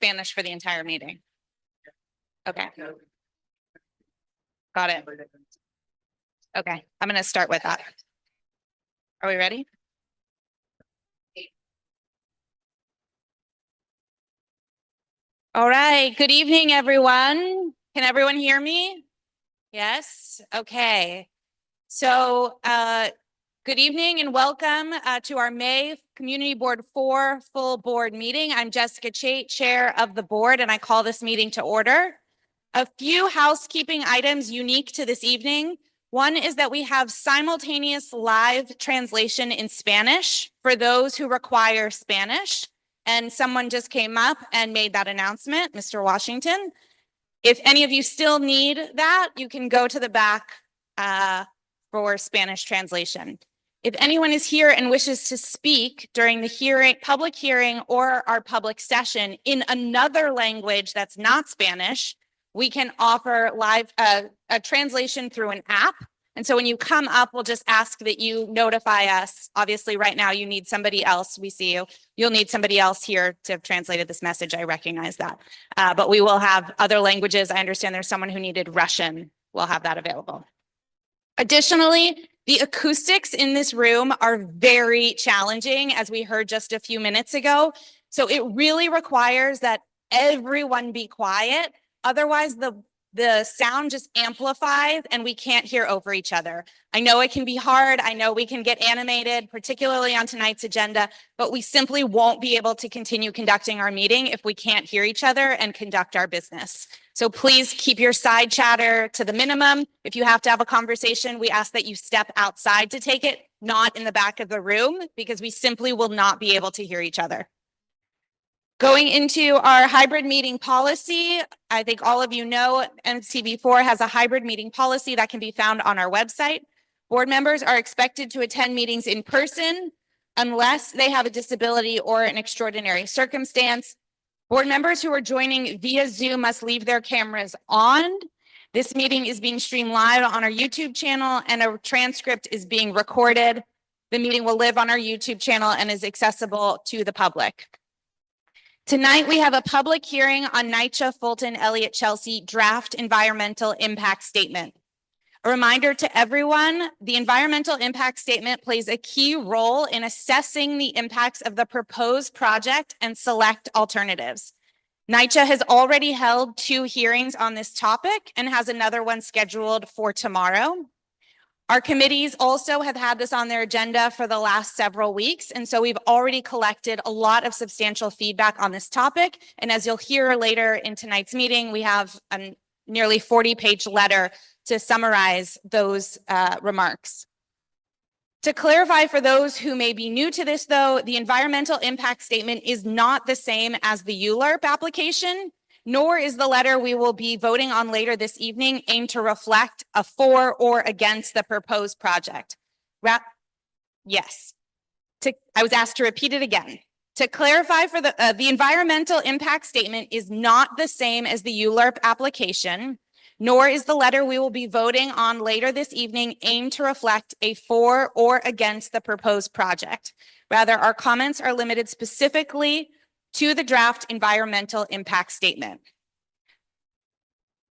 Spanish for the entire meeting? Okay. Got it. Okay, I'm going to start with that. Are we ready? All right. Good evening, everyone. Can everyone hear me? Yes. Okay. So, good evening and welcome to our May Community Board 4 full board meeting. I'm Jessica Chait, chair of the board, and I call this meeting to order. A few housekeeping items unique to this evening. One is that we have simultaneous live translation in Spanish for those who require Spanish. And someone just came up and made that announcement, Mr. Washington. If any of you still need that, you can go to the back for Spanish translation. If anyone is here and wishes to speak during the public hearing or our public session in another language that's not Spanish, we can offer live a translation through an app. And so when you come up, we'll just ask that you notify us. Obviously, right now you need somebody else. We see you. You'll need somebody else here to have translated this message. I recognize that. But we will have other languages. I understand there's someone who needed Russian. We'll have that available. Additionally, the acoustics in this room are very challenging, as we heard just a few minutes ago. So it really requires that everyone be quiet. Otherwise, the sound just amplifies and we can't hear over each other. I know it can be hard. I know we can get animated, particularly on tonight's agenda, but we simply won't be able to continue conducting our meeting if we can't hear each other and conduct our business. So please keep your side chatter to the minimum. If you have to have a conversation, we ask that you step outside to take it, not in the back of the room, because we simply will not be able to hear each other. Going into our hybrid meeting policy, I think all of you know MCB4 has a hybrid meeting policy that can be found on our website. Board members are expected to attend meetings in person unless they have a disability or an extraordinary circumstance. Board members who are joining via Zoom must leave their cameras on. This meeting is being streamed live on our YouTube channel and a transcript is being recorded. The meeting will live on our YouTube channel and is accessible to the public. Tonight, we have a public hearing on NYCHA Fulton Elliott Chelsea draft environmental impact statement. A reminder to everyone, the environmental impact statement plays a key role in assessing the impacts of the proposed project and select alternatives. NYCHA has already held 2 hearings on this topic and has another one scheduled for tomorrow. Our committees also have had this on their agenda for the last several weeks, and so we've already collected a lot of substantial feedback on this topic. And as you'll hear later in tonight's meeting, we have a nearly 40-page letter to summarize those remarks. To clarify for those who may be new to this, though, the environmental impact statement is not the same as the ULURP application, nor is the letter we will be voting on later this evening aimed to reflect a for or against the proposed project. Yes. I was asked to repeat it again. To clarify, for the environmental impact statement is not the same as the ULURP application, nor is the letter we will be voting on later this evening aimed to reflect a for or against the proposed project. Rather, our comments are limited specifically to the draft environmental impact statement.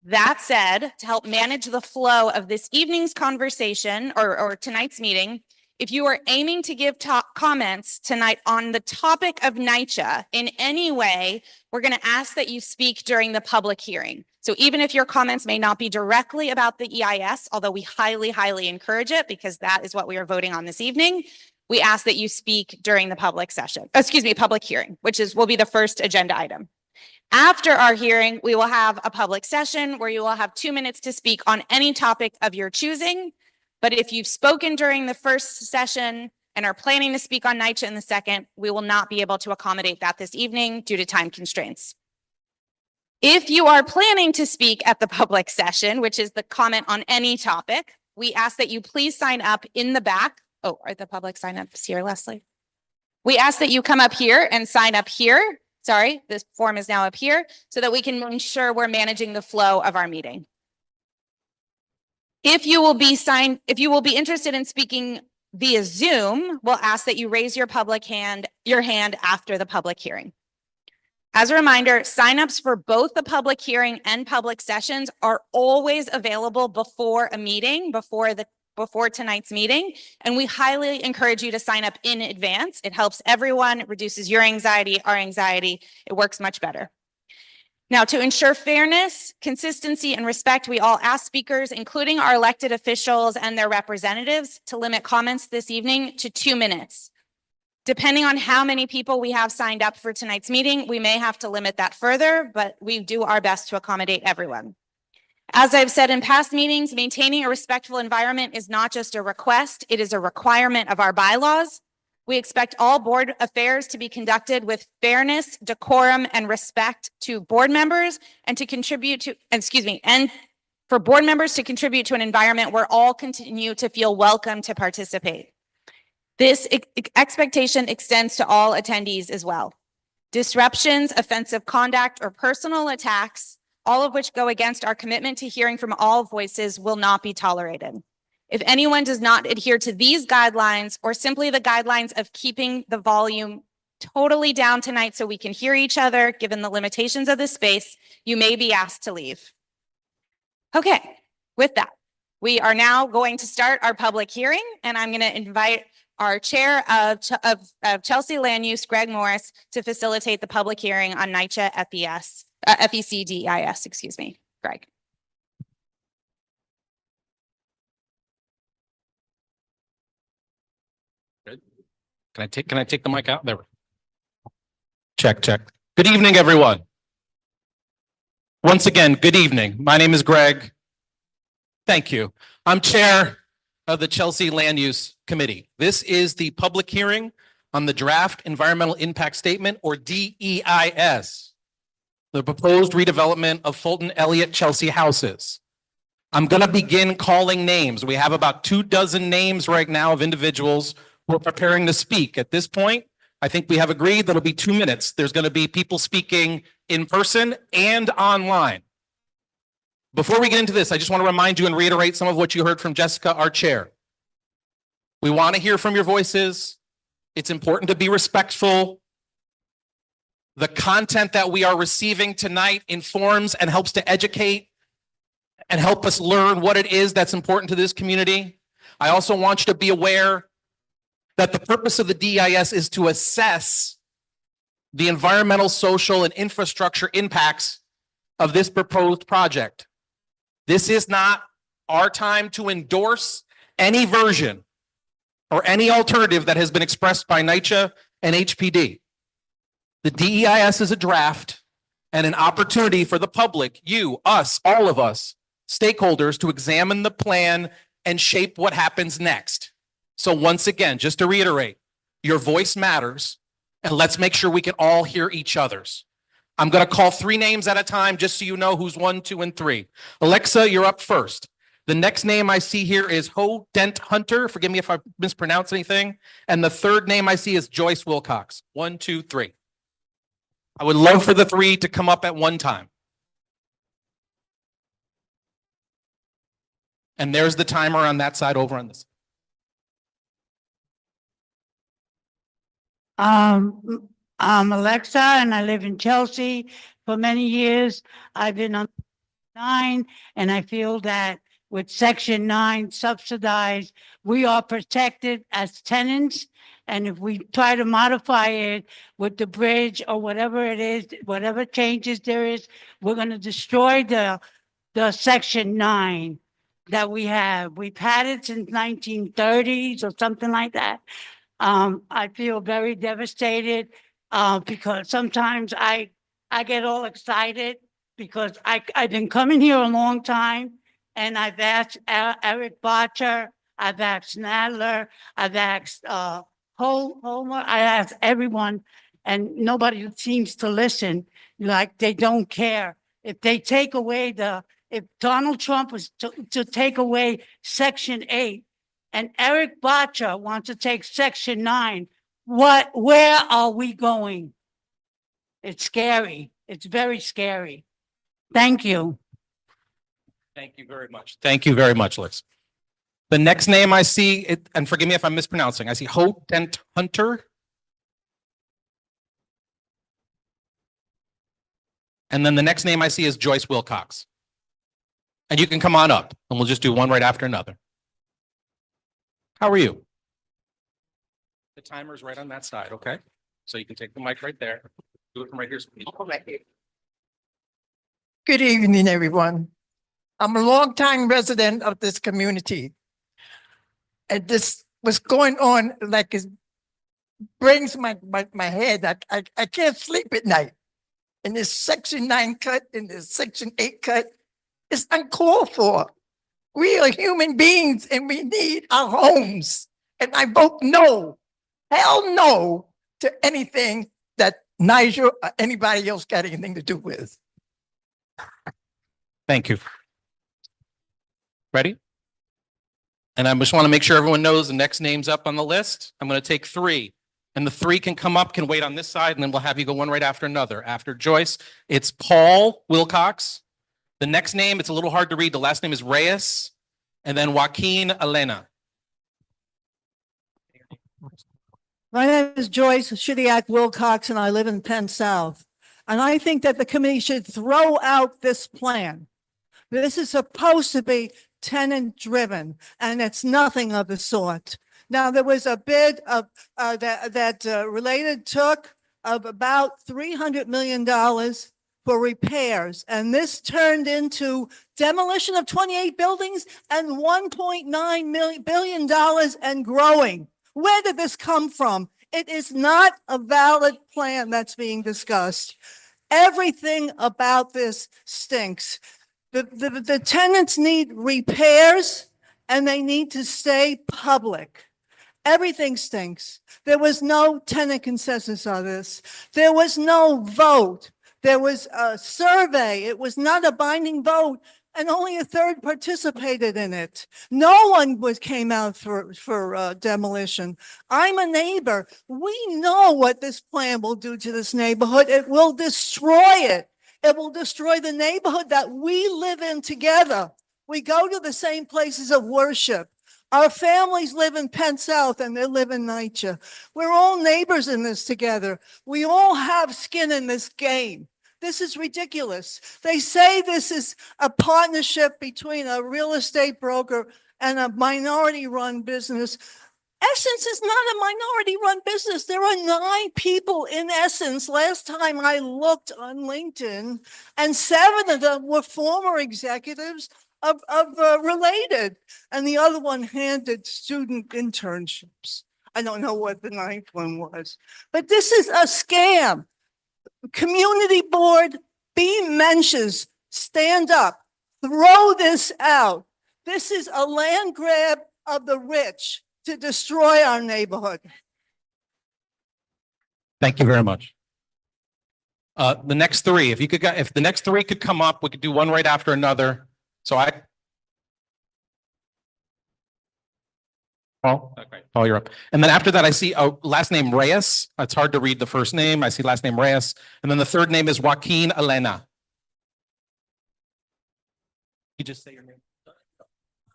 That said, to help manage the flow of this evening's conversation or tonight's meeting, if you are aiming to give comments tonight on the topic of NYCHA in any way, we're going to ask that you speak during the public hearing. So even if your comments may not be directly about the EIS, although we highly, highly encourage it because that is what we are voting on this evening, we ask that you speak during the public hearing, which will be the first agenda item. After our hearing, we will have a public session where you will have 2 minutes to speak on any topic of your choosing. But if you've spoken during the first session and are planning to speak on NYCHA in the second, we will not be able to accommodate that this evening due to time constraints. If you are planning to speak at the public session, which is the comment on any topic, we ask that you please sign up in the back. Oh, are the public sign-ups here, Leslie? We ask that you come up here and sign up here. Sorry, this form is now up here so that we can ensure we're managing the flow of our meeting. If you will be interested in speaking via Zoom, we'll ask that you raise your hand after the public hearing. As a reminder, signups for both the public hearing and public sessions are always available before a meeting, before tonight's meeting. And we highly encourage you to sign up in advance. It helps everyone, it reduces your anxiety, our anxiety. It works much better. Now, to ensure fairness, consistency, and respect, we all ask speakers, including our elected officials and their representatives, to limit comments this evening to 2 minutes. Depending on how many people we have signed up for tonight's meeting, we may have to limit that further, but we do our best to accommodate everyone. As I've said in past meetings, maintaining a respectful environment is not just a request, it is a requirement of our bylaws. We expect all board affairs to be conducted with fairness, decorum, and respect to board members and to contribute to, and for board members to contribute to an environment where all continue to feel welcome to participate. This expectation extends to all attendees as well. Disruptions, offensive conduct, or personal attacks, all of which go against our commitment to hearing from all voices, will not be tolerated. If anyone does not adhere to these guidelines or simply the guidelines of keeping the volume totally down tonight so we can hear each other, given the limitations of this space, you may be asked to leave. Okay, with that, we are now going to start our public hearing, and I'm going to invite our chair of Chelsea Land Use, Greg Morris, to facilitate the public hearing on NYCHA FEC DEIS, excuse me. Greg. Good. Can I take the mic out? There. Check. Good evening, everyone. Once again, good evening. My name is Greg. Thank you. I'm chair of the Chelsea Land Use Committee. This is the public hearing on the draft environmental impact statement, or DEIS, the proposed redevelopment of Fulton Elliott Chelsea houses. I'm going to begin calling names. We have about 24 names right now of individuals who are preparing to speak. At this point, I think we have agreed that it'll be 2 minutes. There's going to be people speaking in person and online. Before we get into this, I just want to remind you and reiterate some of what you heard from Jessica, our chair. We want to hear from your voices. It's important to be respectful. The content that we are receiving tonight informs and helps to educate and help us learn what it is that's important to this community. I also want you to be aware that the purpose of the DEIS is to assess the environmental, social, and infrastructure impacts of this proposed project. This is not our time to endorse any version or any alternative that has been expressed by NYCHA and HPD. The DEIS is a draft and an opportunity for the public, you, us, all of us, stakeholders, to examine the plan and shape what happens next. So once again, just to reiterate, your voice matters, and let's make sure we can all hear each other's. I'm going to call 3 names at a time just so you know who's 1, 2, and 3. Alexa, you're up first. The next name I see here is Ho Dent Hunter. Forgive me if I mispronounce anything. And the third name I see is Joyce Wilcox. 1, 2, 3. I would love for the 3 to come up at one time. And there's the timer on that side over on this. I'm Alexa, and I live in Chelsea. For many years, I've been on 9, and I feel that with Section 9 subsidized, we are protected as tenants. And if we try to modify it with the bridge or whatever it is, whatever changes there is, we're going to destroy the Section 9 that we have. We've had it since 1930s or something like that. I feel very devastated because sometimes I get all excited because I've been coming here a long time, and I've asked Eric Botcher, I've asked Nadler, I've asked Homer, I asked everyone, and nobody seems to listen. Like, they don't care. If they take away if Donald Trump was to take away Section 8, and Eric Botcher wants to take Section 9, where are we going? It's scary. It's very scary. Thank you. Thank you very much. Thank you very much, Liz. The next name I see, and forgive me if I'm mispronouncing, I see Ho Dent Hunter. And then the next name I see is Joyce Wilcox. And you can come on up and we'll just do one right after another. How are you? The timer is right on that side, okay? So you can take the mic right there. Do it from right here. Good evening, everyone. I'm a longtime resident of this community. And this was going on like it brings my head. I can't sleep at night. And this Section 9 cut and this Section 8 cut is uncalled for. We are human beings and we need our homes. And I vote no, hell no to anything that Nigel or anybody else got anything to do with. Thank you. Ready? And I just want to make sure everyone knows the next name's up on the list. I'm going to take three. And the three can come up, can wait on this side, and then we'll have you go one right after another. After Joyce, it's Paul Wilcox. The next name, it's a little hard to read. The last name is Reyes. And then Joaquin Elena. My name is Joyce Shidiak Wilcox, and I live in Penn South. And I think that the committee should throw out this plan. This is supposed to be tenant-driven, and it's nothing of the sort. Now, there was a bid of that Related took of about $300 million for repairs, and this turned into demolition of 28 buildings and $1.9 billion and growing. Where did this come from? It is not a valid plan that's being discussed. Everything about this stinks. The tenants need repairs and they need to stay public. Everything stinks. There was no tenant consensus on this. There was no vote. There was a survey. It was not a binding vote, and only a third participated in it. No one came out for demolition. I'm a neighbor. We know what this plan will do to this neighborhood. It will destroy it. It will destroy the neighborhood that we live in together. We go to the same places of worship. Our families live in Penn South and they live in NYCHA. We're all neighbors in this together. We all have skin in this game. This is ridiculous. They say this is a partnership between a real estate broker and a minority-run business. Essence is not a minority-run business. There are 9 people in Essence last time I looked on LinkedIn, and 7 of them were former executives of Related, and the other one handed student internships. I don't know what the 9th one was, but this is a scam. Community board, be mentions, stand up, throw this out. This is a land grab of the rich to destroy our neighborhood. Thank you very much. The next three, if the next three could come up, we could do one right after another. So Paul, okay, Paul, you're up. And then after that, I see a last name Reyes. It's hard to read the first name. I see last name Reyes. And then the third name is Joaquin Elena. You just say your name.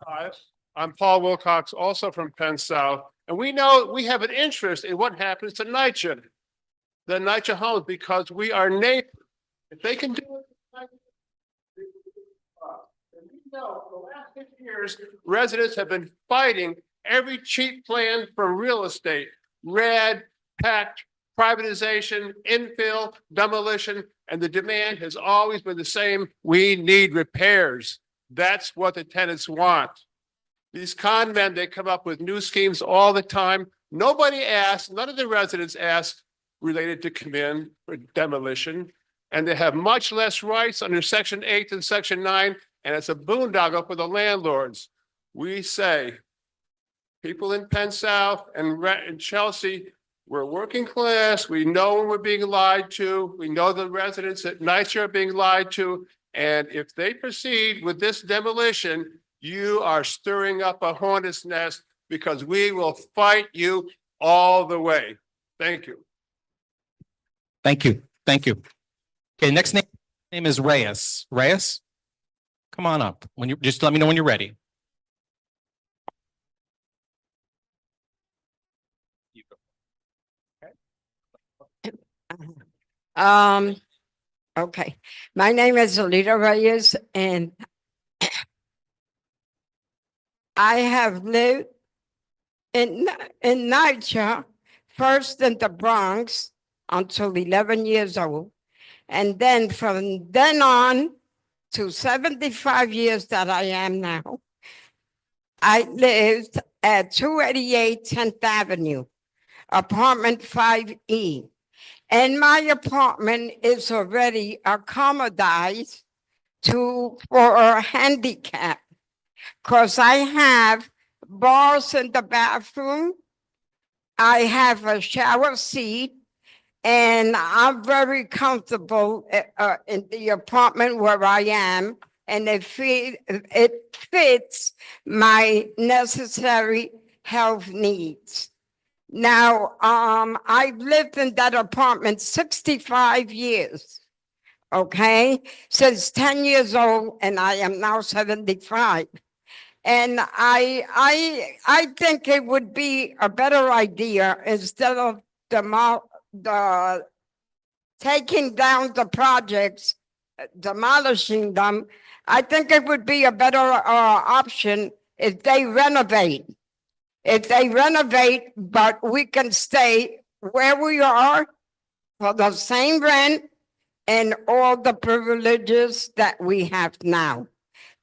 Hi, I'm Paul Wilcox, also from Penn South, and we know we have an interest in what happens to NYCHA, the NYCHA homes, because we are neighbors. If they can do it, and we know the last 6 years, residents have been fighting every cheap plan from real estate, red, pact, privatization, infill, demolition, and the demand has always been the same. We need repairs. That's what the tenants want. These con men, they come up with new schemes all the time. Nobody asked, none of the residents asked Related to come in for demolition. And they have much less rights under Section 8 and Section 9. And it's a boondoggle for the landlords. We say, people in Penn South and Chelsea, we're working class. We know when we're being lied to. We know the residents at NYCHA are being lied to. And if they proceed with this demolition, you are stirring up a hornet's nest because we will fight you all the way. Thank you. Thank you. Thank you. Okay, next name is Reyes. Reyes, come on up. When you just let me know when you're ready. Okay, my name is Alita Reyes, and I have lived in NYCHA, first in the Bronx until 11 years old. And then from then on to 75 years that I am now, I lived at 288 10th Avenue, apartment 5E. And my apartment is already accommodated for a handicap, because I have bars in the bathroom. I have a shower seat, and I'm very comfortable in the apartment where I am, and it fits my necessary health needs. Now, I've lived in that apartment 65 years, okay, since 10 years old, and I am now 75. And I think it would be a better idea, instead of the taking down the projects, demolishing them. I think it would be a better option if they renovate. If they renovate, but we can stay where we are for the same rent and all the privileges that we have now.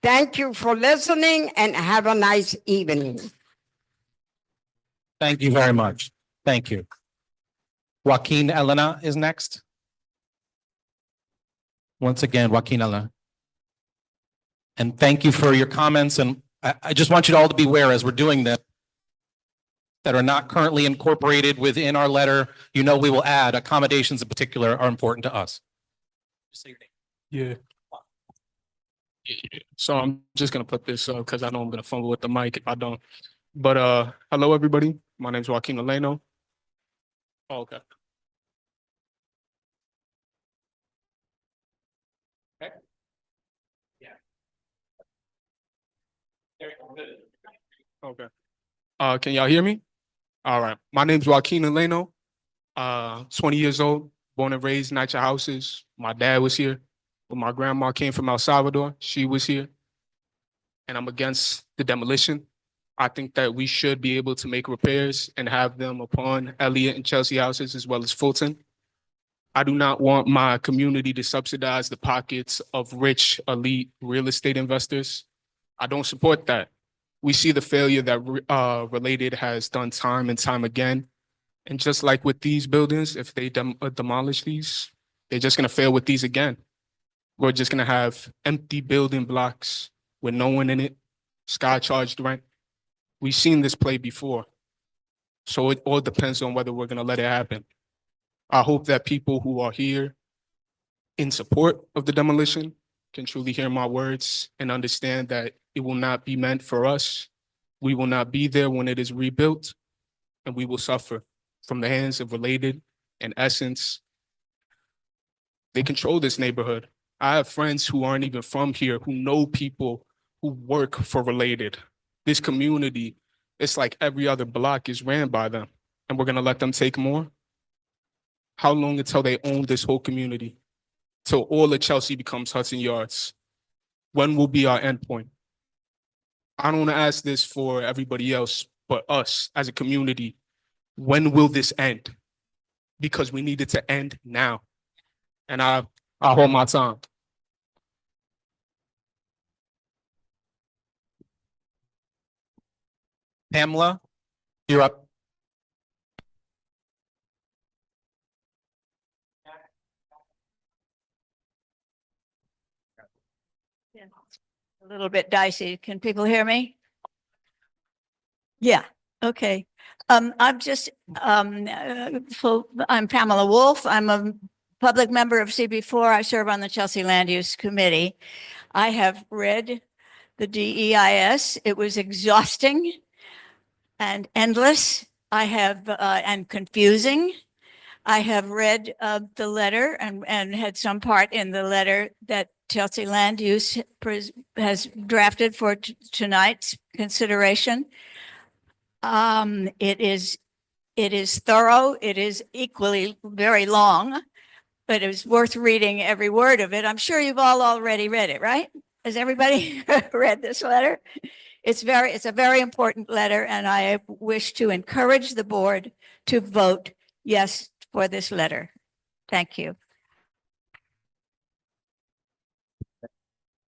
Thank you for listening, and have a nice evening. Thank you very much. Thank you. Joaquin Elena is next. Once again, Joaquin Elena. And thank you for your comments. And I just want you all to be aware, as we're doing this, that are not currently incorporated within our letter, we will add. Accommodations in particular are important to us. Yeah. So I'm just gonna put this up because I know I'm gonna fumble with the mic if I don't. But hello everybody. My name is Joaquin Eleno. Oh, okay. Okay. Yeah. Okay. Can y'all hear me? All right. My name is Joaquin Eleno. 20 years old, born and raised in NYCHA houses. My dad was here. When my grandma came from El Salvador, she was here. And I'm against the demolition. I think that we should be able to make repairs and have them upon Elliott and Chelsea houses, as well as Fulton. I do not want my community to subsidize the pockets of rich, elite real estate investors. I don't support that. We see the failure that Related has done time and time again. And just like with these buildings, if they demolish these, they're just gonna fail with these again. We're just gonna have empty building blocks with no one in it, sky charged rent. We've seen this play before. So it all depends on whether we're gonna let it happen. I hope that people who are here in support of the demolition can truly hear my words and understand that it will not be meant for us. We will not be there when it is rebuilt, and we will suffer from the hands of Related and Essence. They control this neighborhood. I have friends who aren't even from here who know people who work for Related. This community, it's like every other block is ran by them, and we're gonna let them take more? How long until they own this whole community? Till all of Chelsea becomes Hudson Yards? When will be our endpoint? I don't want to ask this for everybody else, but us as a community. When will this end? Because we need it to end now. And I hold my tongue. Pamela, you're up. A little bit dicey. Can people hear me? Yeah, okay. I'm Pamela Wolf. I'm a public member of CB4. I serve on the Chelsea Land Use Committee. I have read the DEIS. It was exhausting and endless. And confusing. I have read the letter and had some part in the letter that Chelsea Land Use has drafted for tonight's consideration. It is thorough. It is equally very long. but it was worth reading every word of it. I'm sure you've all already read it, right? Has everybody read this letter? It's a very important letter, and I wish to encourage the board to vote yes for this letter. Thank you.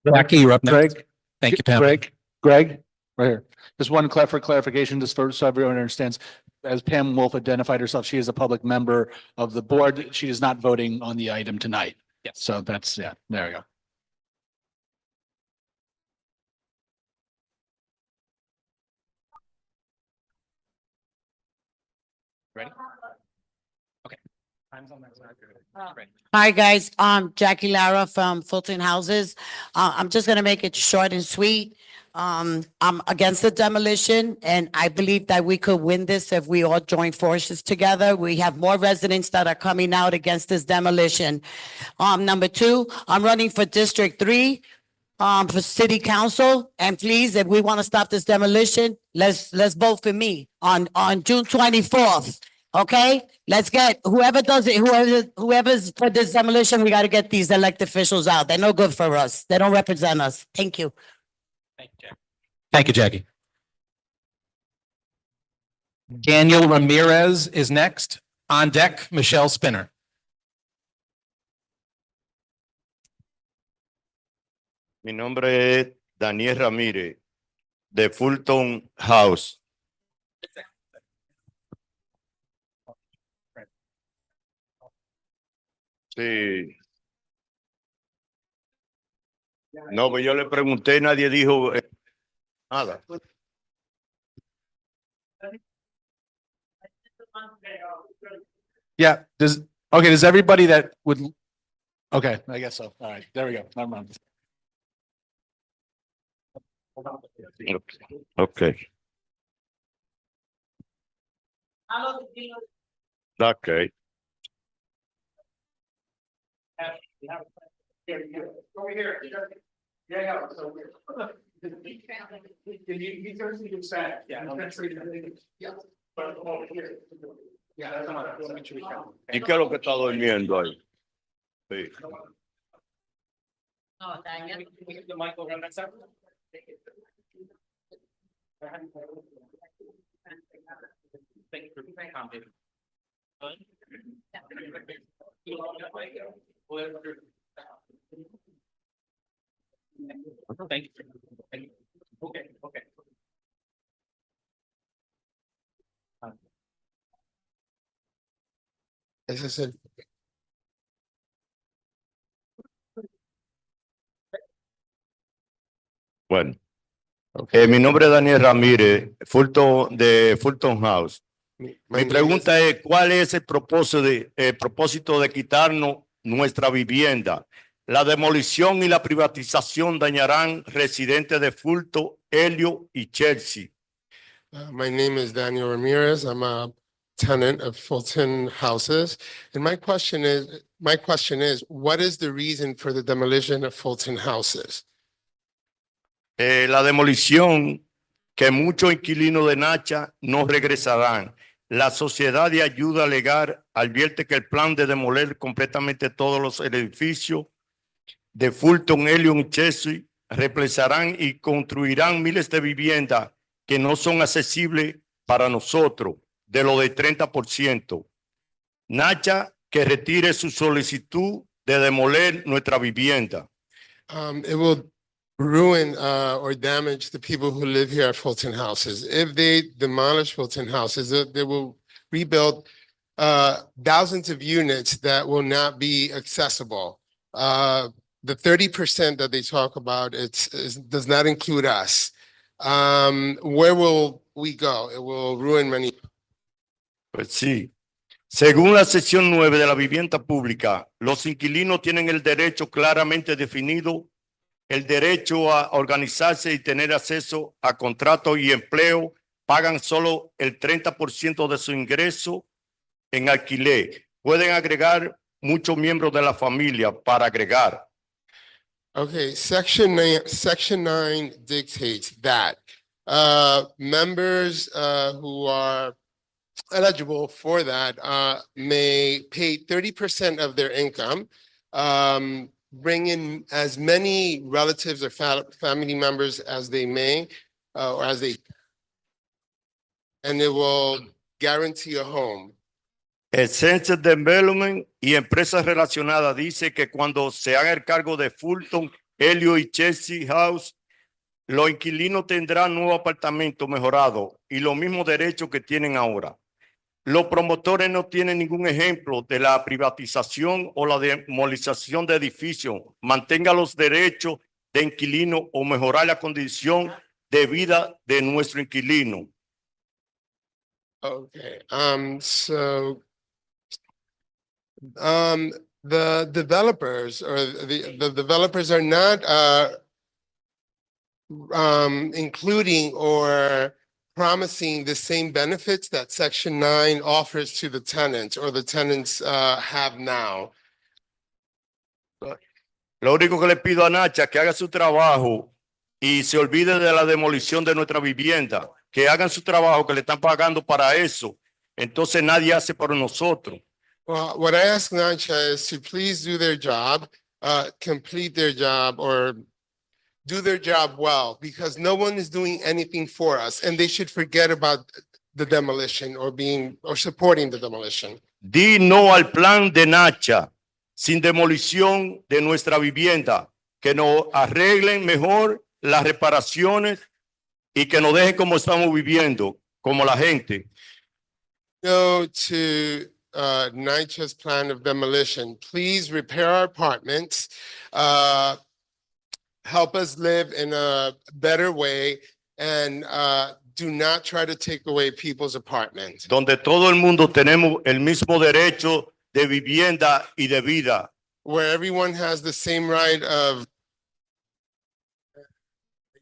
Jackie, you're up next. Greg, Thank you, Pam. Greg, right here. Just one clarification, just so everyone understands. As Pam Wolf identified herself, she is a public member of the board. She is not voting on the item tonight. Yes. So that's, yeah, there we go. Ready? Okay. Time's on that side. Great. Hi, guys. Jackie Lara from Fulton Houses. I'm just gonna make it short and sweet. I'm against the demolition, and I believe that we could win this if we all join forces together. We have more residents that are coming out against this demolition. Number two, I'm running for District 3, for city council. And please, if we want to stop this demolition, let's vote for me on June 24th. Okay, let's get whoever does it, whoever's for this demolition, we got to get these elected officials out. They're no good for us. They don't represent us. Thank you. Thank you, Jackie. Thank you, Jackie. Daniel Ramirez is next. On deck, Michelle Spinner. Mi nombre es Daniel Ramírez, de Fulton House. Sí. No, pues yo le pregunté, nadie dijo nada. Yeah, does everybody that would, okay, I guess so. All right, there we go. Never mind. Okay. Okay. Over here. Yeah. So you certainly can say, yeah. But over here. Yeah, that's not. ¿Y qué es lo que está durmiendo ahí? Sí. The mic over on that side. Thank you for accommodating. Thank you. Okay. Ese es el. Bueno. Mi nombre es Daniel Ramírez, de Fulton House. Mi pregunta es, ¿cuál es el propósito de quitarnos nuestra vivienda? La demolición y la privatización dañarán residentes de Fulton, Helio y Chelsea. My name is Daniel Ramirez. I'm a tenant of Fulton Houses. And my question is, what is the reason for the demolition of Fulton Houses? La demolición, que muchos inquilinos de Nacha no regresarán. La sociedad de ayuda legal advierte que el plan de demoler completamente todos los edificios de Fulton, Helio y Chelsea reemplazarán y construirán miles de viviendas que no son accesibles para nosotros, de lo del 30%. Nacha, que retire su solicitud de demoler nuestra vivienda. It will ruin or damage the people who live here at Fulton Houses. If they demolish Fulton Houses, they will rebuild thousands of units that will not be accessible. The 30% that they talk about, does not include us. Where will we go? It will ruin many. Pues sí. Según la sección 9 de la vivienda pública, los inquilinos tienen el derecho claramente definido, el derecho a organizarse y tener acceso a contratos y empleo, pagan solo el 30% de su ingreso en alquiler. Pueden agregar muchos miembros de la familia para agregar. Okay, section 9 dictates that members who are eligible for that may pay 30% of their income, bring in as many relatives or family members as they may, or as they, and it will guarantee a home. El Census Development y empresas relacionadas dice que cuando se haga el cargo de Fulton, Helio y Chelsea House, los inquilinos tendrán nuevo apartamento mejorado y los mismos derechos que tienen ahora. Los promotores no tienen ningún ejemplo de la privatización o la demolición de edificios. Mantenga los derechos de inquilino o mejorar la condición de vida de nuestro inquilino. Okay, the developers or the developers are not including or promising the same benefits that Section 9 offers to the tenants or the tenants have now. Lo único que le pido a Nacha es que haga su trabajo y se olvide de la demolición de nuestra vivienda. Que hagan su trabajo, que le están pagando para eso. Entonces nadie hace por nosotros. Well, what I ask NACHA is to please do their job, complete their job, or do their job well, because no one is doing anything for us, and they should forget about the demolition or supporting the demolition. Di no al plan de Nacha, sin demolición de nuestra vivienda, que nos arreglen mejor las reparaciones y que nos dejen como estamos viviendo, como la gente. No to NYCHA's plan of demolition. Please repair our apartments, help us live in a better way, and do not try to take away people's apartments. Donde todo el mundo tenemos el mismo derecho de vivienda y de vida. Where everyone has the same right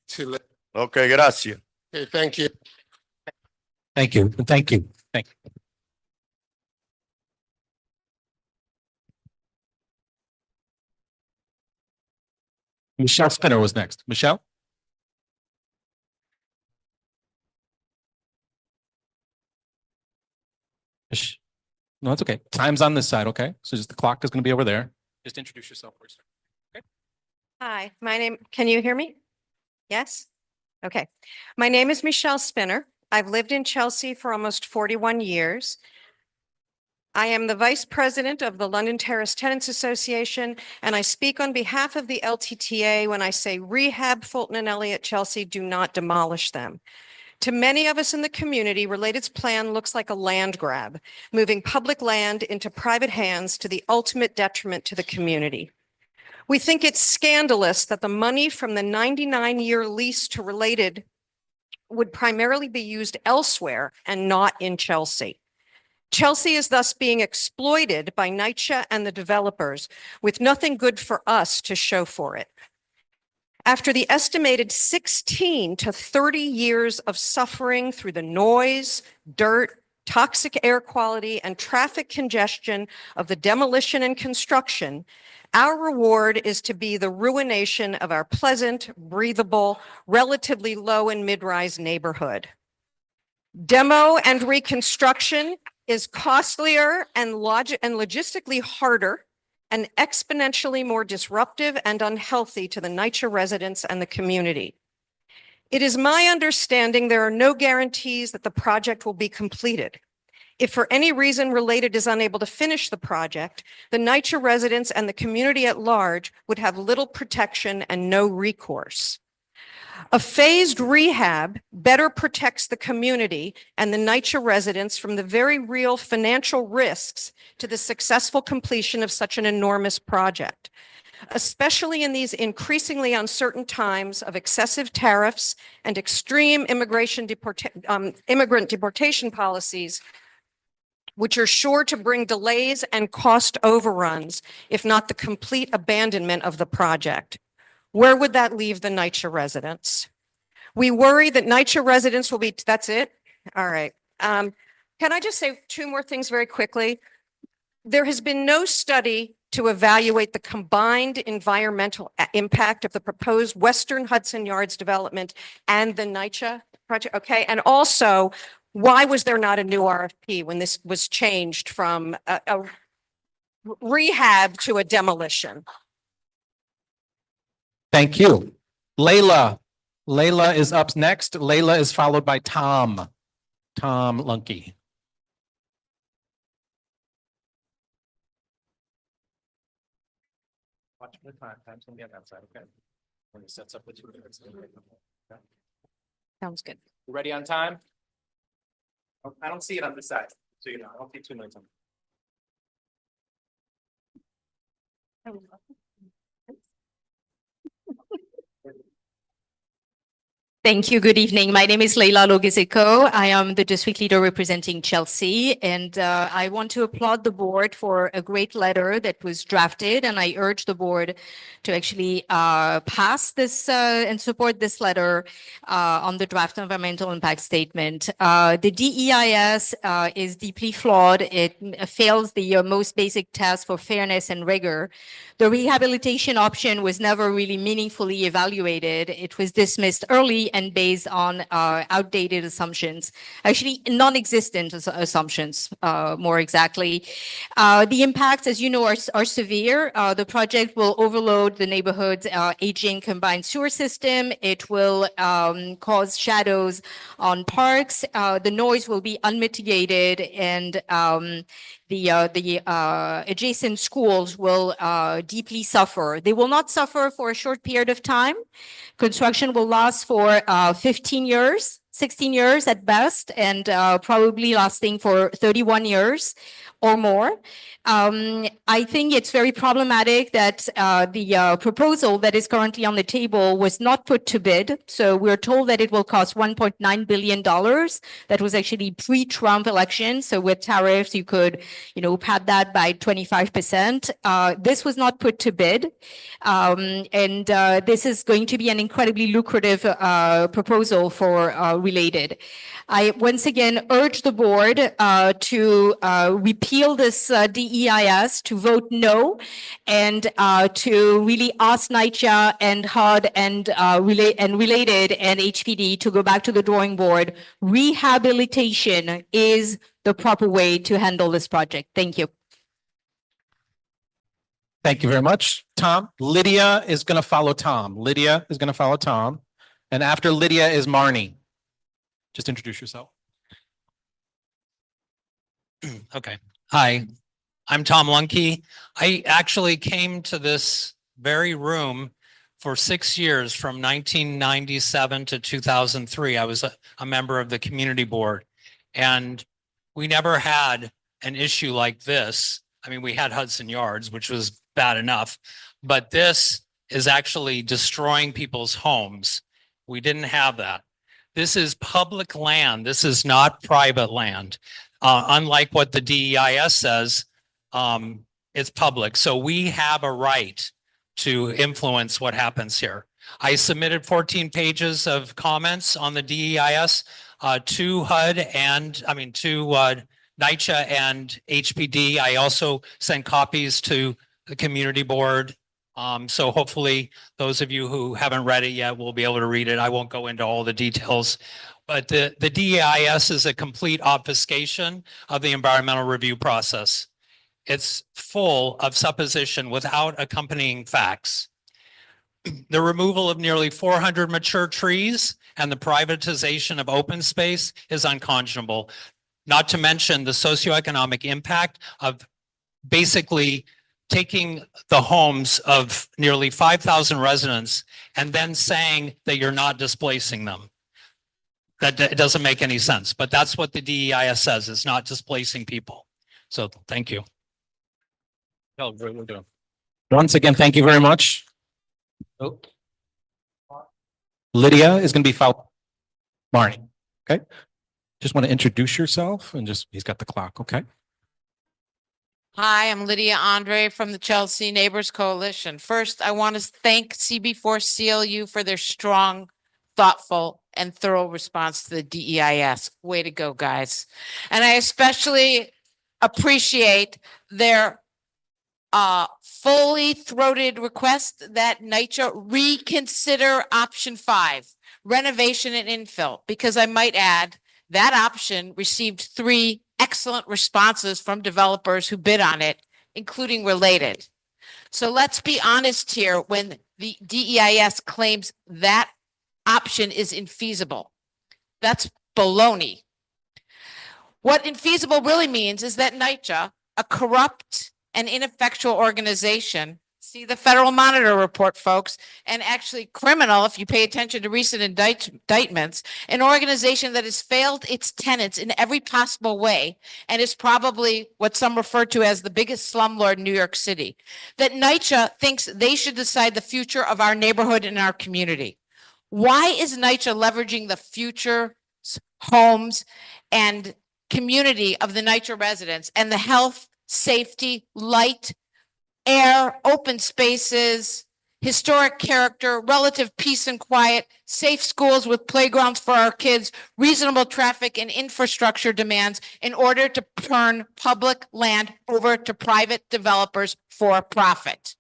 to live. Okay, gracias. Okay, thank you. Thank you. Thank you. Thank you. Michelle Spinner was next. Michelle? No, it's okay. Time's on this side, okay? So just the clock is going to be over there. Just introduce yourself first. Hi, can you hear me? Yes? Okay. My name is Michelle Spinner. I've lived in Chelsea for almost 41 years. I am the Vice President of the London Terrace Tenants Association, and I speak on behalf of the LTTA when I say rehab Fulton and Elliott Chelsea, do not demolish them. To many of us in the community, Related's plan looks like a land grab, moving public land into private hands to the ultimate detriment to the community. We think it's scandalous that the money from the 99-year lease to Related would primarily be used elsewhere and not in Chelsea. Chelsea is thus being exploited by NYCHA and the developers with nothing good for us to show for it. After the estimated 16 to 30 years of suffering through the noise, dirt, toxic air quality, and traffic congestion of the demolition and construction, our reward is to be the ruination of our pleasant, breathable, relatively low and mid-rise neighborhood. Demo and reconstruction is costlier and logistically harder and exponentially more disruptive and unhealthy to the NYCHA residents and the community. It is my understanding there are no guarantees that the project will be completed. If for any reason Related is unable to finish the project, the NYCHA residents and the community at large would have little protection and no recourse. A phased rehab better protects the community and the NYCHA residents from the very real financial risks to the successful completion of such an enormous project, especially in these increasingly uncertain times of excessive tariffs and extreme immigrant deportation policies, which are sure to bring delays and cost overruns, if not the complete abandonment of the project. Where would that leave the NYCHA residents? We worry that NYCHA residents will be, that's it? All right. Can I just say two more things very quickly? There has been no study to evaluate the combined environmental impact of the proposed Western Hudson Yards development and the NYCHA project, okay? And also, Why was there not a new RFP when this was changed from a rehab to a demolition? Thank you. Layla. Layla is up next. Layla is followed by Tom. Tom Lunky. Watch the time. Time's gonna be on that side, okay? When he sets up the 2 minutes. Okay. Sounds good. You ready on time? Oh, I don't see it on this side, so you know, I don't take 2 minutes on. Thank you. Good evening. My name is Leila Logizeko. I am the district leader representing Chelsea, and I want to applaud the board for a great letter that was drafted, and I urge the board to actually pass this and support this letter on the draft environmental impact statement. The DEIS is deeply flawed. It fails the most basic test for fairness and rigor. The rehabilitation option was never really meaningfully evaluated. It was dismissed early and based on outdated assumptions, actually non-existent assumptions, more exactly. The impacts, as you know, are severe. The project will overload the neighborhood's aging combined sewer system. It will cause shadows on parks. The noise will be unmitigated, and the adjacent schools will deeply suffer. They will not suffer for a short period of time. Construction will last for 15 years, 16 years at best, and probably lasting for 31 years or more. I think it's very problematic that the proposal that is currently on the table was not put to bid. So we're told that it will cost $1.9 billion. That was actually pre-Trump election. So with tariffs, you could, pad that by 25%. This was not put to bid. And this is going to be an incredibly lucrative proposal for Related. I once again urge the board to repeal this DEIS, to vote no, and to really ask NYCHA and HUD and Related and HPD to go back to the drawing board. Rehabilitation is the proper way to handle this project. Thank you. Thank you very much, Tom. Lydia is going to follow Tom. Lydia is going to follow Tom. And after Lydia is Marnie. Just introduce yourself. Okay. Hi, I'm Tom Lunky. I actually came to this very room for 6 years, from 1997 to 2003. I was a member of the community board, and we never had an issue like this. I mean, we had Hudson Yards, which was bad enough, but this is actually destroying people's homes. We didn't have that. This is public land. This is not private land. Unlike what the DEIS says, it's public. So we have a right to influence what happens here. I submitted 14 pages of comments on the DEIS to HUD and to NYCHA and HPD. I also sent copies to the community board. So hopefully those of you who haven't read it yet will be able to read it. I won't go into all the details, but the DEIS is a complete obfuscation of the environmental review process. It's full of supposition without accompanying facts. The removal of nearly 400 mature trees and the privatization of open space is unconscionable, not to mention the socioeconomic impact of basically taking the homes of nearly 5,000 residents and then saying that you're not displacing them. That doesn't make any sense, but that's what the DEIS says. It's not displacing people. So thank you. Oh, we're doing. Once again, thank you very much. Oh. Lydia is going to be followed. Marnie. Okay. Just want to introduce yourself and he's got the clock. Okay. Hi, I'm Lydia Andre from the Chelsea Neighbors Coalition. First, I want to thank CB4 CLU for their strong, thoughtful, and thorough response to the DEIS. Way to go, guys. And I especially appreciate their fully throated request that NYCHA reconsider option 5, renovation and infill, because I might add, That option received 3 excellent responses from developers who bid on it, including Related. So let's be honest here when the DEIS claims that option is infeasible. That's baloney. What infeasible really means is that NYCHA, a corrupt and ineffectual organization, see the Federal Monitor report, folks, and actually criminal if you pay attention to recent indictments, an organization that has failed its tenants in every possible way and is probably what some refer to as the biggest slumlord in New York City, that NYCHA thinks they should decide the future of our neighborhood and our community. Why is NYCHA leveraging the future homes and community of the NYCHA residents and the health, safety, light, air, open spaces, historic character, relative peace and quiet, safe schools with playgrounds for our kids, reasonable traffic and infrastructure demands in order to turn public land over to private developers for profit?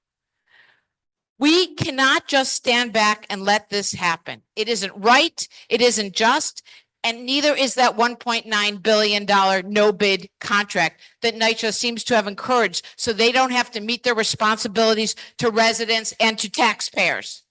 We cannot just stand back and let this happen. It isn't right, it isn't just, and neither is that $1.9 billion no bid contract that NYCHA seems to have encouraged so they don't have to meet their responsibilities to residents and to taxpayers.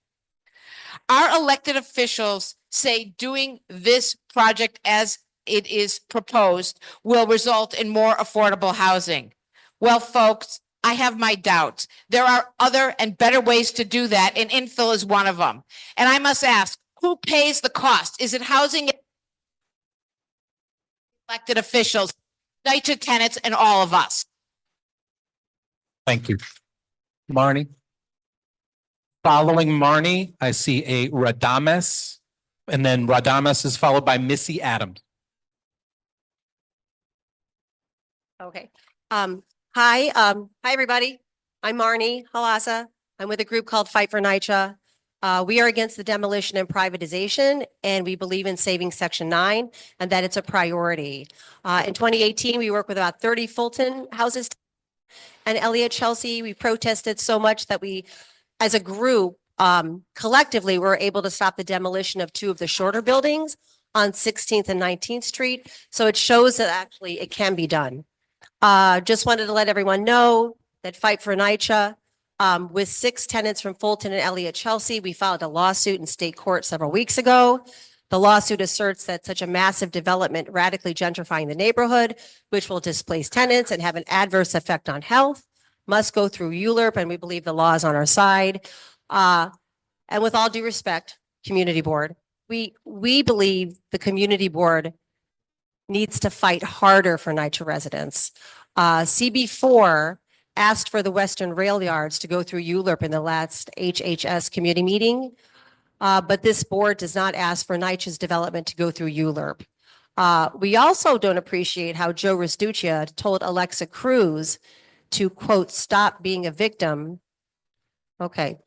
Our elected officials say doing this project as it is proposed will result in more affordable housing. Well, folks, I have my doubts. There are other and better ways to do that, and infill is one of them. And I must ask, who pays the cost? Is it housing elected officials, NYCHA tenants, and all of us? Thank you. Marnie. Following Marnie, I see a Radames, and then Radames is followed by Missy Adams. Okay. Hi, everybody. I'm Marnie Halasa. I'm with a group called Fight for NYCHA. We are against the demolition and privatization, and we believe in saving Section 9 and that it's a priority. In 2018, we worked with about 30 Fulton houses and Elliott Chelsea. We protested so much that we, as a group, collectively were able to stop the demolition of 2 of the shorter buildings on 16th and 19th Street. So it shows that actually it can be done. Just wanted to let everyone know that Fight for NYCHA, with 6 tenants from Fulton and Elliott Chelsea, we filed a lawsuit in state court several weeks ago. The lawsuit asserts that such a massive development radically gentrifying the neighborhood, which will displace tenants and have an adverse effect on health, must go through ULURP, and we believe the law is on our side. And with all due respect, Community Board, we believe the Community Board needs to fight harder for NYCHA residents. CB4 asked for the Western Rail Yards to go through ULURP in the last HHS committee meeting, but this board does not ask for NYCHA's development to go through ULURP. We also don't appreciate how Joe Restuccia told Alexa Cruz to, quote, stop being a victim. Okay,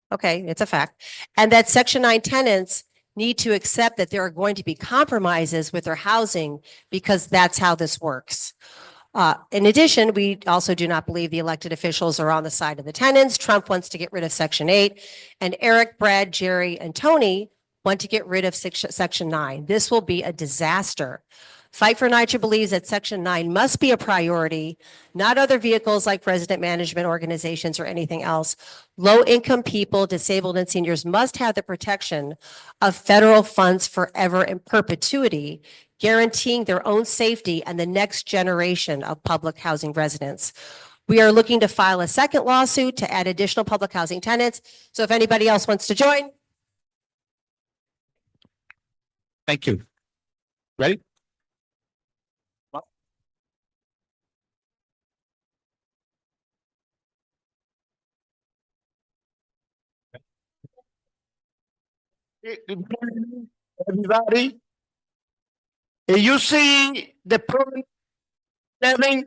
it's a fact. And that Section 9 tenants need to accept that there are going to be compromises with their housing because that's how this works. In addition, we also do not believe the elected officials are on the side of the tenants. Trump wants to get rid of Section 8, and Eric, Brad, Jerry, and Tony want to get rid of Section 9. This will be a disaster. Fight for NYCHA believes that Section 9 must be a priority, not other vehicles like resident management organizations or anything else. Low-income people, disabled, and seniors must have the protection of federal funds forever in perpetuity, guaranteeing their own safety and the next generation of public housing residents. We are looking to file a second lawsuit to add additional public housing tenants. So if anybody else wants to join. Thank you. Ready? Everybody, if you see the problem living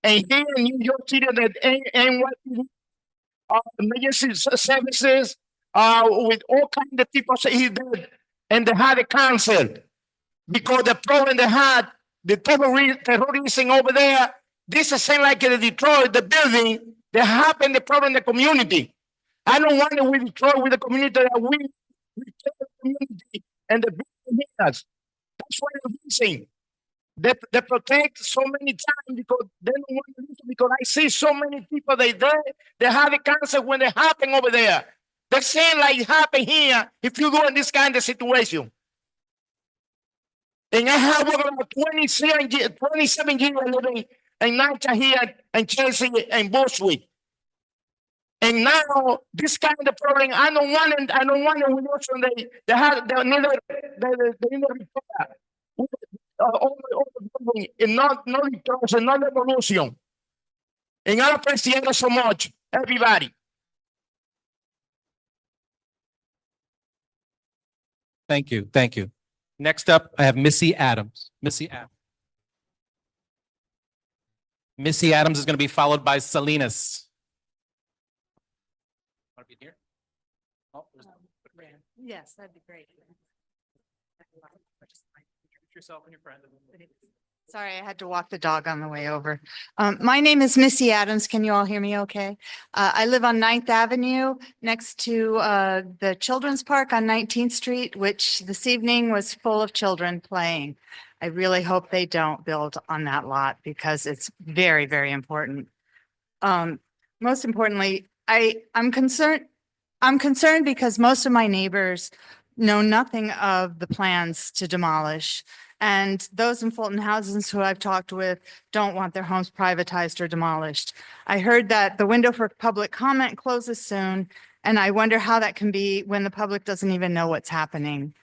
and here in New York City that NYPD emergency services with all kinds of people say he did, and they had a cancer because the problem they had, the terrorism over there, this is same like the Detroit, the building, they happened the problem in the community. I don't want to we Detroit with the community that we tell the community and the business. That's See, they protect so many times because they don't want to listen, because I see so many people they have the cancer when it happen over there. They're saying like it happen here if you go in this kind of situation. And I have about 27 years living in Nacha here and Chelsea and Bushwick. And now this kind of problem, I don't want it. I don't want it. They have they need a repair. And not reduction, not revolution. And I appreciate it so much, everybody. Thank you. Thank you. Next up, I have Missy Adams. Missy Adams. Missy Adams is going to be followed by Salinas. Want to be here? Oh, Yes, that'd be great. introduce yourself and your friend. Sorry, I had to walk the dog on the way over. My name is Missy Adams. Can you all hear me okay? I live on 9th Avenue next to the Children's Park on 19th Street, which this evening was full of children playing. I really hope they don't build on that lot because it's very, very important. Most importantly, I'm concerned because most of my neighbors know nothing of the plans to demolish. And those in Fulton Houses who I've talked with don't want their homes privatized or demolished. I heard that the window for public comment closes soon, and I wonder how that can be when the public doesn't even know what's happening.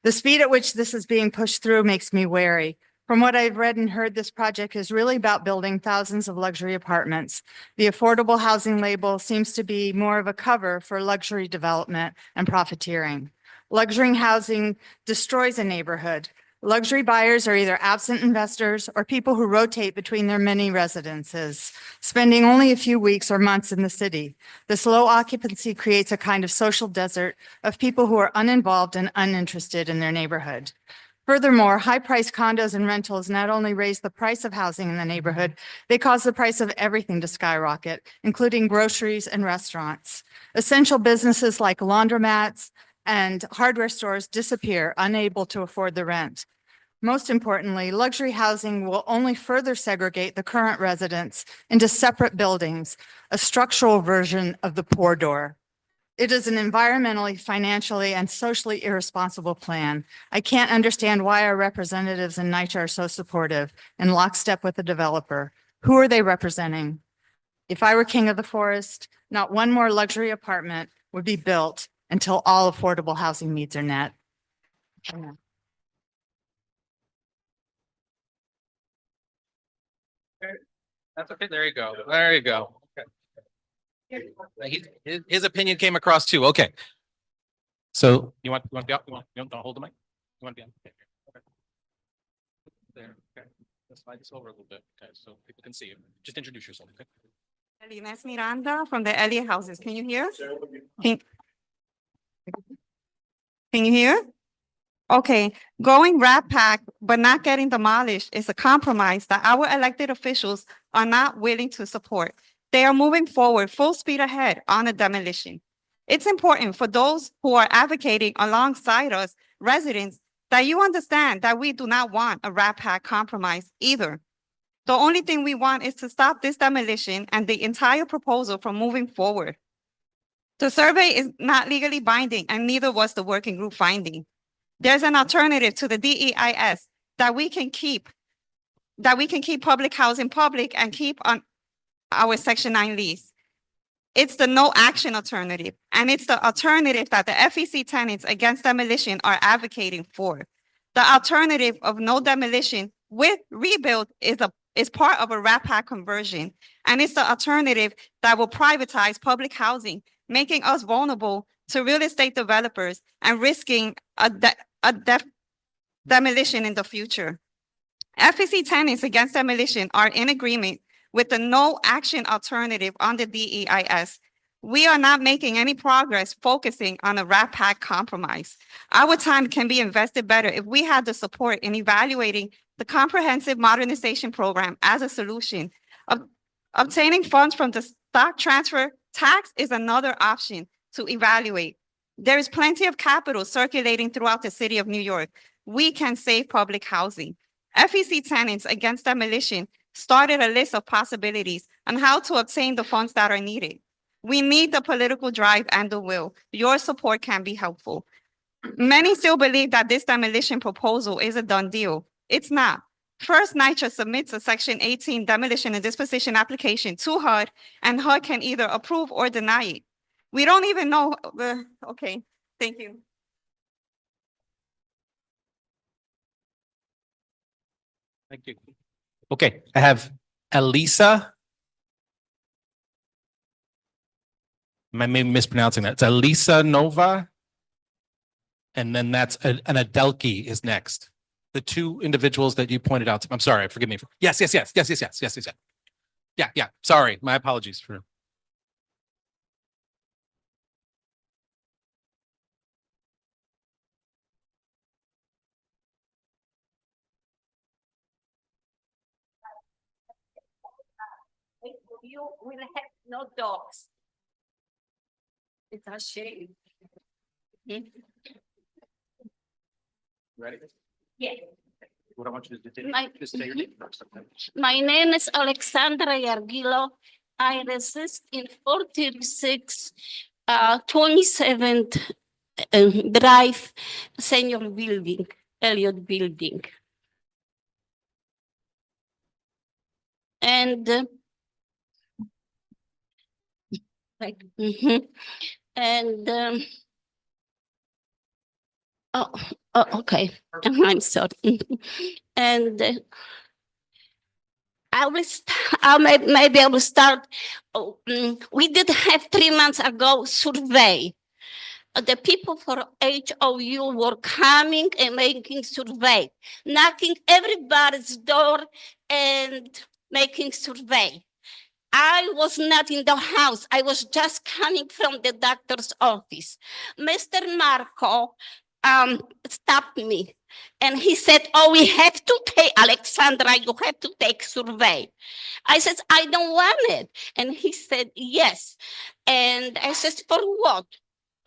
The speed at which this is being pushed through makes me wary. From what I've read and heard, this project is really about building thousands of luxury apartments. The affordable housing label seems to be more of a cover for luxury development and profiteering. Luxury housing destroys a neighborhood. Luxury buyers are either absent investors or people who rotate between their many residences, spending only a few weeks or months in the city. This low occupancy creates a kind of social desert of people who are uninvolved and uninterested in their neighborhood. Furthermore, high-priced condos and rentals not only raise the price of housing in the neighborhood, they cause the price of everything to skyrocket, including groceries and restaurants. Essential businesses like laundromats and hardware stores disappear, unable to afford the rent. Most importantly, luxury housing will only further segregate the current residents into separate buildings, a structural version of the poor door. It is an environmentally, financially, and socially irresponsible plan. I can't understand why our representatives in NYCHA are so supportive in lockstep with the developer. Who are they representing? If I were king of the forest, not one more luxury apartment would be built until all affordable housing needs are met. That's okay. There you go. There you go. Okay. His opinion came across too. Okay. So you want to be up? You want to hold the mic? You want to be on? Okay. Okay. There. Okay. Let's slide this over a little bit. Okay. So people can see you. Just introduce yourself. Okay. Inés Miranda from the Elliott Houses. Can you hear? Can you hear? Okay, going Rat Pack but not getting demolished is a compromise that our elected officials are not willing to support. They are moving forward full speed ahead on a demolition. It's important for those who are advocating alongside us, residents, that you understand that we do not want a Rat Pack compromise either. The only thing we want is to stop this demolition and the entire proposal from moving forward. The survey is not legally binding and neither was the working group finding. There's an alternative to the DEIS that we can keep public housing public and keep on our Section 9 lease. It's the no action alternative, and it's the alternative that the FEC tenants against demolition are advocating for. The alternative of no demolition with rebuild is part of a Rat Pack conversion, and it's the alternative that will privatize public housing, making us vulnerable to real estate developers and risking a demolition in the future. FEC tenants against demolition are in agreement with the no action alternative on the DEIS. We are not making any progress focusing on a Rat Pack compromise. Our time can be invested better if we had the support in evaluating the comprehensive modernization program as a solution. Obtaining funds from the stock transfer tax is another option to evaluate. There is plenty of capital circulating throughout the city of New York. we can save public housing. FEC Tenants Against Demolition started a list of possibilities on how to obtain the funds that are needed. We need the political drive and the will. Your support can be helpful. Many still believe that this demolition proposal is a done deal. It's not. First, NYCHA submits a Section 18 demolition and disposition application to HUD, and HUD can either approve or deny it. We don't even know, okay, thank you. Thank you. Okay, I have Elisa. I may be mispronouncing that. It's Elisa Nova. And then that's an Adelki is next. The two individuals that you pointed out. I'm sorry, forgive me. Yes. Yeah. Sorry, my apologies for. You will have no dogs. It's a shame. Ready? Yeah. What I want you to do is say your name first. My name is Alexandra Yargilo. I resist in 436 27th Drive, Senior Building, Elliott Building. And and okay, I'm sorry. And maybe I will start. We did have 3 months ago survey. The people for HOU were coming and making survey, knocking everybody's door and making survey. I was not in the house. I was just coming from the doctor's office. Mr. Marco stopped me and he said, oh, we have to take, Alexandra, you have to take survey. I said, I don't want it. And he said, yes. And I said, for what?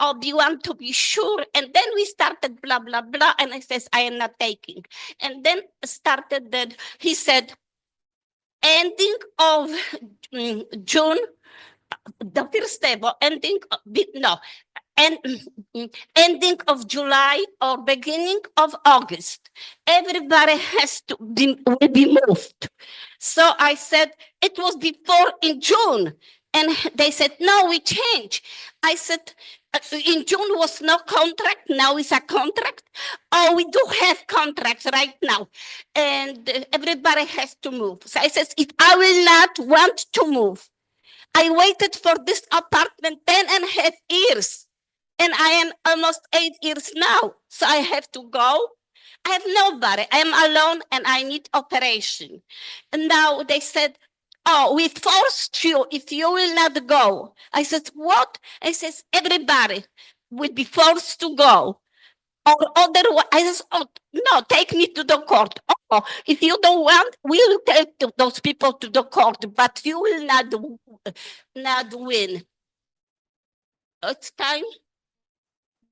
Oh, do you want to be sure? And then we started blah, blah, blah. And I says, I am not taking. And then started that he said, ending of June, the first table, ending of July or beginning of August, everybody will be moved. So I said, it was before in June. And they said, no, we change. I said, in June was no contract, now is a contract. Oh, we do have contracts right now. And everybody has to move. So I said, if I will not want to move, I waited for this apartment 10.5 years. And I am almost 8 years now. So I have to go. I have nobody. I am alone and I need operation. And now they said, oh, we forced you if you will not go. I said, what? I says, everybody will be forced to go. Or otherwise, I said, oh, no, take me to the court. Oh, if you don't want, we will take those people to the court, but you will not win. It's time.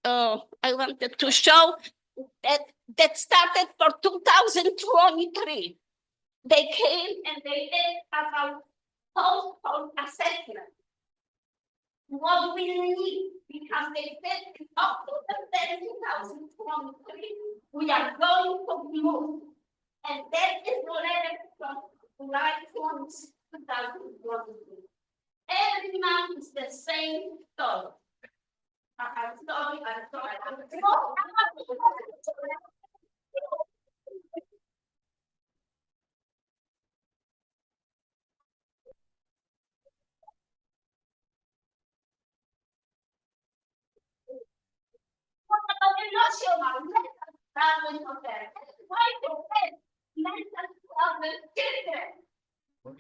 I wanted to show that started for 2023. They came and they did about household assessment. What we need, because they said in October 2023, we are going to move. And that is the letter from July 2023. Every month is the same story. I'm sorry.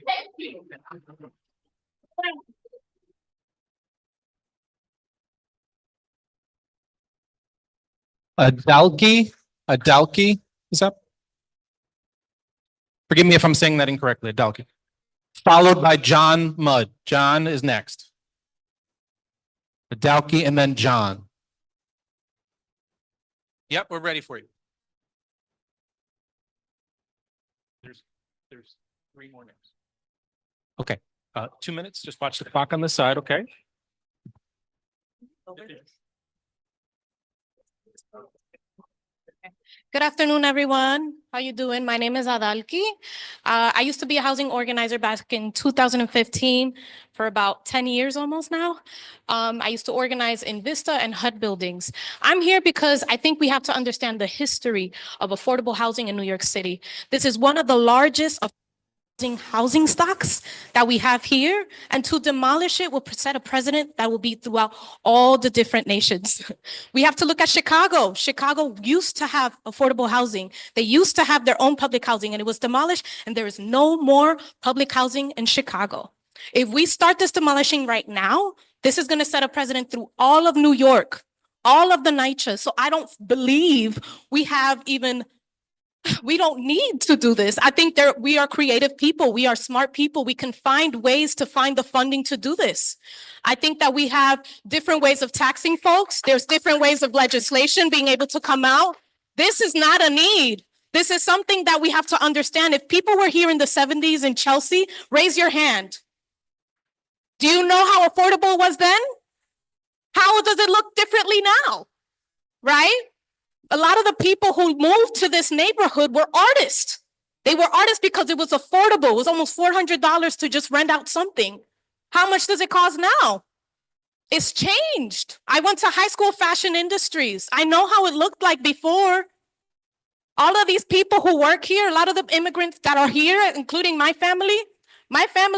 Thank you. Adalki is up. Forgive me if I'm saying that incorrectly, Adalki. Followed by John Mudd. John is next. Adalki and then John. Yep, we're ready for you. There's 3 more names. Okay, 2 minutes. Just watch the clock on the side, okay? Good afternoon, everyone. How you doing? My name is Adalki. I used to be a housing organizer back in 2015 for about 10 years almost now. I used to organize in Vista and HUD buildings. I'm here because I think we have to understand the history of affordable housing in New York City. This is one of the largest housing stocks that we have here, and to demolish it will set a precedent that will be throughout all the different nations. We have to look at Chicago. Chicago used to have affordable housing. They used to have their own public housing, and it was demolished, and there is no more public housing in Chicago. If we start this demolishing right now, this is going to set a precedent through all of New York, all of the NYCHA. So I don't believe we don't need to do this. I think we are creative people. We are smart people. We can find ways to find the funding to do this. I think that we have different ways of taxing folks. There's different ways of legislation being able to come out. This is not a need. This is something that we have to understand. If people were here in the 70s in Chelsea, raise your hand. Do you know how affordable it was then? How does it look differently now? Right? A lot of the people who moved to this neighborhood were artists. They were artists because it was affordable. It was almost $400 to just rent out something. How much does it cost now? It's changed. I went to high school fashion industries. I know how it looked like before. All of these people who work here, a lot of the immigrants that are here, including my family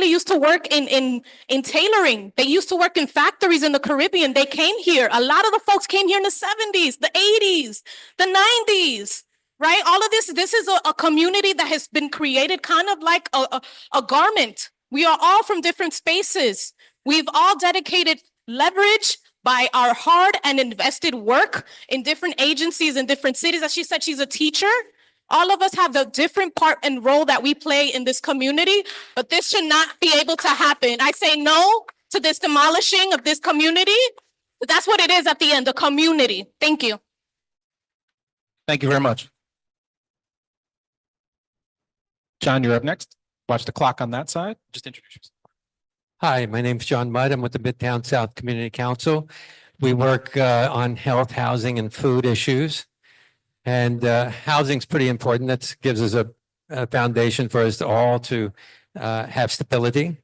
used to work in tailoring. They used to work in factories in the Caribbean. They came here. A lot of the folks came here in the 70s, the 80s, the 90s, right? All of this is a community that has been created kind of like a garment. We are all from different spaces. We've all dedicated leverage by our hard and invested work in different agencies in different cities. As she said, she's a teacher. All of us have a different part and role that we play in this community, but this should not be able to happen. I say no to this demolishing of this community. That's what it is at the end, a community. Thank you. Thank you very much. John, you're up next. Watch the clock on that side. Just introduce yourself. Hi, my name's John Mudd. I'm with the Midtown South Community Council. We work on health, housing, and food issues. And housing's pretty important. That gives us a foundation for us all to have stability.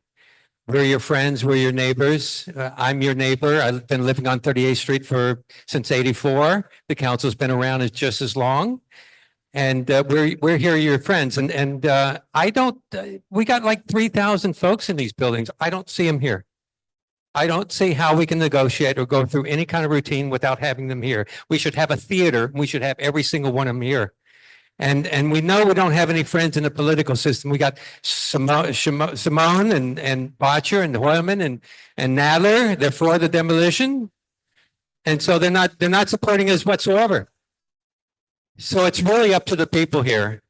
We're your friends, we're your neighbors. I'm your neighbor. I've been living on 38th Street since '84. The council's been around just as long. And we're here, your friends. And I don't, we got like 3,000 folks in these buildings. I don't see them here. I don't see how we can negotiate or go through any kind of routine without having them here. We should have a theater. We should have every single one of them here. And we know we don't have any friends in the political system. We got Simone and Botcher and Hoyleman and Nadler. They're for the demolition. And so they're not supporting us whatsoever. So it's really up to the people here.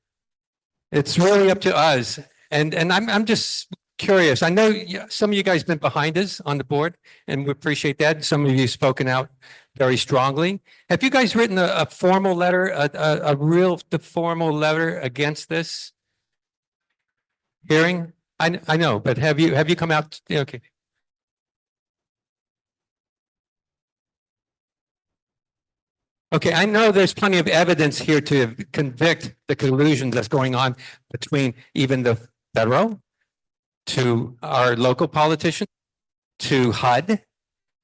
It's really up to us. And I'm just curious. I know some of you guys been behind us on the board, and we appreciate that. Some of you spoken out very strongly. Have you guys written a formal letter, a real formal letter against this hearing? I know, but have you come out? Okay. Okay, I know there's plenty of evidence here to convict the collusion that's going on between even the federal, to our local politicians, to HUD,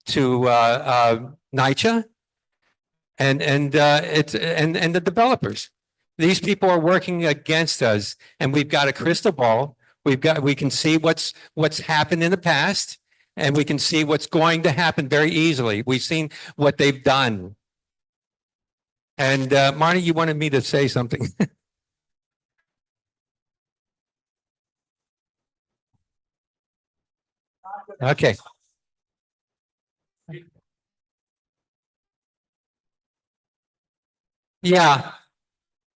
to NYCHA, and the developers. These people are working against us, and we've got a crystal ball. We can see what's happened in the past, and we can see what's going to happen very easily. We've seen what they've done. And Marnie, you wanted me to say something. Okay. Yeah,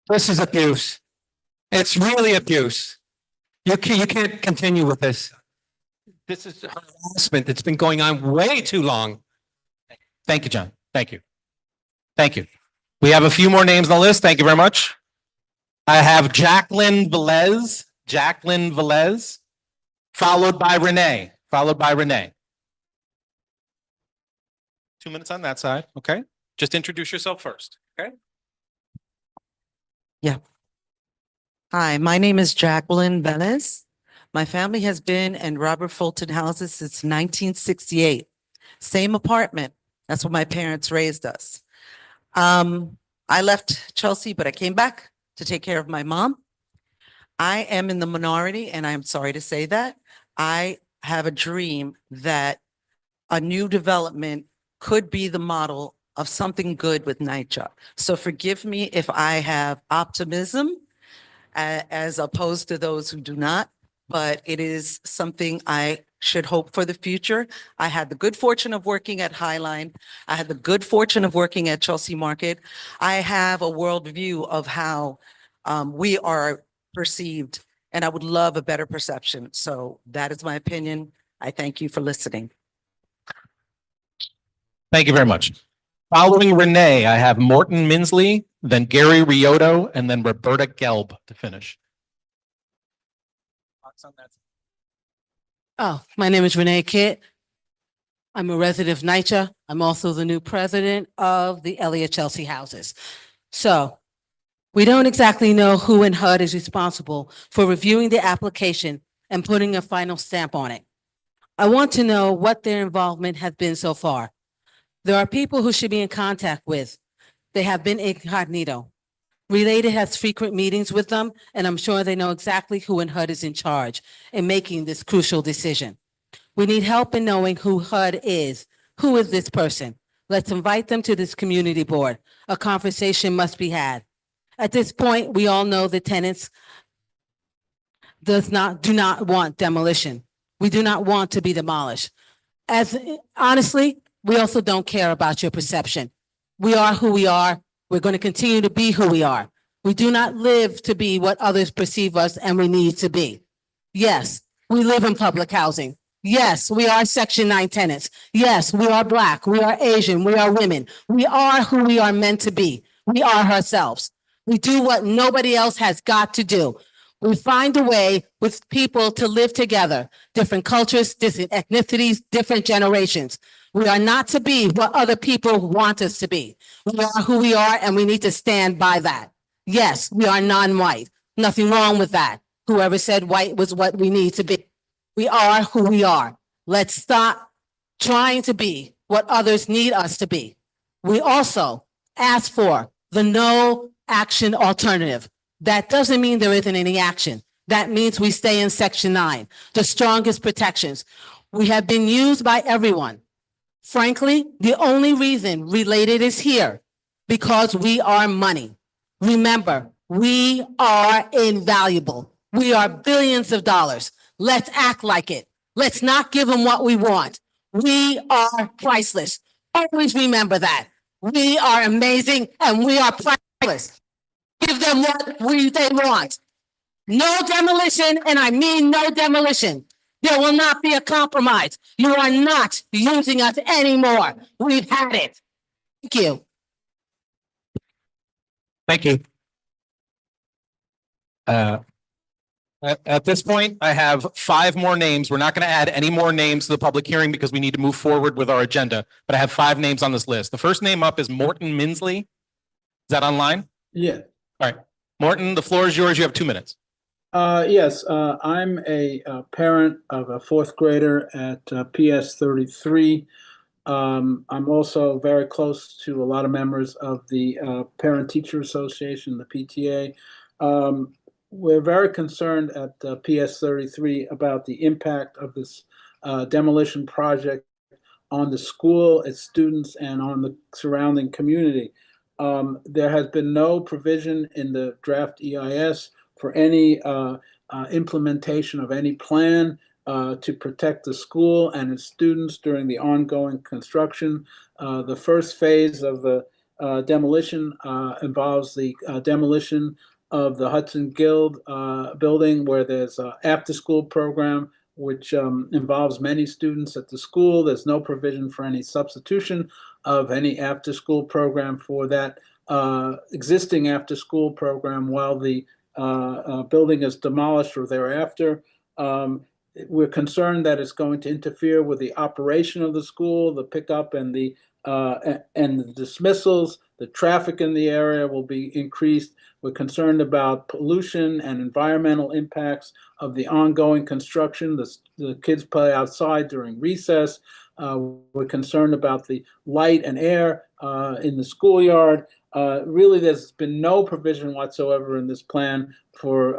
this is abuse. It's really abuse. You can't continue with this. This is harassment. It's been going on way too long. Thank you, John. Thank you. Thank you. We have a few more names on the list. Thank you very much. I have Jacqueline Velez. Jacqueline Velez, followed by Renee, 2 minutes on that side, okay? Just introduce yourself first, okay? Hi, my name is Jacqueline Velez. My family has been in Robert Fulton houses since 1968. Same apartment. That's where my parents raised us. I left Chelsea, but I came back to take care of my mom. I am in the minority, and I'm sorry to say that. I have a dream that a new development could be the model of something good with NYCHA. So forgive me if I have optimism as opposed to those who do not, but it is something I should hope for the future. I had the good fortune of working at Highline. I had the good fortune of working at Chelsea Market. I have a worldview of how we are perceived, and I would love a better perception. So that is my opinion. I thank you for listening. Thank you very much. Following Renee, I have Morton Minsley, then Gary Riotto, and then Roberta Gelb to finish. Oh, my name is Renee Kitt. I'm a resident of NYCHA. I'm also the new president of the Elliott Chelsea Houses. So we don't exactly know who in HUD is responsible for reviewing the application and putting a final stamp on it. I want to know what their involvement has been so far. There are people who should be in contact with. They have been incognito. Related has frequent meetings with them, and I'm sure they know exactly who in HUD is in charge in making this crucial decision. We need help in knowing who HUD is. Who is this person? Let's invite them to this community board. A conversation must be had. At this point, we all know the tenants do not want demolition. We do not want to be demolished. Honestly, we also don't care about your perception. We are who we are. We're going to continue to be who we are. We do not live to be what others perceive us and we need to be. Yes, we live in public housing. Yes, we are Section 9 tenants. Yes, we are Black. We are Asian. We are women. We are who we are meant to be. We are ourselves. We do what nobody else has got to do. We find a way with people to live together, different cultures, different ethnicities, different generations. We are not to be what other people want us to be. We are who we are, and we need to stand by that. Yes, we are non-white. Nothing wrong with that. Whoever said white was what we need to be. We are who we are. Let's stop trying to be what others need us to be. We also ask for the no action alternative. That doesn't mean there isn't any action. That means we stay in Section 9, the strongest protections. We have been used by everyone. Frankly, the only reason Related is here because we are money. Remember, we are invaluable. We are billions of dollars. Let's act like it. Let's not give them what we want. We are priceless. Always remember that. We are amazing and we are priceless. Give them what they want. No demolition, and I mean no demolition. There will not be a compromise. You are not using us anymore. We've had it. Thank you. Thank you. At this point, I have 5 more names. We're not going to add any more names to the public hearing because we need to move forward with our agenda. But I have 5 names on this list. The first name up is Morton Minsley. Is that online? Yeah. All right. Morton, the floor is yours. You have 2 minutes. Yes, I'm a parent of a 4th grader at PS 33. I'm also very close to a lot of members of the Parent Teacher Association, the PTA. We're very concerned at PS 33 about the impact of this demolition project on the school, its students, and on the surrounding community. There has been no provision in the draft EIS for any implementation of any plan to protect the school and its students during the ongoing construction. The first phase of the demolition involves the demolition of the Hudson Guild building, where there's an after-school program which involves many students at the school. There's no provision for any substitution of any after-school program for that existing after-school program while the building is demolished or thereafter. We're concerned that it's going to interfere with the operation of the school, the pickup and the dismissals. The traffic in the area will be increased. We're concerned about pollution and environmental impacts of the ongoing construction. The kids play outside during recess. We're concerned about the light and air in the schoolyard. Really, there's been no provision whatsoever in this plan for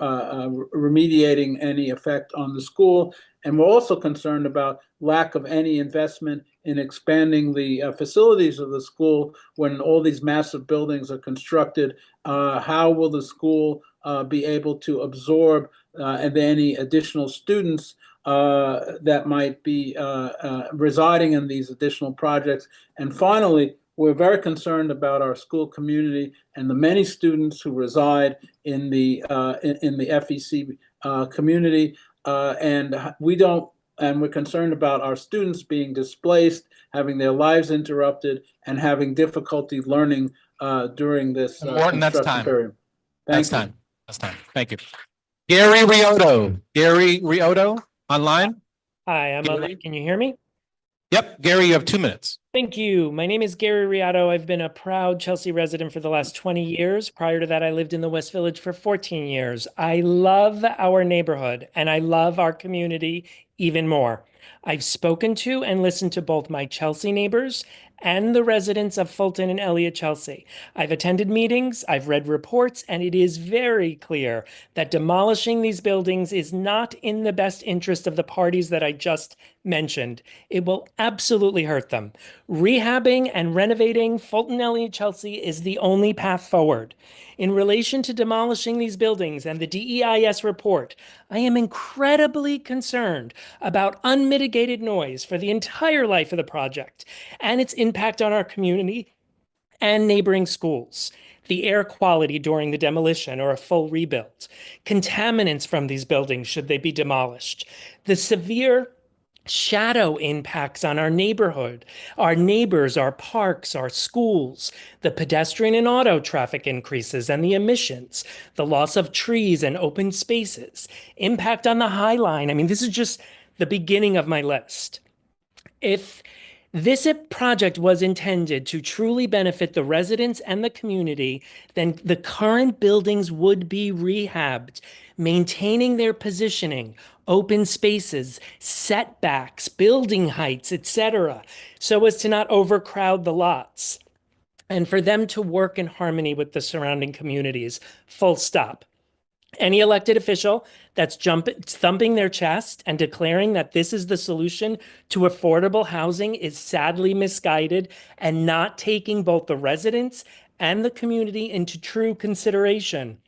remediating any effect on the school. And we're also concerned about lack of any investment in expanding the facilities of the school when all these massive buildings are constructed. How will the school be able to absorb any additional students that might be residing in these additional projects? And finally, we're very concerned about our school community and the many students who reside in the FEC community, and we're concerned about our students being displaced, having their lives interrupted, and having difficulty learning during this Morton, that's construction time. period. That's time. That's time. Thank you. Gary Riotto. Gary Riotto, online? Hi, I'm Gary? Can you hear me? Yep, Gary, you have 2 minutes. Thank you. My name is Gary Riotto. I've been a proud Chelsea resident for the last 20 years. Prior to that, I lived in the West Village for 14 years. I love our neighborhood and I love our community even more. I've spoken to and listened to both my Chelsea neighbors and the residents of Fulton and Elliott Chelsea. I've attended meetings, I've read reports, and it is very clear that demolishing these buildings is not in the best interest of the parties that I just mentioned. It will absolutely hurt them. Rehabbing and renovating Fulton, Elliott Chelsea is the only path forward. In relation to demolishing these buildings and the DEIS report, I am incredibly concerned about unmitigated noise for the entire life of the project and its impact on our community and neighboring schools. The air quality during the demolition or a full rebuild, contaminants from these buildings should they be demolished, the severe shadow impacts on our neighborhood, our neighbors, our parks, our schools, the pedestrian and auto traffic increases and the emissions, the loss of trees and open spaces, impact on the High Line. I mean, this is just the beginning of my list. If this project was intended to truly benefit the residents and the community, then the current buildings would be rehabbed, maintaining their positioning, open spaces, setbacks, building heights, etc., so as to not overcrowd the lots, and for them to work in harmony with the surrounding communities, full stop. Any elected official that's thumping their chest and declaring that this is the solution to affordable housing is sadly misguided and not taking both the residents and the community into true consideration.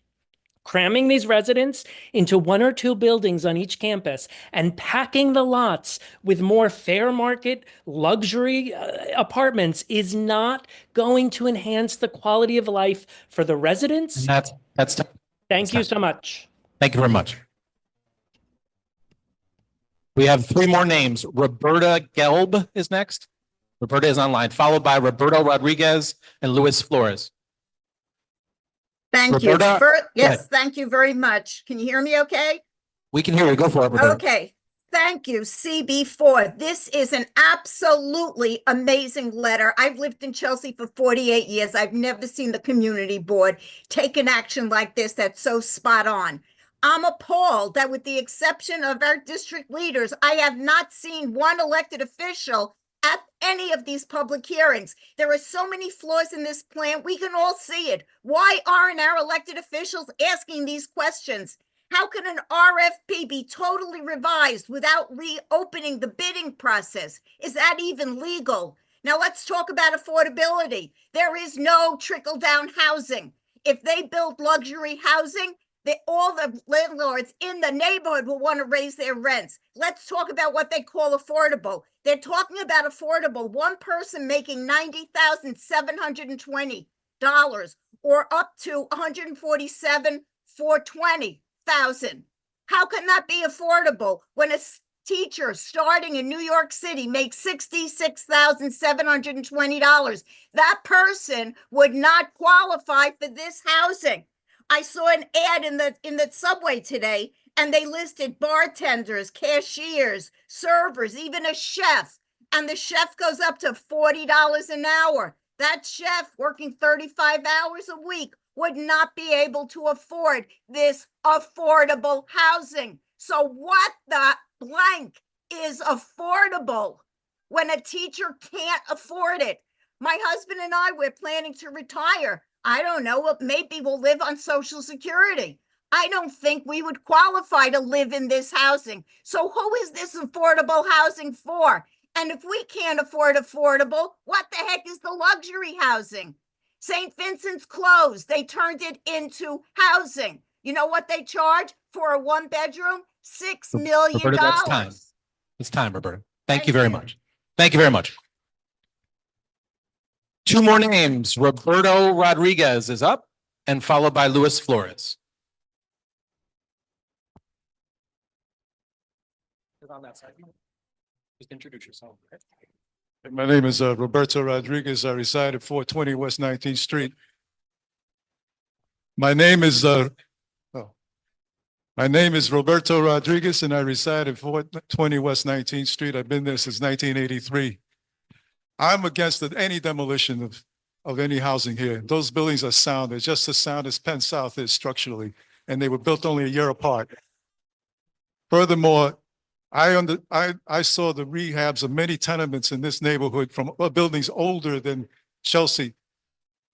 Cramming these residents into 1 or 2 buildings on each campus and packing the lots with more fair market luxury apartments is not going to enhance the quality of life for the residents. And that's Thank you so much. Thank you very much. We have 3 more names. Roberta Gelb is next. Roberta is online, followed by Roberto Rodriguez and Luis Flores. Thank Roberta, you. go ahead. Yes, thank you very much. Can you hear me okay? We can hear you. Go for it, Roberta. Okay. Thank you, CB4. This is an absolutely amazing letter. I've lived in Chelsea for 48 years. I've never seen the community board take an action like this that's so spot on. I'm appalled that with the exception of our district leaders, I have not seen one elected official at any of these public hearings. There are so many flaws in this plan. We can all see it. Why aren't our elected officials asking these questions? How can an RFP be totally revised without reopening the bidding process? Is that even legal? Now let's talk about affordability. There is no trickle-down housing. If they build luxury housing, all the landlords in the neighborhood will want to raise their rents. Let's talk about what they call affordable. They're talking about affordable. One person making $90,720 or up to $147,420,000. How can that be affordable when a teacher starting in New York City makes $66,720? That person would not qualify for this housing. I saw an ad in the subway today, and they listed bartenders, cashiers, servers, even a chef. And the chef goes up to $40 an hour. That chef working 35 hours a week would not be able to afford this affordable housing. So what the blank is affordable when a teacher can't afford it? My husband and I, we're planning to retire. I don't know, maybe we'll live on Social Security. I don't think we would qualify to live in this housing. So who is this affordable housing for? And if we can't afford affordable, what the heck is the luxury housing? St. Vincent's closed. They turned it into housing. You know what they charge for a one-bedroom? $6 million. Roberta, that's time. It's time, Roberta. Thank you very much. Thank you very much. Two more names. Roberto Rodriguez is up and followed by Luis Flores. On that side. Just introduce yourself. My name is Roberto Rodriguez. I reside at 420 West 19th Street. My name is Roberto Rodriguez, and I reside at 420 West 19th Street. I've been there since 1983. I'm against any demolition of any housing here. Those buildings are sound. They're just as sound as Penn South is structurally, and they were built only a year apart. Furthermore, I saw the rehabs of many tenements in this neighborhood from buildings older than Chelsea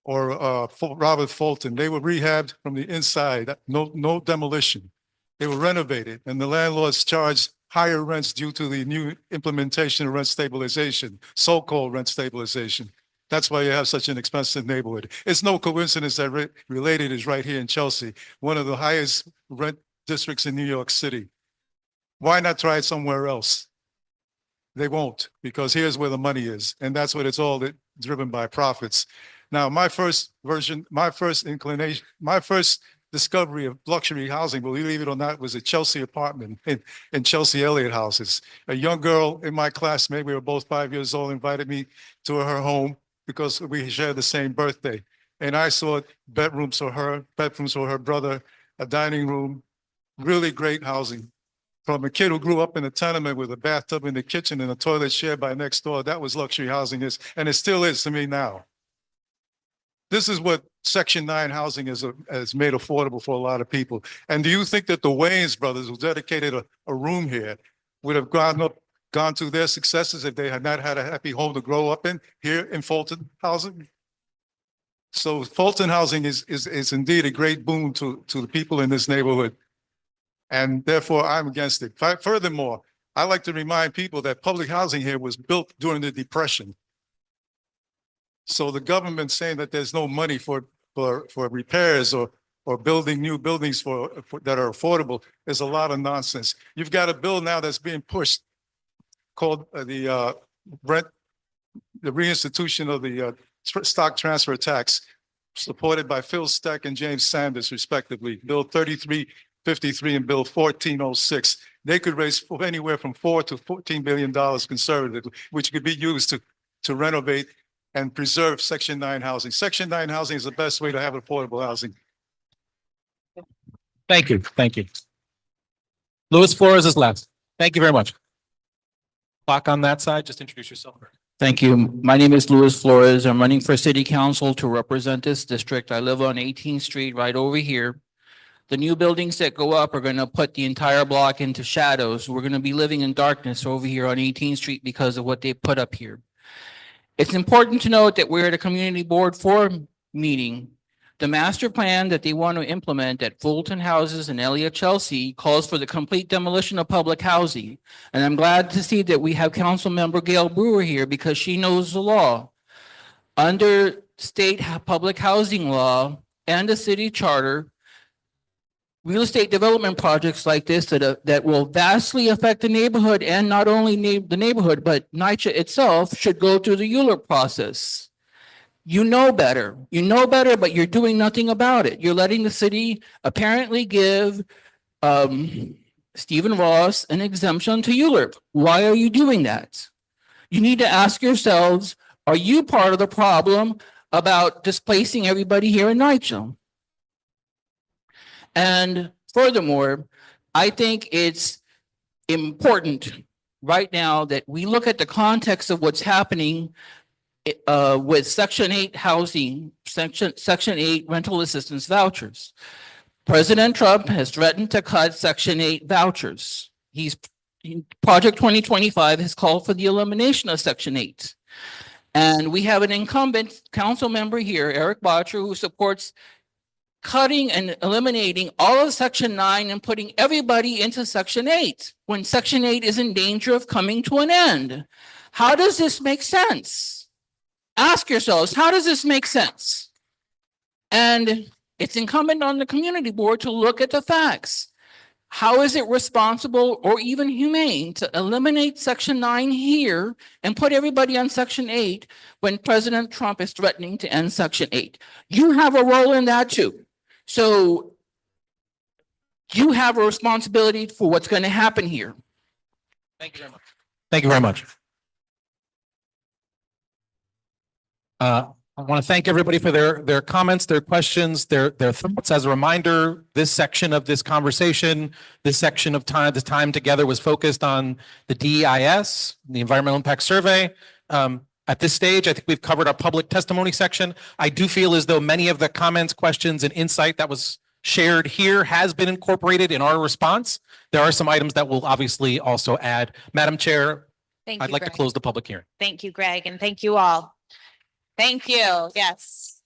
or Robert Fulton. They were rehabbed from the inside, no demolition. They were renovated, and the landlords charged higher rents due to the new implementation of rent stabilization, so-called rent stabilization. That's why you have such an expensive neighborhood. It's no coincidence that Related is right here in Chelsea, one of the highest rent districts in New York City. Why not try it somewhere else? They won't, because here's where the money is. And that's what it's all driven by profits. Now, my first discovery of luxury housing, believe it or not, was a Chelsea apartment in Chelsea Elliott houses. A young girl in my class, maybe we were both 5 years old, invited me to her home because we shared the same birthday. And I saw bedrooms for her brother, a dining room, really great housing. From a kid who grew up in a tenement with a bathtub in the kitchen and a toilet shared by next door, that was luxury housing is, and it still is to me now. This is what Section 9 housing has made affordable for a lot of people. And do you think that the Wayans brothers, who dedicated a room here, would have gone through their successes if they had not had a happy home to grow up in here in Fulton housing? So Fulton housing is indeed a great boon to the people in this neighborhood. And therefore, I'm against it. Furthermore, I like to remind people that public housing here was built during the Depression. So the government saying that there's no money for repairs or building new buildings that are affordable is a lot of nonsense. You've got a bill now that's being pushed called the reinstitution of the stock transfer tax, supported by Phil Steck and James Sanders, respectively. Bill 3353 and Bill 1406. They could raise anywhere from $4 to $14 billion conservatively, which could be used to renovate and preserve Section 9 housing. Section 9 housing is the best way to have affordable housing. Thank you. Thank you. Luis Flores is last. Thank you very much. Clock on that side. Just introduce yourself. Thank you. My name is Luis Flores. I'm running for city council to represent this district. I live on 18th Street right over here. The new buildings that go up are going to put the entire block into shadows. We're going to be living in darkness over here on 18th Street because of what they put up here. It's important to note that we're at a community board 4 meeting. The master plan that they want to implement at Fulton Houses and Elliott Chelsea calls for the complete demolition of public housing. And I'm glad to see that we have Council Member Gail Brewer here because she knows the law. Under state public housing law and the city charter, real estate development projects like this that will vastly affect the neighborhood, and not only the neighborhood, but NYCHA itself, should go through the Euler process. You know better, but you're doing nothing about it. You're letting the city apparently give Stephen Ross an exemption to Euler. Why are you doing that? You need to ask yourselves, are you part of the problem about displacing everybody here in NYCHA? And furthermore, I think it's important right now that we look at the context of what's happening with Section 8 housing, Section 8 rental assistance vouchers. President Trump has threatened to cut Section 8 vouchers. Project 2025 has called for the elimination of Section 8. And we have an incumbent council member here, Eric Botcher, who supports cutting and eliminating all of Section 9 and putting everybody into Section 8 when Section 8 is in danger of coming to an end. How does this make sense? Ask yourselves, how does this make sense? And it's incumbent on the community board to look at the facts. How is it responsible or even humane to eliminate Section 9 here and put everybody on Section 8 when President Trump is threatening to end Section 8? You have a role in that too. So you have a responsibility for what's going to happen here. Thank you very much. Thank you very much. I want to thank everybody for their comments, their questions, their thoughts. As a reminder, this section of this conversation, this section of time, this time together was focused on the DEIS, the Environmental Impact Survey. At this stage, I think we've covered our public testimony section. I do feel as though many of the comments, questions, and insight that was shared here has been incorporated in our response. There are some items that we'll obviously also add. Madam Chair, I'd like to close the public hearing. Thank you, Greg, and thank you all. Thank you. Yes.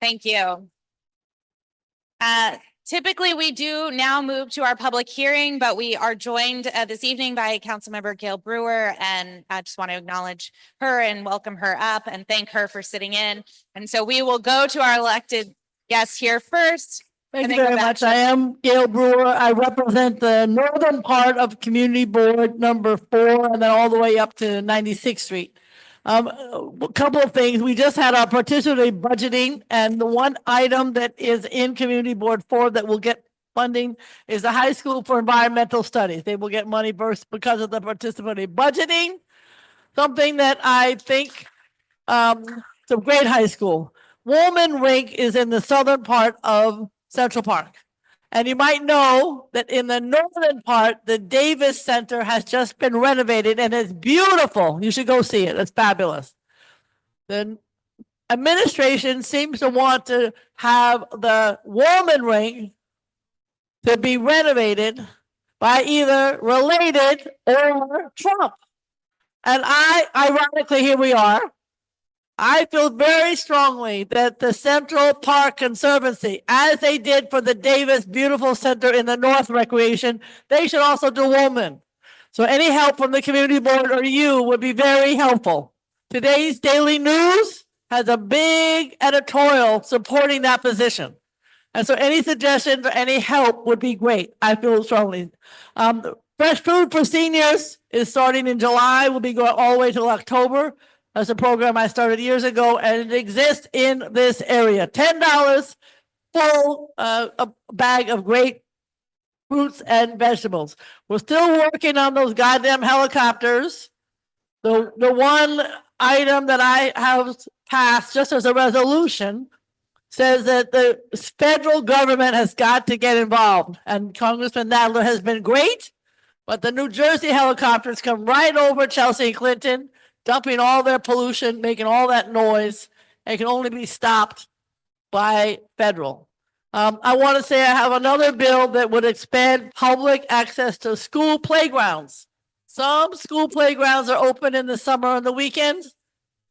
Thank you. Typically, we do now move to our public hearing, but we are joined this evening by Councilmember Gail Brewer, and I just want to acknowledge her and welcome her up and thank her for sitting in. And so we will go to our elected guests here first. Thank you very much. I am Gail Brewer. I represent the northern part of Community Board number 4 and then all the way up to 96th Street. A couple of things. We just had our participatory budgeting, and the one item that is in Community Board 4 that will get funding is the High School for Environmental Studies. They will get money first because of the participatory budgeting. Something that I think it's a great high school. Woolman Rink is in the southern part of Central Park. And you might know that in the northern part, the Davis Center has just been renovated and it's beautiful. You should go see it. It's fabulous. The administration seems to want to have the Woolman Rink to be renovated by either related or Trump. And ironically, here we are. I feel very strongly that the Central Park Conservancy, as they did for the Davis Beautiful Center in the North Recreation, they should also do Woolman. So any help from the community board or you would be very helpful. Today's Daily News has a big editorial supporting that position. And so any suggestions or any help would be great. I feel strongly. Fresh Food for Seniors is starting in July. We'll be going all the way till October. That's a program I started years ago, and it exists in this area. $10 full a bag of great fruits and vegetables. We're still working on those goddamn helicopters. The one item that I have passed just as a resolution says that the federal government has got to get involved, and Congressman Nadler has been great, but the New Jersey helicopters come right over Chelsea and Clinton, dumping all their pollution, making all that noise, and can only be stopped by federal. I want to say I have another bill that would expand public access to school playgrounds. Some school playgrounds are open in the summer and the weekends,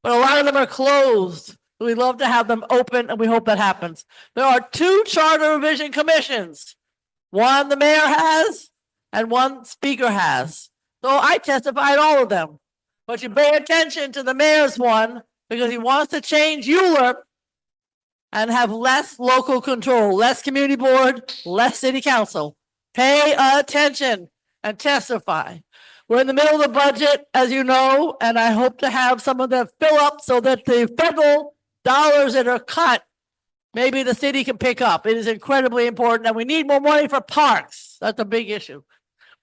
but a lot of them are closed. We'd love to have them open, and we hope that happens. There are 2 charter revision commissions. One the mayor has, and one speaker has. So I testified all of them. But you pay attention to the mayor's one because he wants to change ULURP and have less local control, less community board, less city council. Pay attention and testify. We're in the middle of the budget, as you know, and I hope to have some of that fill up so that the federal dollars that are cut, maybe the city can pick up. It is incredibly important, and we need more money for parks. That's a big issue.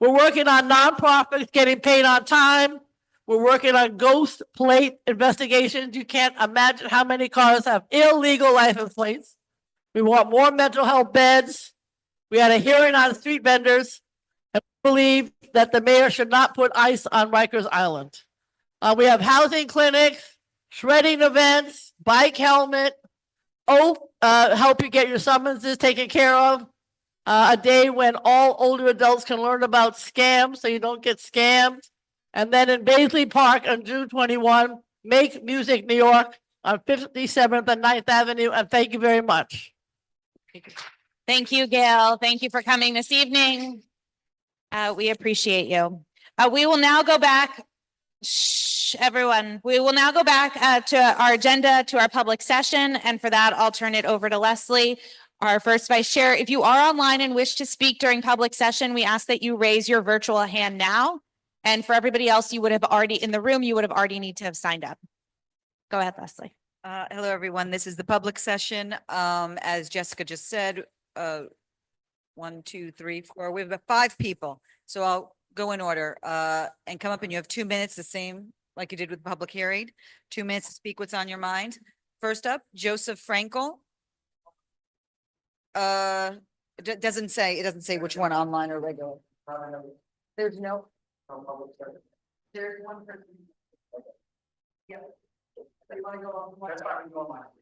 We're working on nonprofits getting paid on time. We're working on ghost plate investigations. You can't imagine how many cars have illegal license plates. We want more mental health beds. We had a hearing on street vendors. And we believe that the mayor should not put ice on Rikers Island. We have housing clinics, shredding events, bike helmet, help you get your summonses taken care of. A day when all older adults can learn about scams so you don't get scammed. And then in Baisley Park on June 21, Make Music New York on 57th and 9th Avenue. And thank you very much. Thank you, Gail. Thank you for coming this evening. We appreciate you. We will now go back. Shh, everyone. We will now go back to our agenda, to our public session. And for that, I'll turn it over to Leslie, our first vice chair. If you are online and wish to speak during public session, we ask that you raise your virtual hand now. And for everybody else, you would have already in the room, you would have already need to have signed up. Go ahead, Leslie. Hello, everyone. This is the public session. As Jessica just said, 1, 2, 3, 4. We have 5 people. So I'll go in order and come up, and you have 2 minutes, the same like you did with the public hearing. 2 minutes to speak what's on your mind. First up, Joseph Frankel. It doesn't say which one, online or regular. There's no. There's one person. Yeah.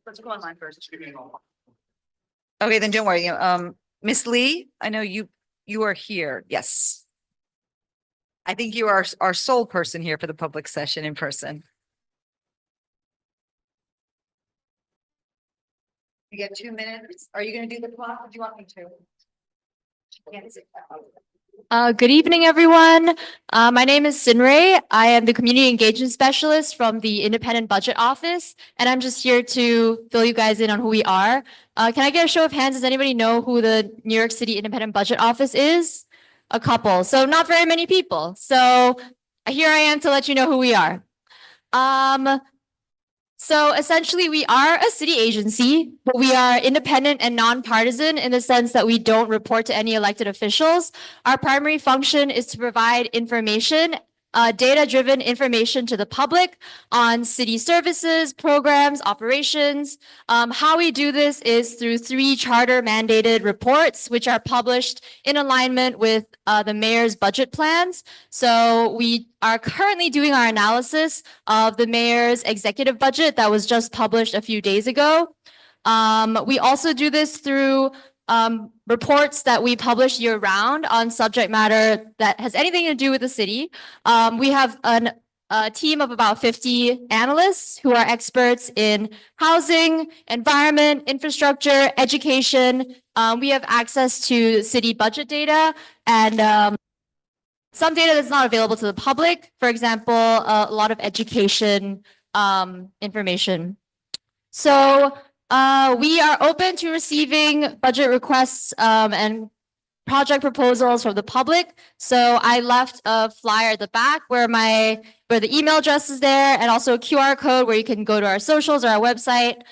Let's go online first. Okay, then don't worry. Miss Lee, I know you are here. Yes. I think you are our sole person here for the public session in person. You get 2 minutes. Are you going to do the clock? Or do you want me to? Good evening, everyone. My name is Sinray. I am the Community Engagement Specialist from the Independent Budget Office, and I'm just here to fill you guys in on who we are. Can I get a show of hands? Does anybody know who the New York City Independent Budget Office is? A couple, so not very many people. So here I am to let you know who we are. So essentially, we are a city agency, but we are independent and nonpartisan in the sense that we don't report to any elected officials. Our primary function is to provide information, data-driven information to the public on city services, programs, operations. How we do this is through 3 charter-mandated reports, which are published in alignment with the mayor's budget plans. So we are currently doing our analysis of the mayor's executive budget that was just published a few days ago. We also do this through reports that we publish year round on subject matter that has anything to do with the city. We have a team of about 50 analysts who are experts in housing, environment, infrastructure, education. We have access to city budget data and some data that's not available to the public. For example, a lot of education information. So we are open to receiving budget requests and project proposals from the public. So I left a flyer at the back where the email address is there, and also a QR code where you can go to our socials or our website.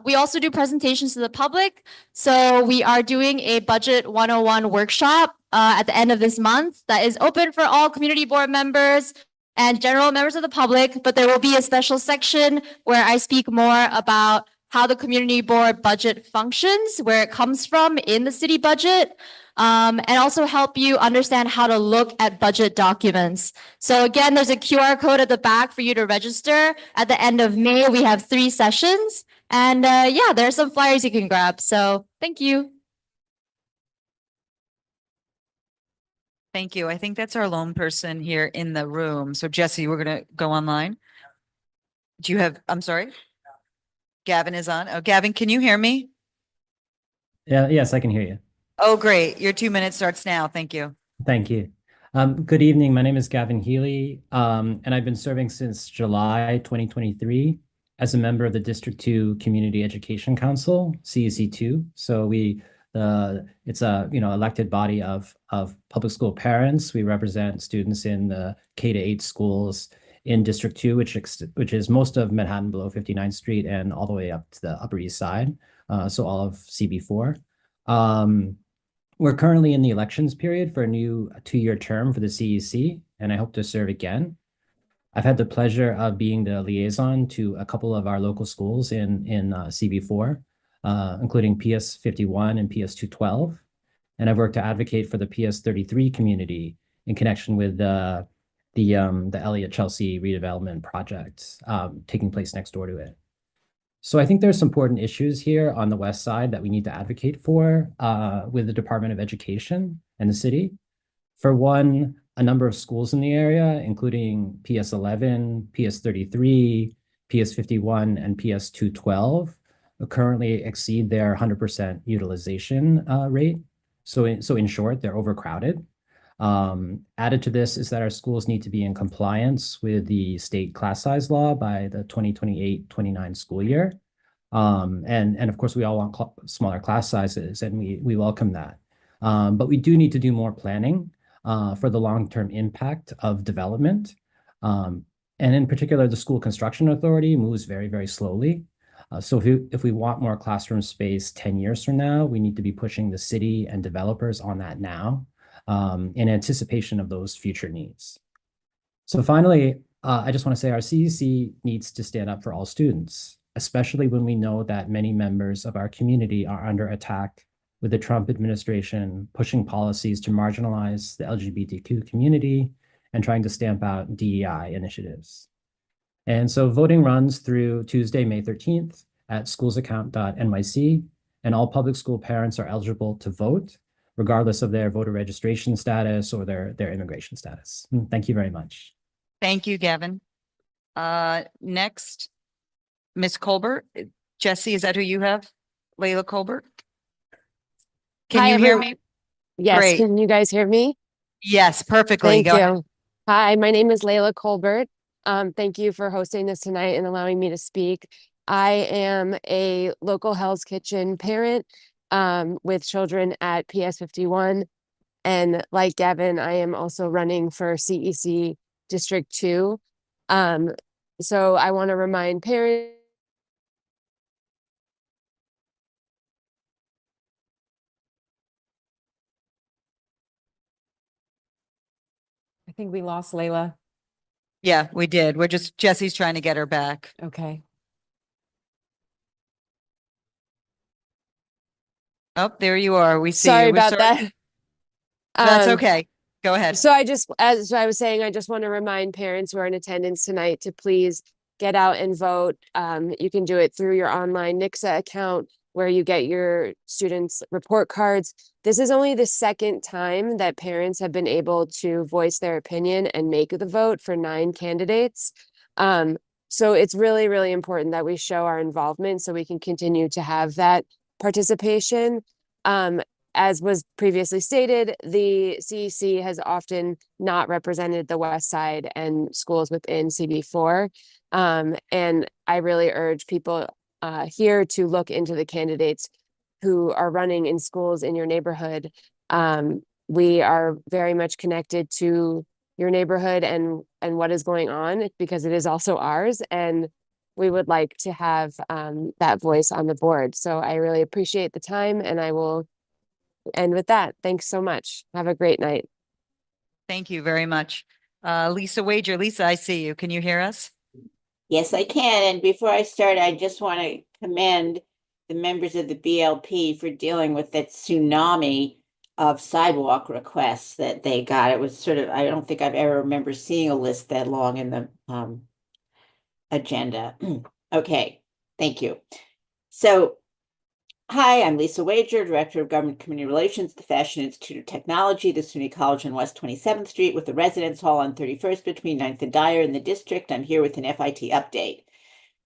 We also do presentations to the public. So we are doing a Budget 101 workshop at the end of this month that is open for all community board members and general members of the public, but there will be a special section where I speak more about how the community board budget functions, where it comes from in the city budget, and also help you understand how to look at budget documents. So again, there's a QR code at the back for you to register. At the end of May, we have 3 sessions. And yeah, there are some flyers you can grab. So thank you. Thank you. I think that's our lone person here in the room. So Jesse, we're going to go online. Do you have, I'm sorry? Gavin is on. Oh, Gavin, can you hear me? Yeah, yes, I can hear you. Oh, great. Your 2 minutes starts now. Thank you. Thank you. Good evening. My name is Gavin Healy, and I've been serving since July 2023 as a member of the District 2 Community Education Council, CEC2. So it's a elected body of public school parents. We represent students in the K-8 schools in District 2, which is most of Manhattan below 59th Street and all the way up to the Upper East Side, so all of CB4. We're currently in the elections period for a new 2-year term for the CEC, and I hope to serve again. I've had the pleasure of being the liaison to a couple of our local schools in CB4. including PS 51 and PS 212. And I've worked to advocate for the PS 33 community in connection with the Elliott Chelsea redevelopment project taking place next door to it. So I think there's some important issues here on the west side that we need to advocate for with the Department of Education and the city. For one, a number of schools in the area, including PS 11, PS 33, PS 51, and PS 212, currently exceed their 100% utilization rate. So in short, they're overcrowded. Added to this is that our schools need to be in compliance with the state class size law by the 2028-29 school year. And of course, we all want smaller class sizes, and we welcome that. But we do need to do more planning for the long-term impact of development. And in particular, the School Construction Authority moves very, very slowly. So if we want more classroom space 10 years from now, we need to be pushing the city and developers on that now in anticipation of those future needs. So finally, I just want to say our CEC needs to stand up for all students, especially when we know that many members of our community are under attack with the Trump administration pushing policies to marginalize the LGBTQ community and trying to stamp out DEI initiatives. And so voting runs through Tuesday, May 13th at schoolsaccount.nyc, and all public school parents are eligible to vote, regardless of their voter registration status or their immigration status. Thank you very much. Thank you, Gavin. Next, Ms. Colbert. Jesse, is that who you have? Layla Colbert? Can Hi, you hear everyone. me? Yes, Great. can you guys hear me? Yes, perfectly. Thank Go you. ahead. Hi, my name is Layla Colbert. Thank you for hosting this tonight and allowing me to speak. I am a local Hell's Kitchen parent with children at PS 51. And like Gavin, I am also running for CEC District 2. So I want to remind parents. I think we lost Layla. Yeah, we did. Jesse's trying to get her back. Okay. Oh, there you are. We see Sorry you. We're about sorry. that. That's okay. Go ahead. So as I was saying, I just want to remind parents who are in attendance tonight to please get out and vote. You can do it through your online NICSA account where you get your students' report cards. This is only the second time that parents have been able to voice their opinion and make the vote for 9 candidates. So it's really, really important that we show our involvement so we can continue to have that participation. As was previously stated, the CEC has often not represented the West Side and schools within CB4. And I really urge people here to look into the candidates who are running in schools in your neighborhood. We are very much connected to your neighborhood and what is going on because it is also ours. And we would like to have that voice on the board. So I really appreciate the time, and I will end with that. Thanks so much. Have a great night. Thank you very much. Lisa Wager. Lisa, I see you. Can you hear us? Yes, I can. And before I start, I just want to commend the members of the BLP for dealing with that tsunami of sidewalk requests that they got. It was sort of, I don't think I've ever remember seeing a list that long in the agenda. Okay, thank you. So, hi, I'm Lisa Wager, Director of Government Community Relations, the Fashion Institute of Technology, the SUNY College on West 27th Street with the Residence Hall on 31st between 9th and Dyer in the district. I'm here with an FIT update.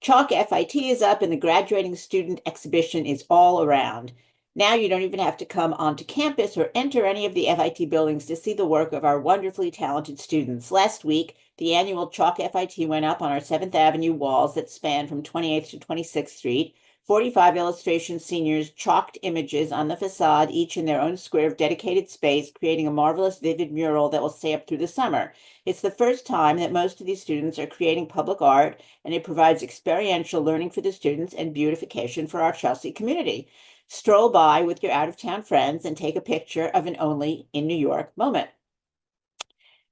Chalk FIT is up and the graduating student exhibition is all around. Now you don't even have to come onto campus or enter any of the FIT buildings to see the work of our wonderfully talented students. Last week, the annual Chalk FIT went up on our 7th Avenue walls that span from 28th to 26th Street. 45 illustration seniors chalked images on the facade, each in their own square of dedicated space, creating a marvelous, vivid mural that will stay up through the summer. It's the first time that most of these students are creating public art, and it provides experiential learning for the students and beautification for our Chelsea community. Stroll by with your out-of-town friends and take a picture of an only in New York moment.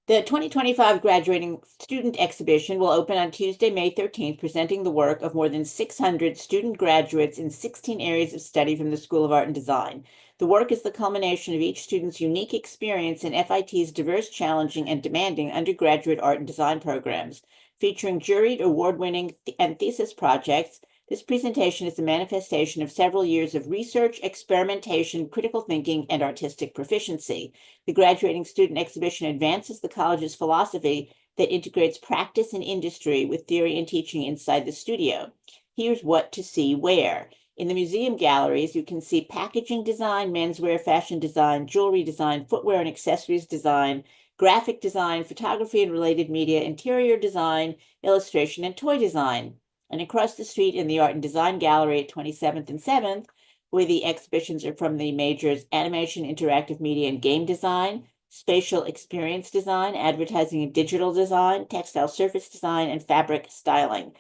The 2025 graduating student exhibition will open on Tuesday, May 13th, presenting the work of more than 600 student graduates in 16 areas of study from the School of Art and Design. The work is the culmination of each student's unique experience in FIT's diverse, challenging, and demanding undergraduate art and design programs. Featuring juried, award-winning, and thesis projects, this presentation is a manifestation of several years of research, experimentation, critical thinking, and artistic proficiency. The graduating student exhibition advances the college's philosophy that integrates practice and industry with theory and teaching inside the studio. Here's what to see where. In the museum galleries, you can see packaging design, menswear, fashion design, jewelry design, footwear and accessories design, graphic design, photography and related media, interior design, illustration, and toy design. And across the street in the Art and Design Gallery at 27th and 7th, where the exhibitions are from the majors animation, interactive media, and game design, spatial experience design, advertising and digital design, textile surface design, and fabric styling.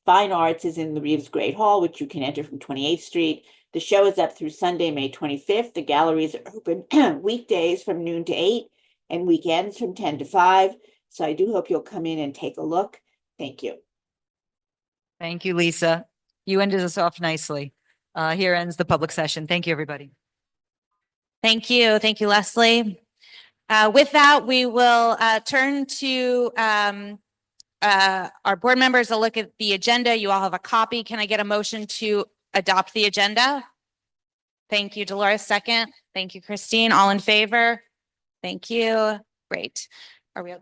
Fine Arts is in the Reeves Great Hall, which you can enter from 28th Street. The show is up through Sunday, May 25th. The galleries are open weekdays from noon to 8 and weekends from 10 to 5. So I do hope you'll come in and take a look. Thank you. Thank you, Lisa. You ended us off nicely. Here ends the public session. Thank you, everybody. Thank you. Thank you, Leslie. With that, we will turn to our board members to look at the agenda. You all have a copy. Can I get a motion to adopt the agenda? Thank you, Dolores. Second. Thank you, Christine. All in favor? Thank you. Great. Are we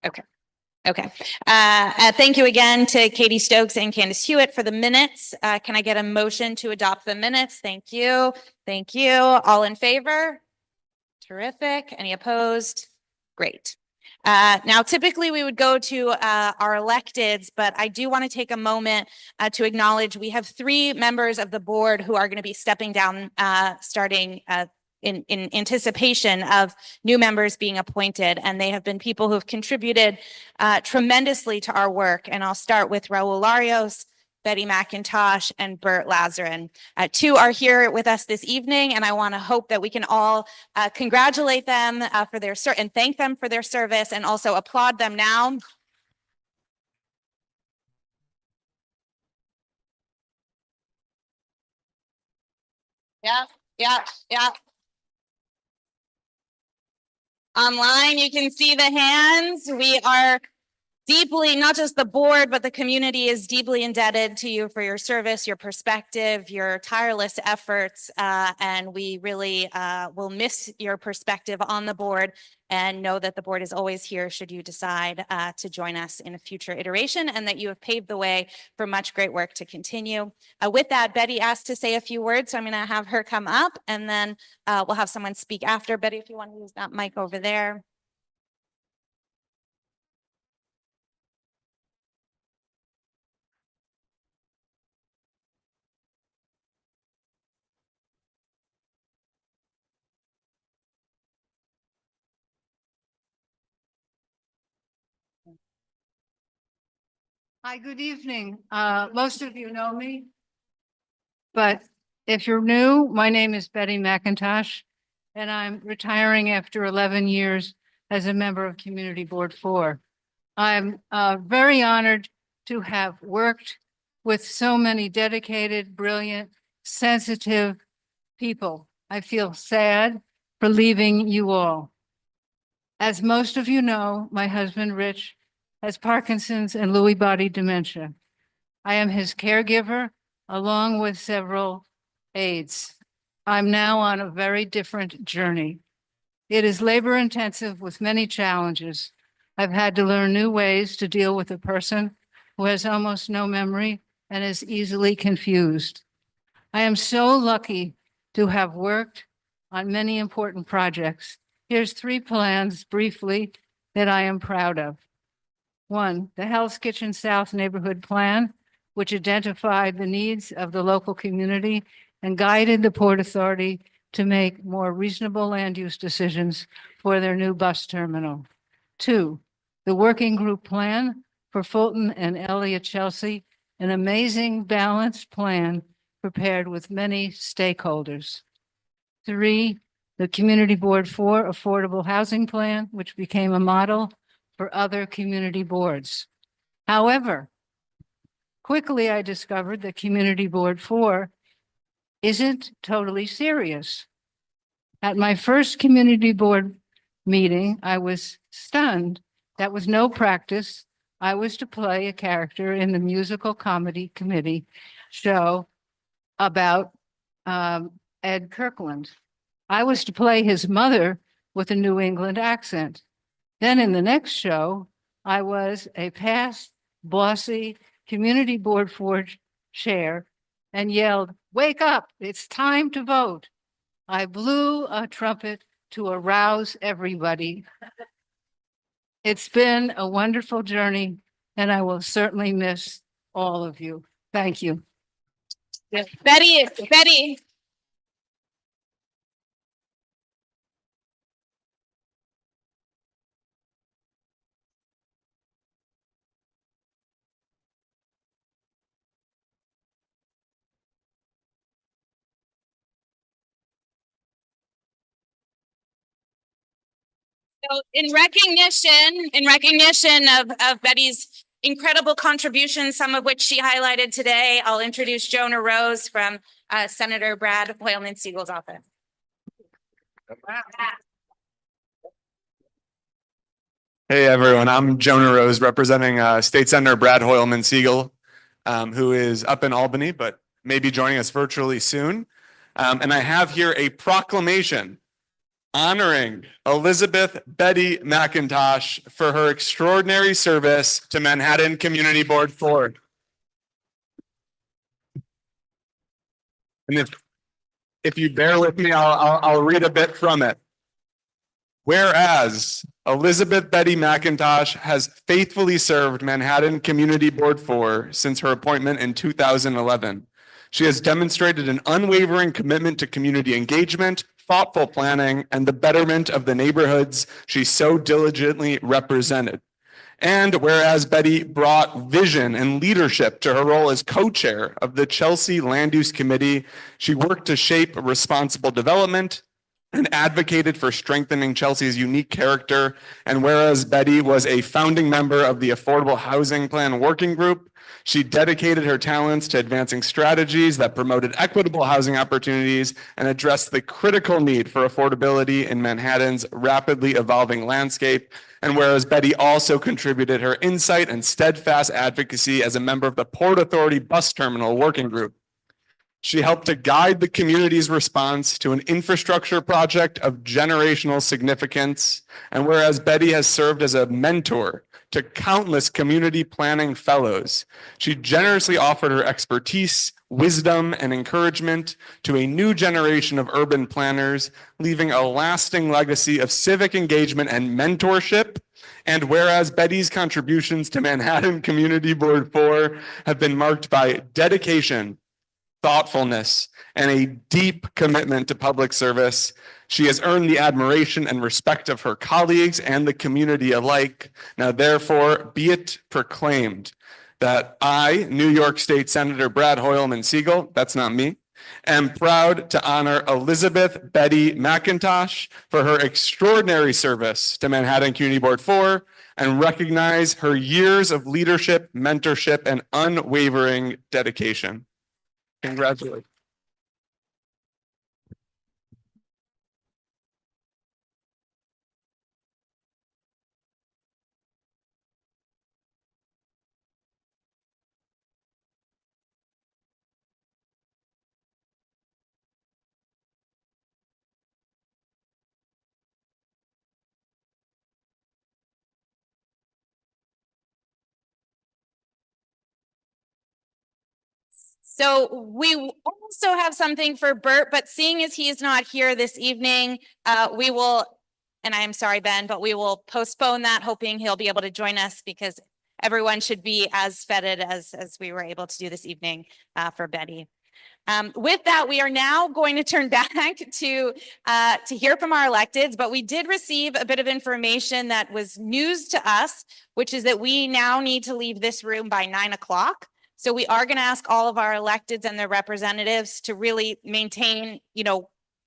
okay? Okay. Thank you again to Katie Stokes and Candace Hewitt for the minutes. Can I get a motion to adopt the minutes? Thank you. Thank you. All in favor? Terrific. Any opposed? Great. Now, typically we would go to our electeds, but I do want to take a moment to acknowledge we have 3 members of the board who are going to be stepping down starting in anticipation of new members being appointed. And they have been people who have contributed tremendously to our work. And I'll start with Raul Larios, Betty McIntosh, and Bert Lazarin. 2 are here with us this evening, and I want to hope that we can all congratulate them for their and thank them for their service, and also applaud them now. Yeah, yeah, yeah. Online, you can see the hands. We are deeply, not just the board, but the community is deeply indebted to you for your service, your perspective, your tireless efforts, and we really will miss your perspective on the board, and know that the board is always here should you decide to join us in a future iteration, and that you have paved the way for much great work to continue. With that, Betty asked to say a few words, so I'm going to have her come up, and then we'll have someone speak after. Betty, if you want to use that mic over there. Hi, good evening. Most of you know me, but if you're new, my name is Betty McIntosh, and I'm retiring after 11 years as a member of Community Board 4. I'm very honored to have worked with so many dedicated, brilliant, sensitive people. I feel sad for leaving you all. As most of you know, my husband, Rich, has Parkinson's and Lewy body dementia. I am his caregiver, along with several aides. I'm now on a very different journey. It is labor intensive with many challenges. I've had to learn new ways to deal with a person who has almost no memory and is easily confused. I am so lucky to have worked on many important projects. Here's 3 plans briefly that I am proud of. 1, the Hell's Kitchen South Neighborhood Plan, which identified the needs of the local community and guided the Port Authority to make more reasonable land use decisions for their new bus terminal. 2, the Working Group Plan for Fulton and Elliott Chelsea, an amazing balanced plan prepared with many stakeholders. 3, the Community Board 4 Affordable Housing Plan, which became a model for other community boards. However, quickly I discovered that Community Board 4 isn't totally serious. At my first community board meeting, I was stunned. That was no practice. I was to play a character in the musical comedy committee show about Ed Kirkland. I was to play his mother with a New England accent. Then in the next show, I was a past bossy community board 4 chair and yelled, "Wake up, it's time to vote." I blew a trumpet to arouse everybody. It's been a wonderful journey, and I will certainly miss all of you. Thank you. Betty. So in recognition of Betty's incredible contributions, some of which she highlighted today, I'll introduce Jonah Rose from Senator Brad Hoylman-Siegel's office. Hey everyone, I'm Jonah Rose representing State Senator Brad Hoylman-Siegel, who is up in Albany, but may be joining us virtually soon. And I have here a proclamation honoring Elizabeth Betty McIntosh for her extraordinary service to Manhattan Community Board 4. And if you bear with me, I'll read a bit from it. Whereas Elizabeth Betty McIntosh has faithfully served Manhattan Community Board 4 since her appointment in 2011. She has demonstrated an unwavering commitment to community engagement, thoughtful planning, and the betterment of the neighborhoods she so diligently represented. And whereas Betty brought vision and leadership to her role as co-chair of the Chelsea Land Use Committee, she worked to shape responsible development and advocated for strengthening Chelsea's unique character. And whereas Betty was a founding member of the Affordable Housing Plan Working Group, she dedicated her talents to advancing strategies that promoted equitable housing opportunities and addressed the critical need for affordability in Manhattan's rapidly evolving landscape. And whereas Betty also contributed her insight and steadfast advocacy as a member of the Port Authority Bus Terminal Working Group. She helped to guide the community's response to an infrastructure project of generational significance. And whereas Betty has served as a mentor to countless community planning fellows, she generously offered her expertise, wisdom, and encouragement to a new generation of urban planners, leaving a lasting legacy of civic engagement and mentorship. And whereas Betty's contributions to Manhattan Community Board 4 have been marked by dedication, thoughtfulness, and a deep commitment to public service, she has earned the admiration and respect of her colleagues and the community alike. Now, therefore, be it proclaimed that I, New York State Senator Brad Hoylman-Siegel, that's not me, am proud to honor Elizabeth Betty McIntosh for her extraordinary service to Manhattan Community Board 4 and recognize her years of leadership, mentorship, and unwavering dedication. Congratulations. So we also have something for Bert, but seeing as he is not here this evening, we will, and I am sorry, Ben, but we will postpone that, hoping he'll be able to join us because everyone should be as feted as we were able to do this evening for Betty. With that, we are now going to turn back to hear from our electeds, but we did receive a bit of information that was news to us, which is that we now need to leave this room by 9 o'clock. So we are going to ask all of our electeds and their representatives to really maintain,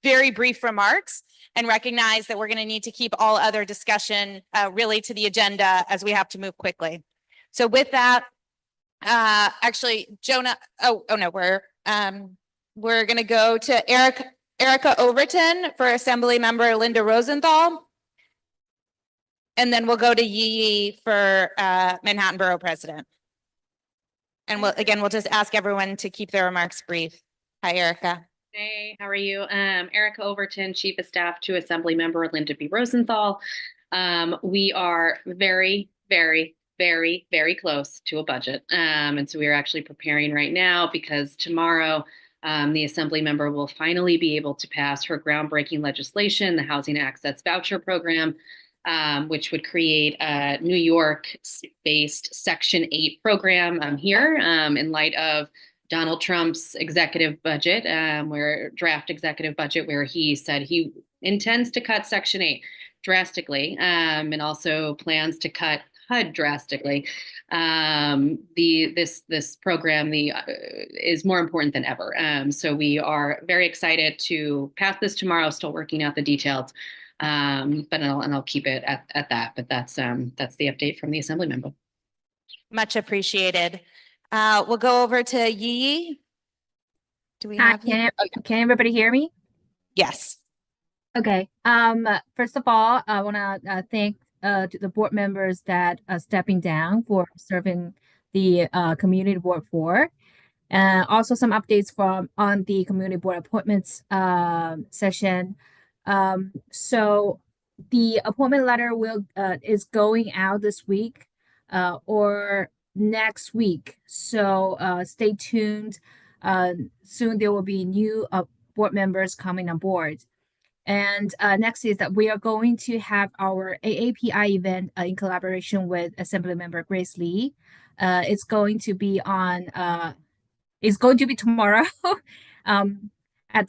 very brief remarks and recognize that we're going to need to keep all other discussion really to the agenda as we have to move quickly. So with that, actually, Jonah, oh no, we're going to go to Erica Overton for Assembly Member Linda Rosenthal. And then we'll go to Yi for Manhattan Borough President. And we'll just ask everyone to keep their remarks brief. Hi, Erica. Hey, how are you? Erica Overton, Chief of Staff to Assembly Member Linda B. Rosenthal. We are very, very, very, very close to a budget. And so we are actually preparing right now because tomorrow the Assembly member will finally be able to pass her groundbreaking legislation, the Housing Access Voucher Program, which would create a New York-based Section 8 program here in light of Donald Trump's executive budget, draft executive budget, where he said he intends to cut Section 8 drastically and also plans to cut HUD drastically. This program is more important than ever. So we are very excited to pass this tomorrow, still working out the details. But I'll keep it at that. But that's the update from the Assembly member. Much appreciated. We'll go over to Yi. Do we have you? Can everybody hear me? Yes. Okay. First of all, I want to thank the board members that are stepping down for serving the community board 4. Also some updates on the community board appointments session. So the appointment letter is going out this week or next week. So stay tuned. Soon there will be new board members coming on board. And next is that we are going to have our AAPI event in collaboration with Assemblymember Grace Lee. It's going to be tomorrow at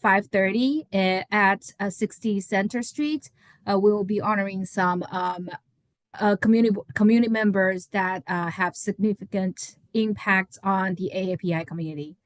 5:30 at 60 Center Street. We will be honoring some community members that have significant impact on the AAPI community.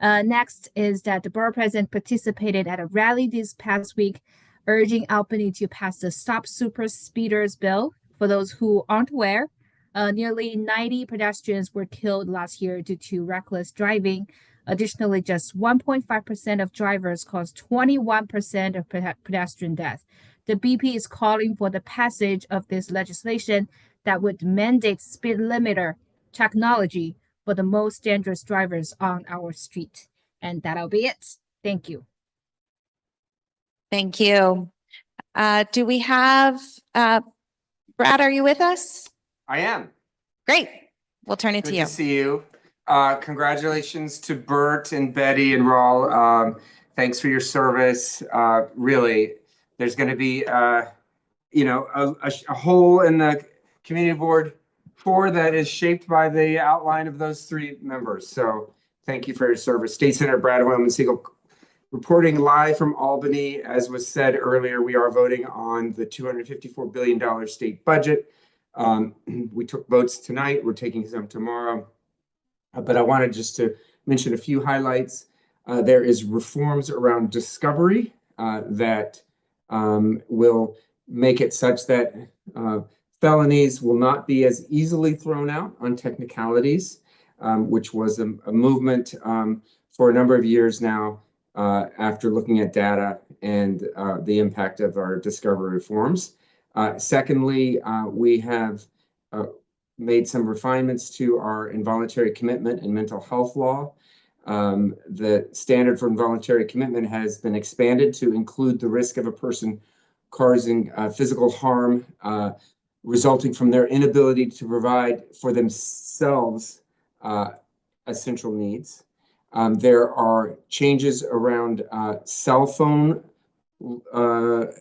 Next is that the borough president participated at a rally this past week, urging Albany to pass the Stop Super Speeders bill. For those who aren't aware, nearly 90 pedestrians were killed last year due to reckless driving. Additionally, just 1.5% of drivers caused 21% of pedestrian death. The BP is calling for the passage of this legislation that would mandate speed limiter technology for the most dangerous drivers on our street. And that'll be it. Thank you. Thank you. Do we have, Brad, are you with us? I am. Great. We'll turn it Good to you. to see you. Congratulations to Bert and Betty and Raul. Thanks for your service. Really, there's going to be, a hole in the community board 4 that is shaped by the outline of those 3 members. So thank you for your service. State Senator Brad Hoylman-Siegel reporting live from Albany. As was said earlier, we are voting on the $254 billion state budget. We took votes tonight. We're taking some tomorrow. But I wanted just to mention a few highlights. There is reforms around discovery that will make it such that felonies will not be as easily thrown out on technicalities, which was a movement for a number of years now after looking at data and the impact of our discovery reforms. Secondly, we have made some refinements to our involuntary commitment and mental health law. The standard for involuntary commitment has been expanded to include the risk of a person causing physical harm resulting from their inability to provide for themselves essential needs. There are changes around cell phone. There's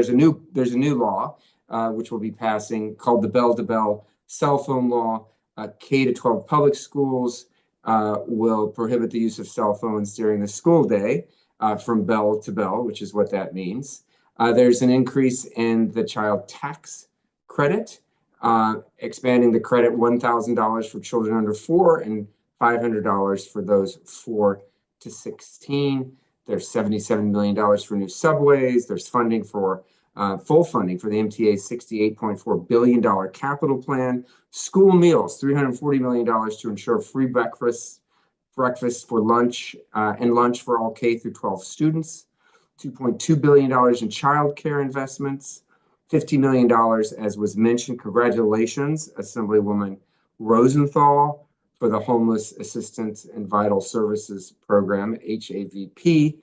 a new law which will be passing called the bell-to-bell cell phone law. K-12 public schools will prohibit the use of cell phones during the school day from bell to bell, which is what that means. There's an increase in the child tax credit, expanding the credit $1,000 for children under 4 and $500 for those 4 to 16. There's $77 million for new subways. There's funding for full funding for the MTA's $68.4 billion capital plan. School meals, $340 million to ensure free breakfast for lunch and lunch for all K through 12 students. $2.2 billion in childcare investments. $50 million, as was mentioned. Congratulations, Assemblywoman Rosenthal, for the Homeless Assistance and Vital Services Program, HAVP,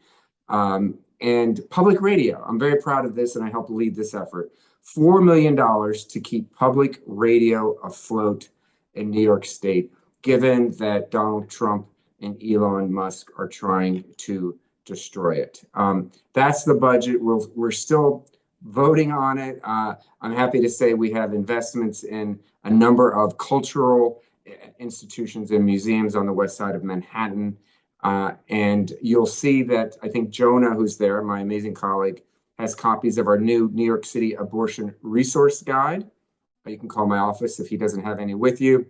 and public radio. I'm very proud of this, and I helped lead this effort. $4 million to keep public radio afloat in New York State, given that Donald Trump and Elon Musk are trying to destroy it. That's the budget. We're still voting on it. I'm happy to say we have investments in a number of cultural institutions and museums on the west side of Manhattan. And you'll see that I think Jonah, who's there, my amazing colleague, has copies of our new New York City Abortion Resource Guide. You can call my office if he doesn't have any with you.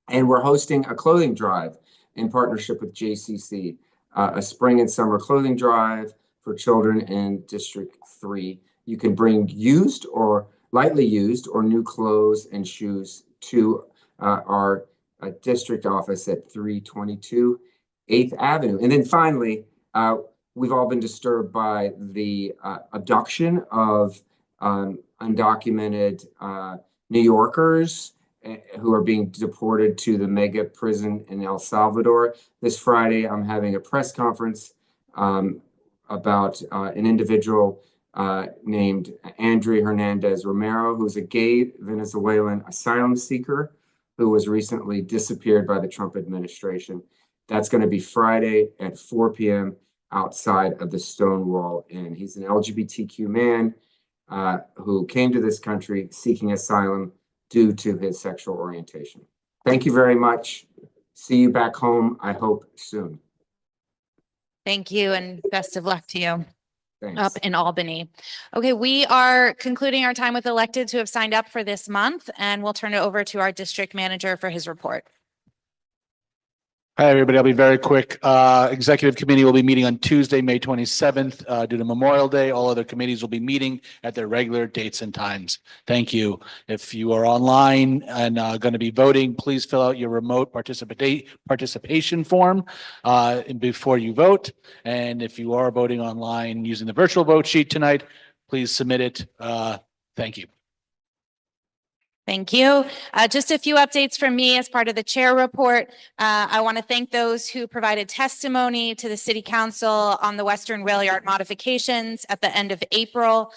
And we're hosting a clothing drive in partnership with JCC, a spring and summer clothing drive for children in District 3. You can bring used or lightly used or new clothes and shoes to our district office at 322 8th Avenue. And then finally, we've all been disturbed by the abduction of undocumented New Yorkers who are being deported to the mega prison in El Salvador. This Friday, I'm having a press conference about an individual named Andre Hernandez Romero, who's a gay Venezuelan asylum seeker who was recently disappeared by the Trump administration. That's going to be Friday at 4 p.m. outside of the Stonewall Inn. He's an LGBTQ man who came to this country seeking asylum due to his sexual orientation. Thank you very much. See you back home, I hope, soon. Thank you and best of luck to you. Thanks. Up in Albany. Okay, we are concluding our time with electeds who have signed up for this month, and we'll turn it over to our district manager for his report. Hi, everybody. I'll be very quick. Executive committee will be meeting on Tuesday, May 27th, due to Memorial Day. All other committees will be meeting at their regular dates and times. Thank you. If you are online and going to be voting, please fill out your remote participation form before you vote. And if you are voting online using the virtual vote sheet tonight, please submit it. Thank you. Thank you. Just a few updates from me as part of the chair report. I want to thank those who provided testimony to the city council on the Western Rail Yard modifications at the end of April.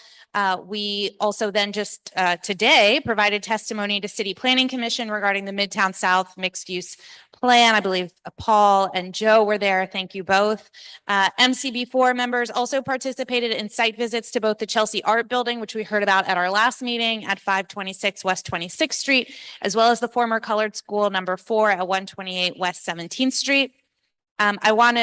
We also then just today provided testimony to City Planning Commission regarding the Midtown South mixed use plan. I believe Paul and Joe were there. Thank you both. MCB4 members also participated in site visits to both the Chelsea Art Building, which we heard about at our last meeting at 526 West 26th Street, as well as the former Colored School number 4 at 128 West 17th Street. I want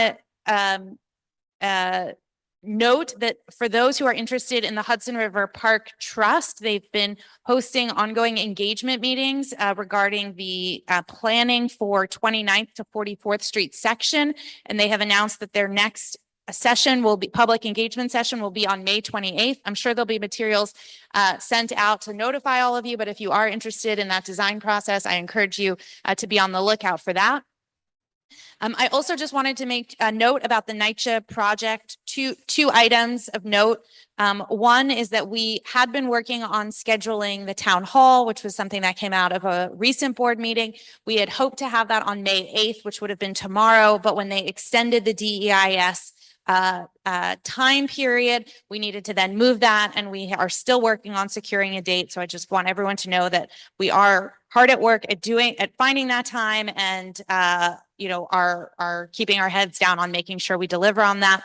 to note that for those who are interested in the Hudson River Park Trust, they've been hosting ongoing engagement meetings regarding the planning for 29th to 44th Street section. And they have announced that their next session will be public engagement session will be on May 28th. I'm sure there'll be materials sent out to notify all of you, but if you are interested in that design process, I encourage you to be on the lookout for that. I also just wanted to make a note about the NYCHA project, two items of note. One is that we had been working on scheduling the town hall, which was something that came out of a recent board meeting. We had hoped to have that on May 8th, which would have been tomorrow, but when they extended the DEIS time period, we needed to then move that, and we are still working on securing a date. So I just want everyone to know that we are hard at work at finding that time, and are keeping our heads down on making sure we deliver on that.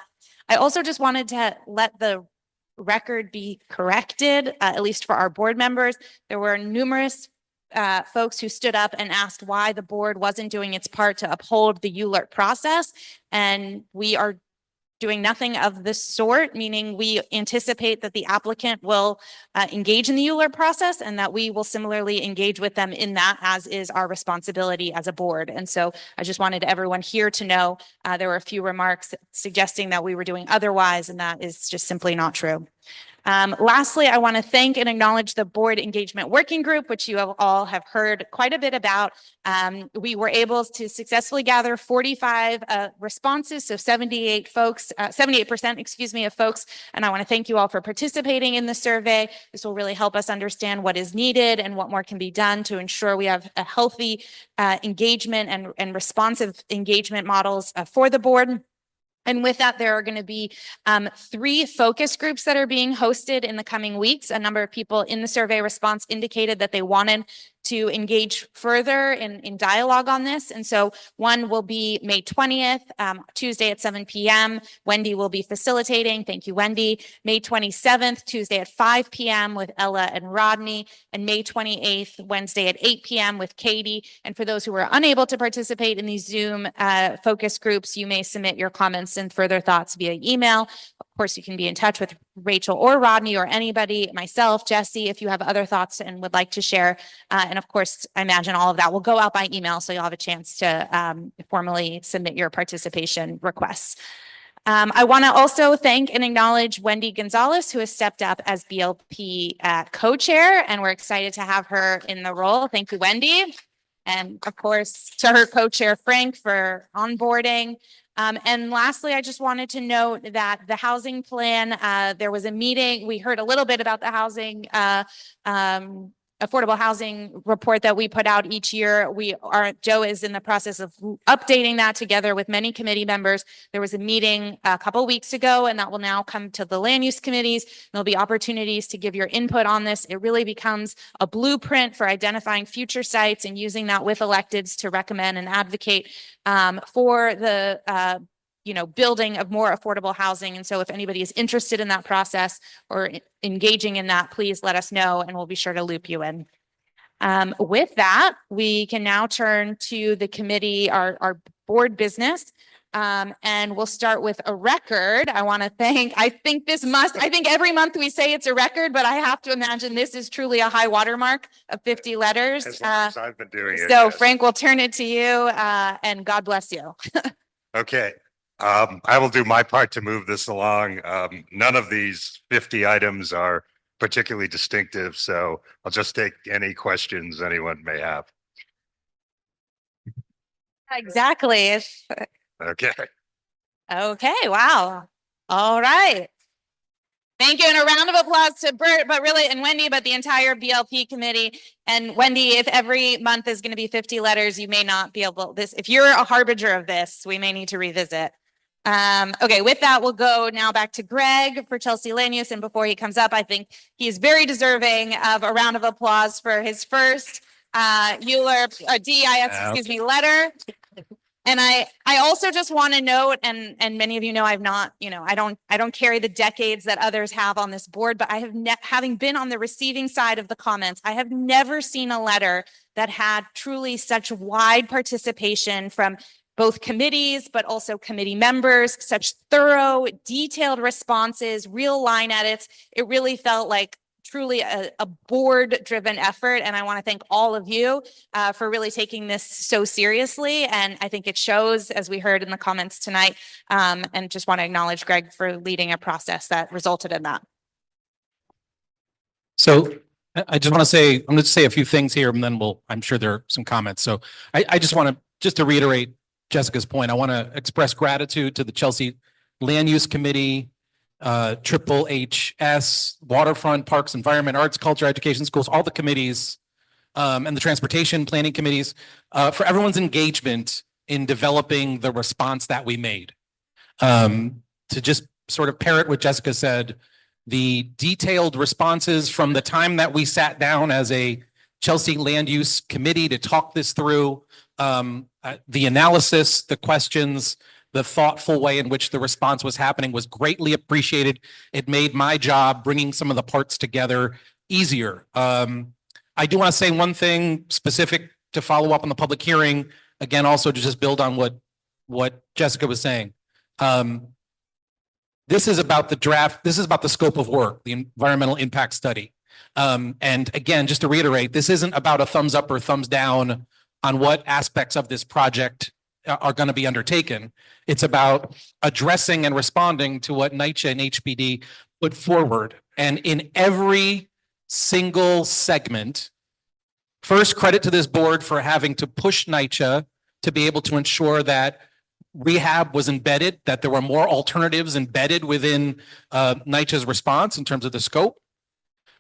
I also just wanted to let the record be corrected, at least for our board members. There were numerous folks who stood up and asked why the board wasn't doing its part to uphold the ULERT process, and we are doing nothing of this sort, meaning we anticipate that the applicant will engage in the ULURP process and that we will similarly engage with them in that, as is our responsibility as a board. And so I just wanted everyone here to know there were a few remarks suggesting that we were doing otherwise, and that is just simply not true. Lastly, I want to thank and acknowledge the Board Engagement Working Group, which you all have heard quite a bit about. We were able to successfully gather 45 responses, so 78 folks, 78%, excuse me, of folks. And I want to thank you all for participating in the survey. This will really help us understand what is needed and what more can be done to ensure we have a healthy engagement and responsive engagement models for the board. And with that, there are going to be 3 focus groups that are being hosted in the coming weeks. A number of people in the survey response indicated that they wanted to engage further in dialogue on this. And so one will be May 20th, Tuesday at 7 p.m. Wendy will be facilitating. Thank you, Wendy. May 27th, Tuesday at 5 p.m. with Ella and Rodney, and May 28th, Wednesday at 8 p.m. with Katie. And for those who are unable to participate in these Zoom focus groups, you may submit your comments and further thoughts via email. Of course, you can be in touch with Rachel or Rodney or anybody, myself, Jesse, if you have other thoughts and would like to share. And of course, I imagine all of that will go out by email, so you'll have a chance to formally submit your participation requests. I want to also thank and acknowledge Wendy Gonzalez, who has stepped up as BLP co-chair, and we're excited to have her in the role. Thank you, Wendy. And of course, to her co-chair, Frank, for onboarding. And lastly, I just wanted to note that the housing plan, there was a meeting. We heard a little bit about the housing, affordable housing report that we put out each year. Joe is in the process of updating that together with many committee members. There was a meeting a couple weeks ago, and that will now come to the land use committees. There'll be opportunities to give your input on this. It really becomes a blueprint for identifying future sites and using that with electeds to recommend and advocate for the building of more affordable housing. And so if anybody is interested in that process or engaging in that, please let us know and we'll be sure to loop you in. With that, we can now turn to the committee, our board business. And we'll start with a record. I want to thank, I think every month we say it's a record, but I have to imagine this is truly a high watermark of 50 letters. As long as I've been doing it. So yes. Frank, we'll turn it to you and God bless you. Okay. I will do my part to move this along. None of these 50 items are particularly distinctive, so I'll just take any questions anyone may have. Exactly. Okay. Okay, wow. All right. Thank you, and a round of applause to Bert, but really, and Wendy, but the entire BLP committee. And Wendy, if every month is going to be 50 letters, you may not be able this. If you're a harbinger of this, we may need to revisit. Okay, with that, we'll go now back to Greg for Chelsea Land Use. And before he comes up, I think he's very deserving of a round of applause for his first ULURP, DEIS, letter. And I also just want to note, and many of you know, I've not, I don't carry the decades that others have on this board, but I have having been on the receiving side of the comments, I have never seen a letter that had truly such wide participation from both committees, but also committee members, such thorough, detailed responses, real line edits. It really felt like truly a board-driven effort. And I want to thank all of you for really taking this so seriously. And I think it shows, as we heard in the comments tonight, and just want to acknowledge Greg for leading a process that resulted in that. So I just want to say, I'm going to say a few things here, and then I'm sure there are some comments. So I just want to reiterate Jessica's point. I want to express gratitude to the Chelsea Land Use Committee, Triple HS, Waterfront, Parks, Environment, Arts, Culture, Education, Schools, all the committees, and the Transportation Planning Committees, for everyone's engagement in developing the response that we made. To just sort of parrot what Jessica said, the detailed responses from the time that we sat down as a Chelsea Land Use Committee to talk this through, the analysis, the questions, the thoughtful way in which the response was happening was greatly appreciated. It made my job bringing some of the parts together easier. I do want to say one thing specific to follow up on the public hearing. Again, also to just build on what Jessica was saying. This is about the draft. This is about the scope of work, the environmental impact study. And again, just to reiterate, this isn't about a thumbs up or thumbs down on what aspects of this project are going to be undertaken. It's about addressing and responding to what NYCHA and HPD put forward. And in every single segment, first, credit to this board for having to push NYCHA to be able to ensure that rehab was embedded, that there were more alternatives embedded within NYCHA's response in terms of the scope.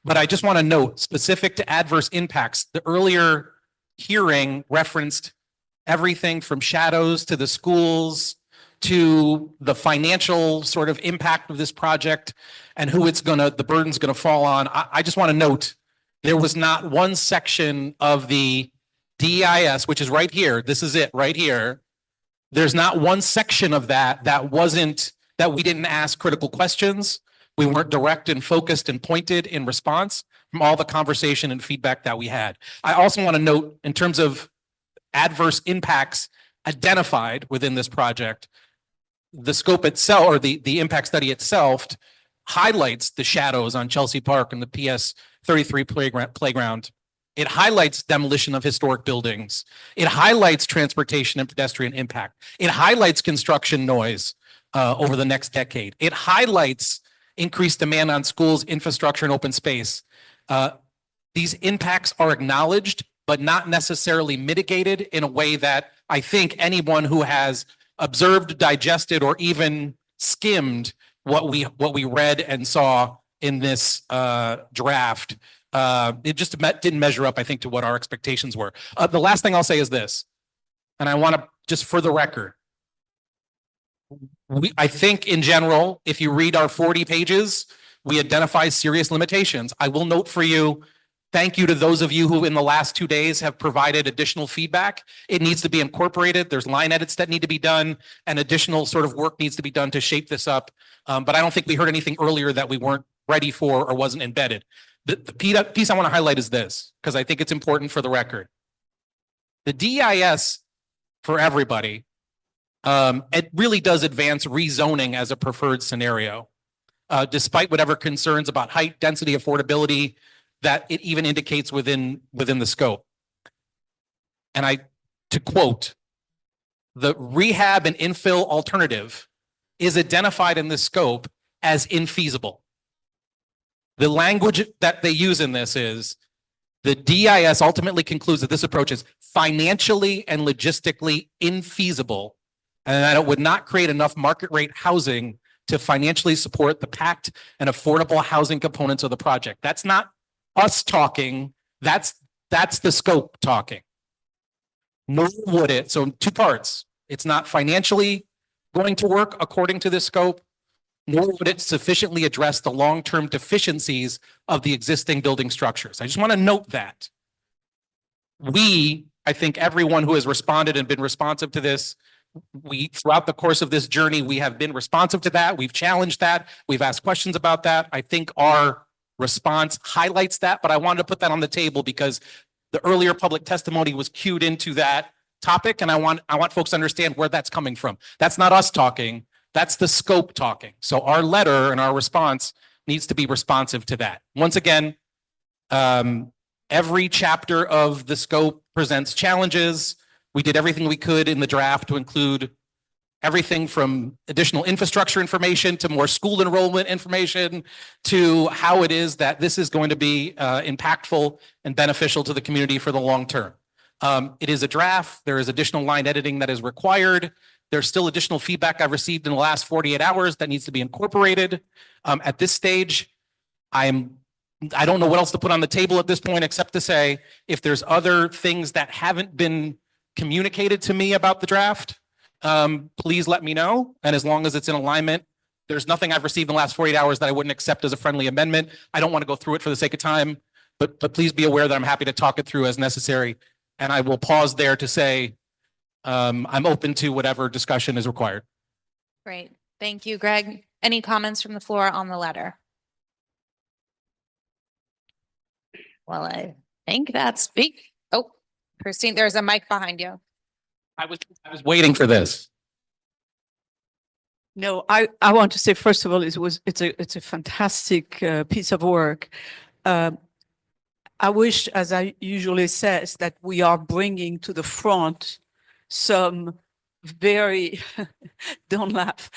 But I just want to note, specific to adverse impacts, the earlier hearing referenced everything from shadows to the schools to the financial sort of impact of this project and who the burden's gonna fall on. I just want to note, there was not one section of the DEIS, which is right here, this is it right here. There's not one section of that that we didn't ask critical questions. We weren't direct and focused and pointed in response from all the conversation and feedback that we had. I also want to note, in terms of adverse impacts identified within this project, the scope itself, or the impact study itself, highlights the shadows on Chelsea Park and the PS 33 playground. It highlights demolition of historic buildings. It highlights transportation and pedestrian impact. It highlights construction noise over the next decade. It highlights increased demand on schools, infrastructure, and open space. These impacts are acknowledged, but not necessarily mitigated in a way that I think anyone who has observed, digested, or even skimmed what we read and saw in this draft, it just didn't measure up, I think, to what our expectations were. The last thing I'll say is this, and I want to, just for the record, I think in general, if you read our 40 pages, we identify serious limitations. I will note for you, thank you to those of you who in the last 2 days have provided additional feedback. It needs to be incorporated. There's line edits that need to be done, and additional sort of work needs to be done to shape this up. But I don't think we heard anything earlier that we weren't ready for or wasn't embedded. The piece I want to highlight is this, because I think it's important for the record. The DEIS for everybody, it really does advance rezoning as a preferred scenario, despite whatever concerns about height, density, affordability that it even indicates within the scope. And to quote, the rehab and infill alternative is identified in this scope as infeasible. The language that they use in this is, the DEIS ultimately concludes that this approach is financially and logistically infeasible, and that it would not create enough market rate housing to financially support the packed and affordable housing components of the project. That's not us talking, that's the scope talking. Nor would it, so 2 parts. It's not financially going to work according to this scope, nor would it sufficiently address the long-term deficiencies of the existing building structures. I just want to note that. I think everyone who has responded and been responsive to this, throughout the course of this journey, we have been responsive to that. We've challenged that. We've asked questions about that. I think our response highlights that, but I wanted to put that on the table because the earlier public testimony was cued into that topic, and I want folks to understand where that's coming from. That's not us talking. That's the scope talking. So our letter and our response needs to be responsive to that. Once again, every chapter of the scope presents challenges. We did everything we could in the draft to include everything from additional infrastructure information to more school enrollment information to how it is that this is going to be impactful and beneficial to the community for the long term. It is a draft. There is additional line editing that is required. There's still additional feedback I've received in the last 48 hours that needs to be incorporated. At this stage, I don't know what else to put on the table at this point, except to say, if there's other things that haven't been communicated to me about the draft, please let me know. And as long as it's in alignment, there's nothing I've received in the last 48 hours that I wouldn't accept as a friendly amendment. I don't want to go through it for the sake of time, but please be aware that I'm happy to talk it through as necessary. And I will pause there to say, I'm open to whatever discussion is required. Great. Thank you, Greg. Any comments from the floor on the letter? Well, I think that's big. Oh, Christine, there's a mic behind you. I was waiting for this. No, I want to say, first of all, it's a fantastic piece of work. I wish, as I usually says, that we are bringing to the front some very, don't laugh,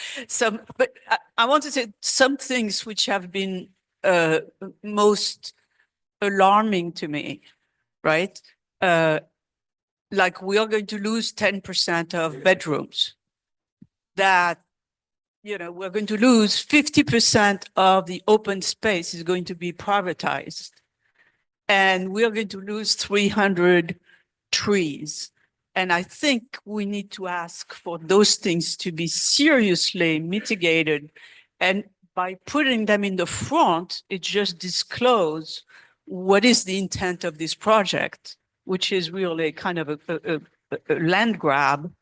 but I want to say some things which have been most alarming to me, right? Like we are going to lose 10% of bedrooms, that, you know, we're going to lose 50% of the open space is going to be privatized. And we're going to lose 300 trees. And I think we need to ask for those things to be seriously mitigated. And by putting them in the front, it just disclose what is the intent of this project, which is really kind of a land grab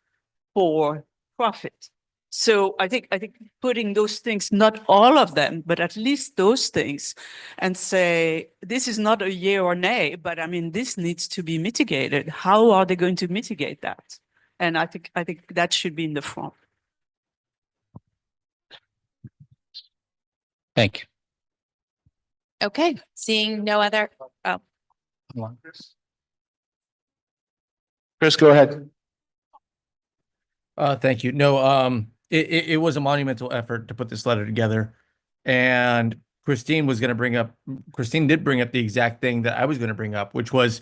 for profit. So I think putting those things, not all of them, but at least those things, and say, this is not a yay or nay, but I mean, this needs to be mitigated. How are they going to mitigate that? And I think that should be in the front. Thank you. Okay, seeing no other, oh, Chris, go ahead. Thank you. No, it was a monumental effort to put this letter together. And Christine did bring up the exact thing that I was going to bring up, which was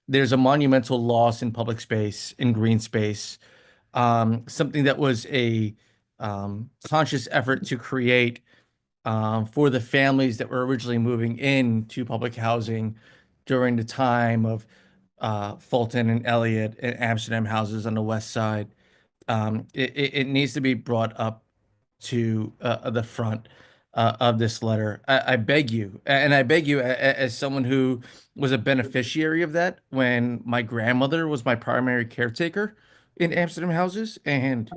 there's a monumental loss in public space, in green space, something that was a conscious effort to create for the families that were originally moving into public housing during the time of Fulton and Elliott and Amsterdam houses on the west side. It needs to be brought up to the front of this letter. I beg you, and I beg you as someone who was a beneficiary of that when my grandmother was my primary caretaker in Amsterdam houses, and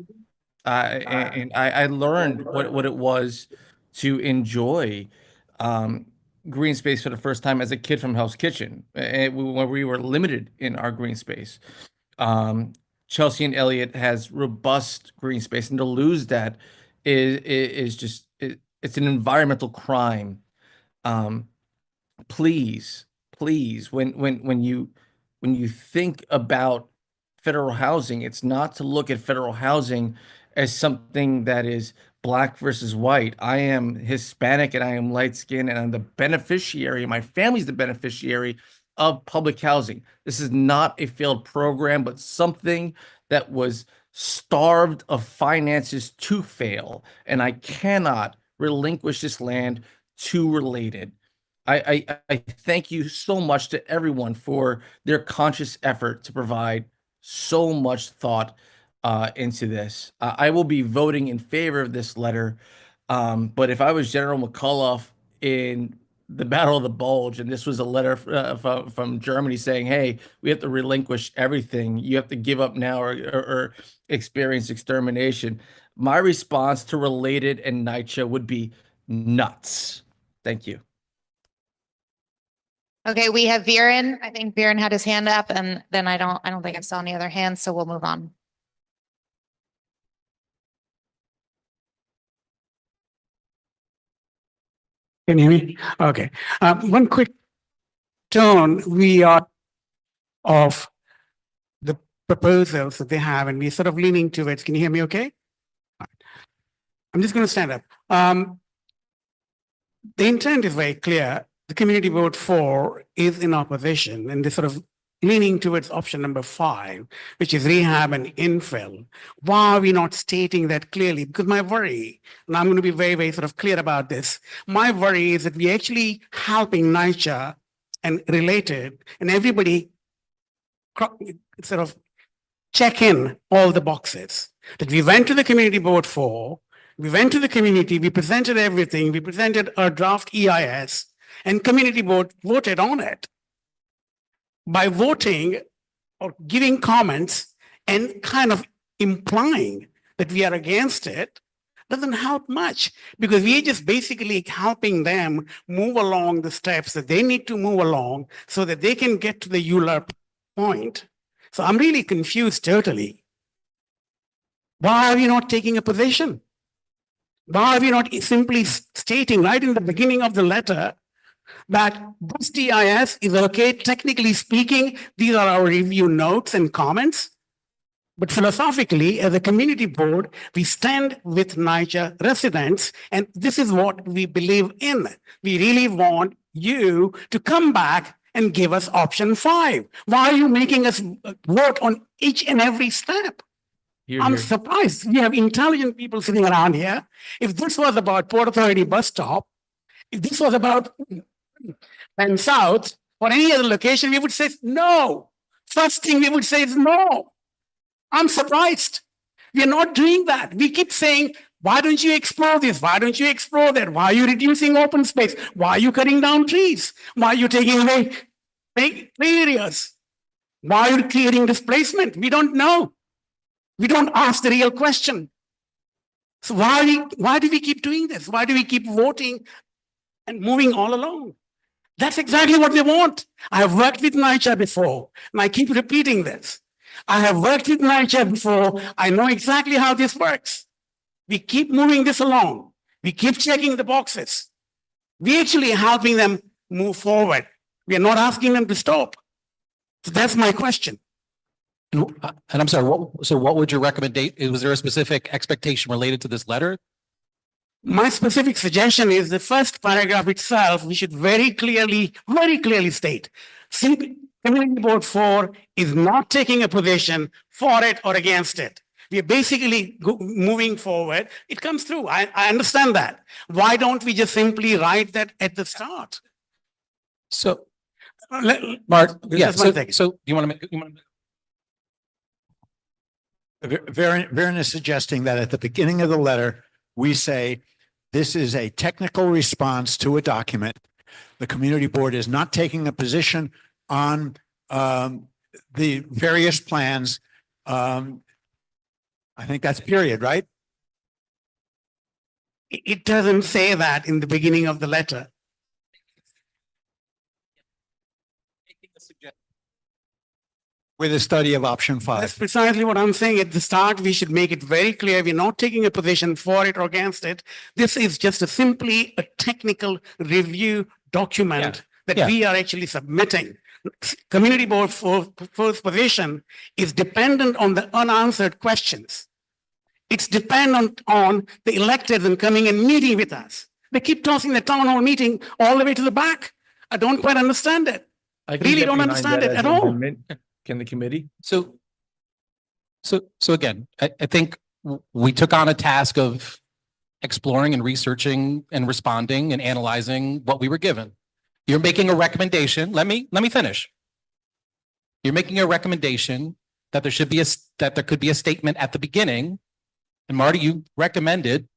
I learned what it was to enjoy green space for the first time as a kid from Hell's Kitchen, where we were limited in our green space. Chelsea and Elliott has robust green space, and to lose that is just it's an environmental crime. Please, when you think about federal housing, it's not to look at federal housing as something that is black versus white. I am Hispanic and I am light skinned and I'm the beneficiary. My family's the beneficiary of public housing. This is not a failed program, but something that was starved of finances to fail. And I cannot relinquish this land to related. I thank you so much to everyone for their conscious effort to provide so much thought into this. I will be voting in favor of this letter. But if I was General McCullough in the Battle of the Bulge, and this was a letter from Germany saying, hey, we have to relinquish everything. You have to give up now or experience extermination. My response to Related and NYCHA would be nuts. Thank you. okay, we have Viren. I think Viren had his hand up, and then I don't think I saw any other hands, so we'll move on. Can you hear me? Okay. One quick turn. We are of the proposals that they have, and we're sort of leaning towards. Can you hear me okay? I'm just going to stand up. The intent is very clear. The community vote 4 is in opposition, and they're sort of leaning towards option number 5, which is rehab and infill. Why are we not stating that clearly? Because my worry, and I'm going to be very, very sort of clear about this, my worry is that we're actually helping NYCHA and Related, and everybody sort of check in all the boxes. That we went to the community vote 4, we went to the community, we presented everything, we presented our draft EIS, and community voted on it. By voting or giving comments and kind of implying that we are against it doesn't help much, because we're just basically helping them move along the steps that they need to move along so that they can get to the ULURP point. So I'm really confused totally. Why are we not taking a position? Why are we not simply stating right in the beginning of the letter that this DIS is okay, technically speaking, these are our review notes and comments. But philosophically, as a community board, we stand with NYCHA residents, and this is what we believe in. We really want you to come back and give us option 5. Why are you making us vote on each and every step? I'm surprised. We have intelligent people sitting around here. If this was about Port Authority bus stop, if this was about Penn South or any other location, we would say no. First thing we would say is no. I'm surprised. We are not doing that. We keep saying, why don't you explore this? Why don't you explore that? Why are you reducing open space? Why are you cutting down trees? Why are you taking away play areas? Why are you creating displacement? We don't know. We don't ask the real question. So why do we keep doing this? Why do we keep voting and moving all along? That's exactly what they want. I have worked with NYCHA before, and I keep repeating this. I have worked with NYCHA before. I know exactly how this works. We keep moving this along. We keep checking the boxes. We actually are helping them move forward. We are not asking them to stop. So that's my question. And I'm sorry, what would your recommendation? Was there a specific expectation related to this letter? My specific suggestion is the first paragraph itself, we should very clearly state, Community Board 4 is not taking a position for it or against it. We are basically moving forward. It comes through. I understand that. Why don't we just simply write that at the start? So, Mark, yeah, just one second. so you want to make, Varen is suggesting that at the beginning of the letter, we say, this is a technical response to a document. The community board is not taking a position on the various plans. I think that's period, right? It doesn't say that in the beginning of the letter. With a study of option 5. That's precisely what I'm saying. At the start, we should make it very clear. We're not taking a position for it or against it. This is just simply a technical review document that we are actually submitting. Community Board 4's position is dependent on the unanswered questions. It's dependent on the electeds and coming and meeting with us. They keep tossing the town hall meeting all the way to the back. I don't quite understand it. I really don't understand it at all. Can the committee? So again, I think we took on a task of exploring and researching and responding and analyzing what we were given. You're making a recommendation. Let me finish. You're making a recommendation that there could be a statement at the beginning. And Marty, you recommended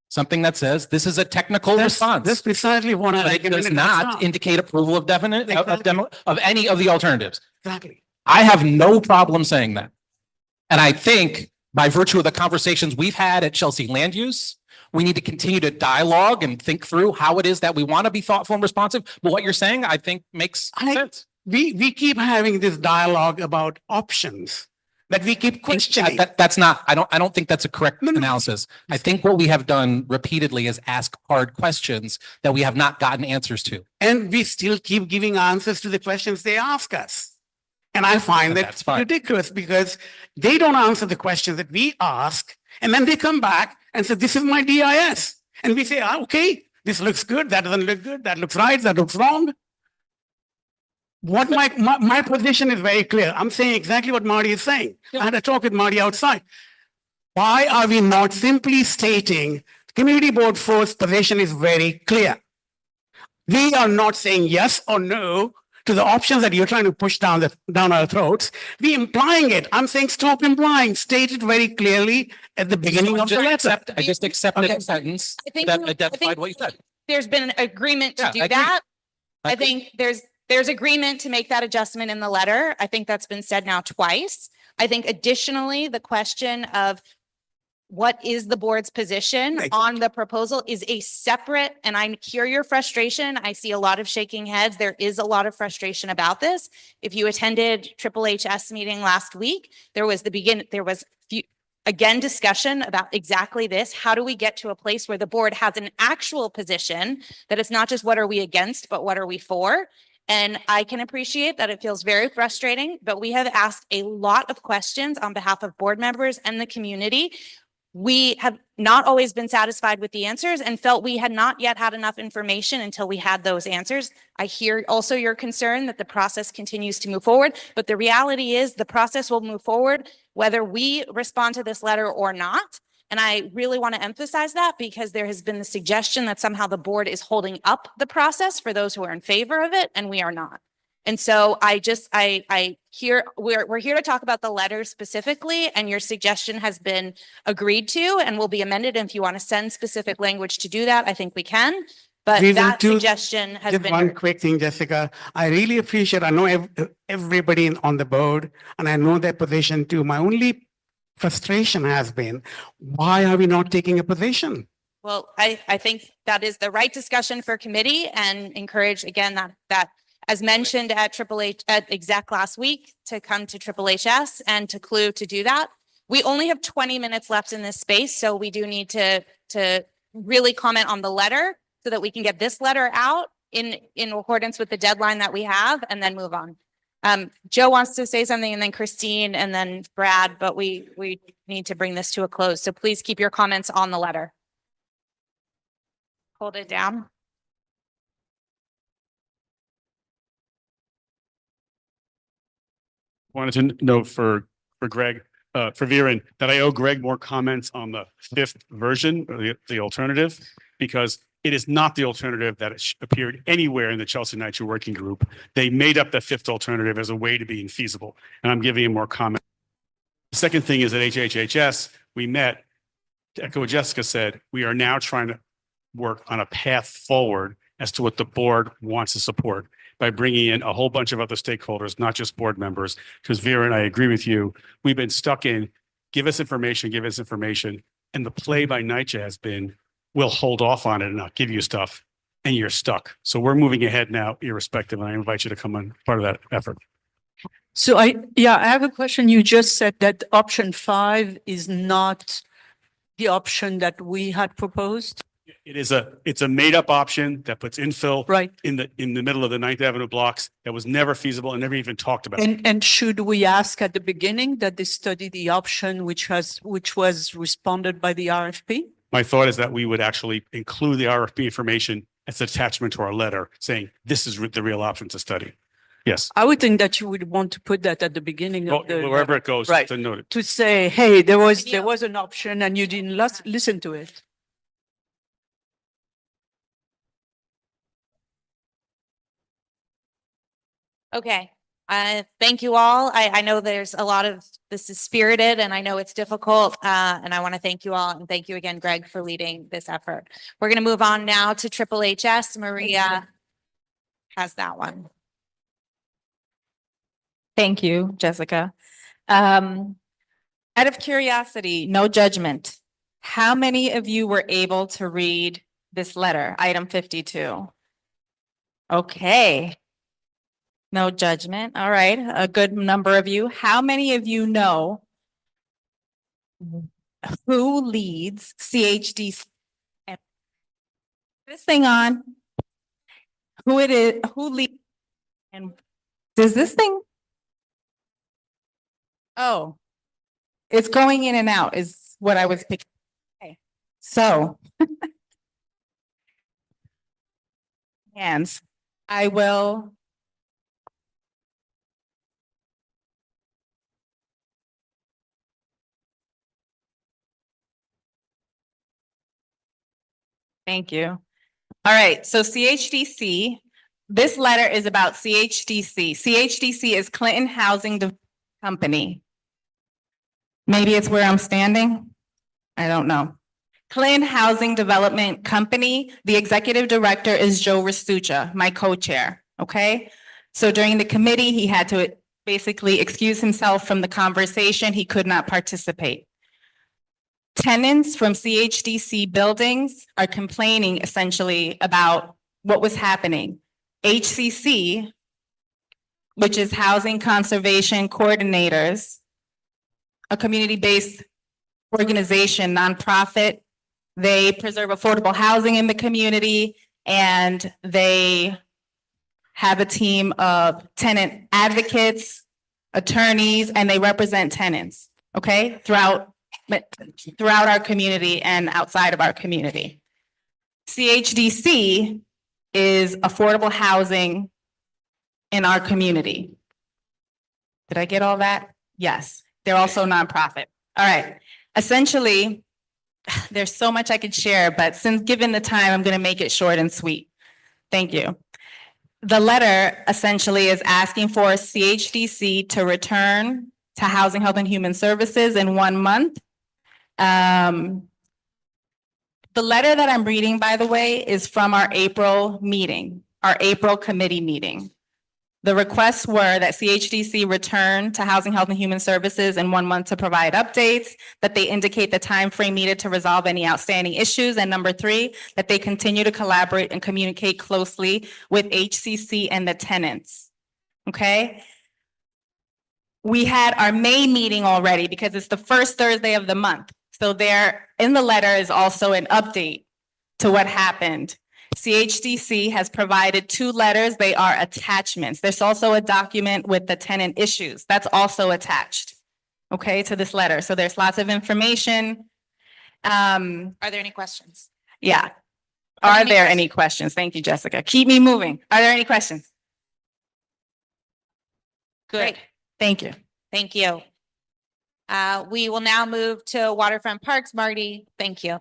something that says this is a technical response. That's precisely what I recommended. It does not indicate approval of of any of the alternatives. Exactly. I have no problem saying that. And I think by virtue of the conversations we've had at Chelsea Land Use, we need to continue to dialogue and think through how it is that we want to be thoughtful and responsive. But what you're saying, I think makes sense. We keep having this dialogue about options that we keep questioning. That's not, I don't think that's a correct analysis. I think what we have done repeatedly is ask hard questions that we have not gotten answers to. And we still keep giving answers to the questions they ask us. And I find that ridiculous because they don't answer the questions that we ask. And then they come back and say, this is my DIS. And we say, okay, this looks good. That doesn't look good. That looks right. That looks wrong. What my position is very clear. I'm saying exactly what Marty is saying. I had a talk with Marty outside. Why are we not simply stating Community Board 4's position is very clear? We are not saying yes or no to the options that you're trying to push down our throats. We implying it. I'm saying stop implying. State it very clearly at the beginning of the letter. I just accepted a sentence that identified what you said. There's been an agreement to do that. I think there's agreement to make that adjustment in the letter. I think that's been said now twice. I think additionally, the question of what is the board's position on the proposal is a separate, and I hear your frustration. I see a lot of shaking heads. There is a lot of frustration about this. If you attended Triple HS meeting last week, there was again, discussion about exactly this. How do we get to a place where the board has an actual position that it's not just what are we against, but what are we for? And I can appreciate that it feels very frustrating, but we have asked a lot of questions on behalf of board members and the community. We have not always been satisfied with the answers and felt we had not yet had enough information until we had those answers. I hear also your concern that the process continues to move forward, but the reality is the process will move forward whether we respond to this letter or not. And I really want to emphasize that because there has been the suggestion that somehow the board is holding up the process for those who are in favor of it, and we are not. And so I hear we're here to talk about the letter specifically, and your suggestion has been agreed to and will be amended. And if you want to send specific language to do that, I think we can. But We will that do suggestion has just been one heard. quick thing, Jessica. I really appreciate, I know everybody on the board, and I know their position too. My only frustration has been, why are we not taking a position? Well, I think that is the right discussion for committee and encourage again that as mentioned at exec last week to come to HHS and to CLU to do that. We only have 20 minutes left in this space, so we do need to really comment on the letter so that we can get this letter out in accordance with the deadline that we have and then move on. Joe wants to say something and then Christine and then Brad, but we need to bring this to a close. So please keep your comments on the letter. Hold it down. Wanted to note for Greg, for Viren, that I owe Greg more comments on the fifth version, or the alternative, because it is not the alternative that appeared anywhere in the Chelsea Nitro Working Group. They made up the fifth alternative as a way to being feasible, and I'm giving him more comment. The second thing is at HHS, we met, to echo what Jessica said, we are now trying to work on a path forward as to what the board wants to support by bringing in a whole bunch of other stakeholders, not just board members. Because Vera and I agree with you, we've been stuck in, give us information. And the play by NYCHA has been, we'll hold off on it and not give you stuff, and you're stuck. So we're moving ahead now, irrespective, and I invite you to come on part of that effort. So I have a question. You just said that option 5 is not the option that we had proposed. It's a made up option that puts infill Right. in the middle of the 9th Avenue blocks that was never feasible and never even talked about. And should we ask at the beginning that they study the option which was responded by the RFP? My thought is that we would actually include the RFP information as an attachment to our letter saying this is the real option to study. Yes. I would think that you would want to put that at the beginning of the. Wherever it goes, Right. to note it. To say, hey, there was an option and you didn't listen to it. Okay. Thank you all. I know there's a lot of, this is spirited and I know it's difficult. And I want to thank you all and thank you again, Greg, for leading this effort. We're going to move on now to HHS. Maria has that one. Thank you, Jessica. Out of curiosity, no judgment, how many of you were able to read this letter, item 52? Okay. No judgment. All right. A good number of you. How many of you know who leads CHD? This thing on. Who it is, who leads, and does this thing? Oh, it's going in and out is what I was picking. Okay. So hands, I will. Thank you. All right, so CHDC, this letter is about CHDC. CHDC is Clinton Housing Company. Maybe it's where I'm standing. I don't know. Clinton Housing Development Company. The executive director is Joe Restuccia, my co-chair. Okay. So during the committee, he had to basically excuse himself from the conversation. He could not participate. Tenants from CHDC buildings are complaining essentially about what was happening. HCC, which is Housing Conservation Coordinators, a community-based organization, nonprofit. They preserve affordable housing in the community, and they have a team of tenant advocates, attorneys, and they represent tenants, okay, throughout our community and outside of our community. CHDC is affordable housing in our community. Did I get all that? Yes. They're also nonprofit. All right. Essentially, there's so much I could share, but since given the time, I'm going to make it short and sweet. Thank you. The letter essentially is asking for CHDC to return to Housing, Health, and Human Services in 1 month. The letter that I'm reading, by the way, is from our April meeting, our April committee meeting. The requests were that CHDC return to Housing, Health, and Human Services in 1 month to provide updates, that they indicate the time frame needed to resolve any outstanding issues, and number 3, that they continue to collaborate and communicate closely with HCC and the tenants. Okay? We had our May meeting already because it's the first Thursday of the month. So there in the letter is also an update to what happened. CHDC has provided 2 letters. They are attachments. There's also a document with the tenant issues. That's also attached, okay, to this letter. So there's lots of information. Are there any questions? Yeah. Are there any questions? Thank you, Jessica. Keep me moving. Are there any questions? Good. Thank you. Thank you. We will now move to Waterfront Parks. Marty, thank you.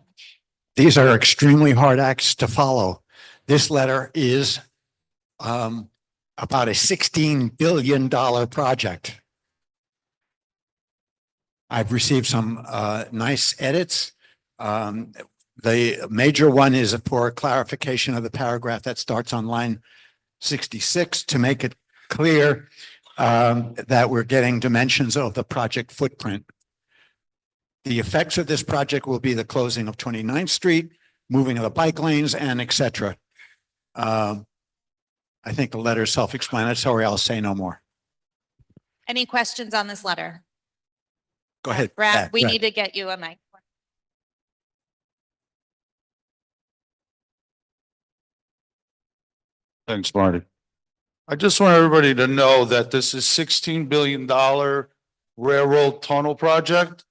These are extremely hard acts to follow. This letter is about a $16 billion project. I've received some nice edits. The major one is for clarification of the paragraph that starts on line 66 to make it clear that we're getting dimensions of the project footprint. The effects of this project will be the closing of 29th Street, moving of the bike lanes, and et cetera. I think the letter is self-explanatory. I'll say no more. Any questions on this letter? Go ahead. Brad, we need to get you a mic. Thanks, Marty. I just want everybody to know that this is $16 billion railroad tunnel project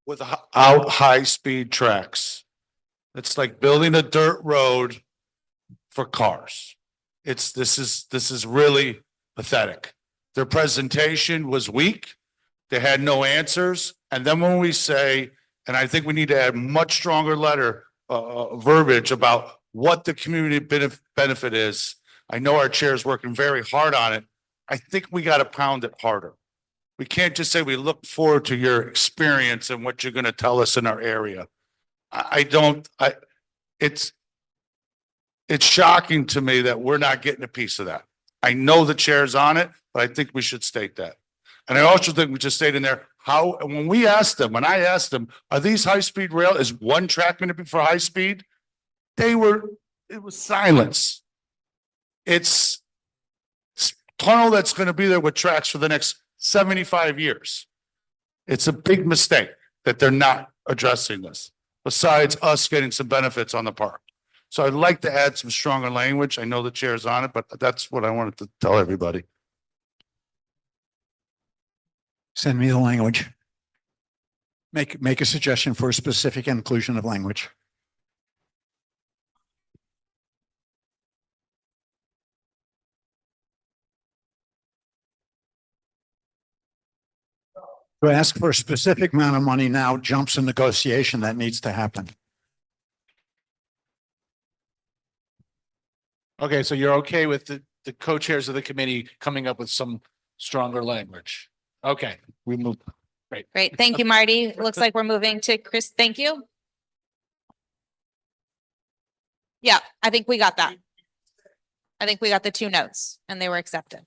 without high-speed tracks. It's like building a dirt road for cars. This is really pathetic. Their presentation was weak. They had no answers. And then when we say, and I think we need to add much stronger letter verbiage about what the community benefit is. I know our chair is working very hard on it. I think we got to pound it harder. We can't just say we look forward to your experience and what you're going to tell us in our area. It's shocking to me that we're not getting a piece of that. I know the chair's on it, but I think we should state that. And I also think we just state in there when I asked them, are these high-speed rail, is one track going to be for high speed? It was silence. It's tunnel that's going to be there with tracks for the next 75 years. It's a big mistake that they're not addressing this, besides us getting some benefits on the park. So I'd like to add some stronger language. I know the chair's on it, but that's what I wanted to tell everybody. Send me the language. Make a suggestion for a specific inclusion of language. To ask for a specific amount of money now jumps a negotiation that needs to happen. Okay, so you're okay with the co-chairs of the committee coming up with some stronger language? Okay, we move. Great. Great. Thank you, Marty. Looks like we're moving to Chris. Thank you. Yeah, I think we got that. I think we got the 2 notes and they were accepted.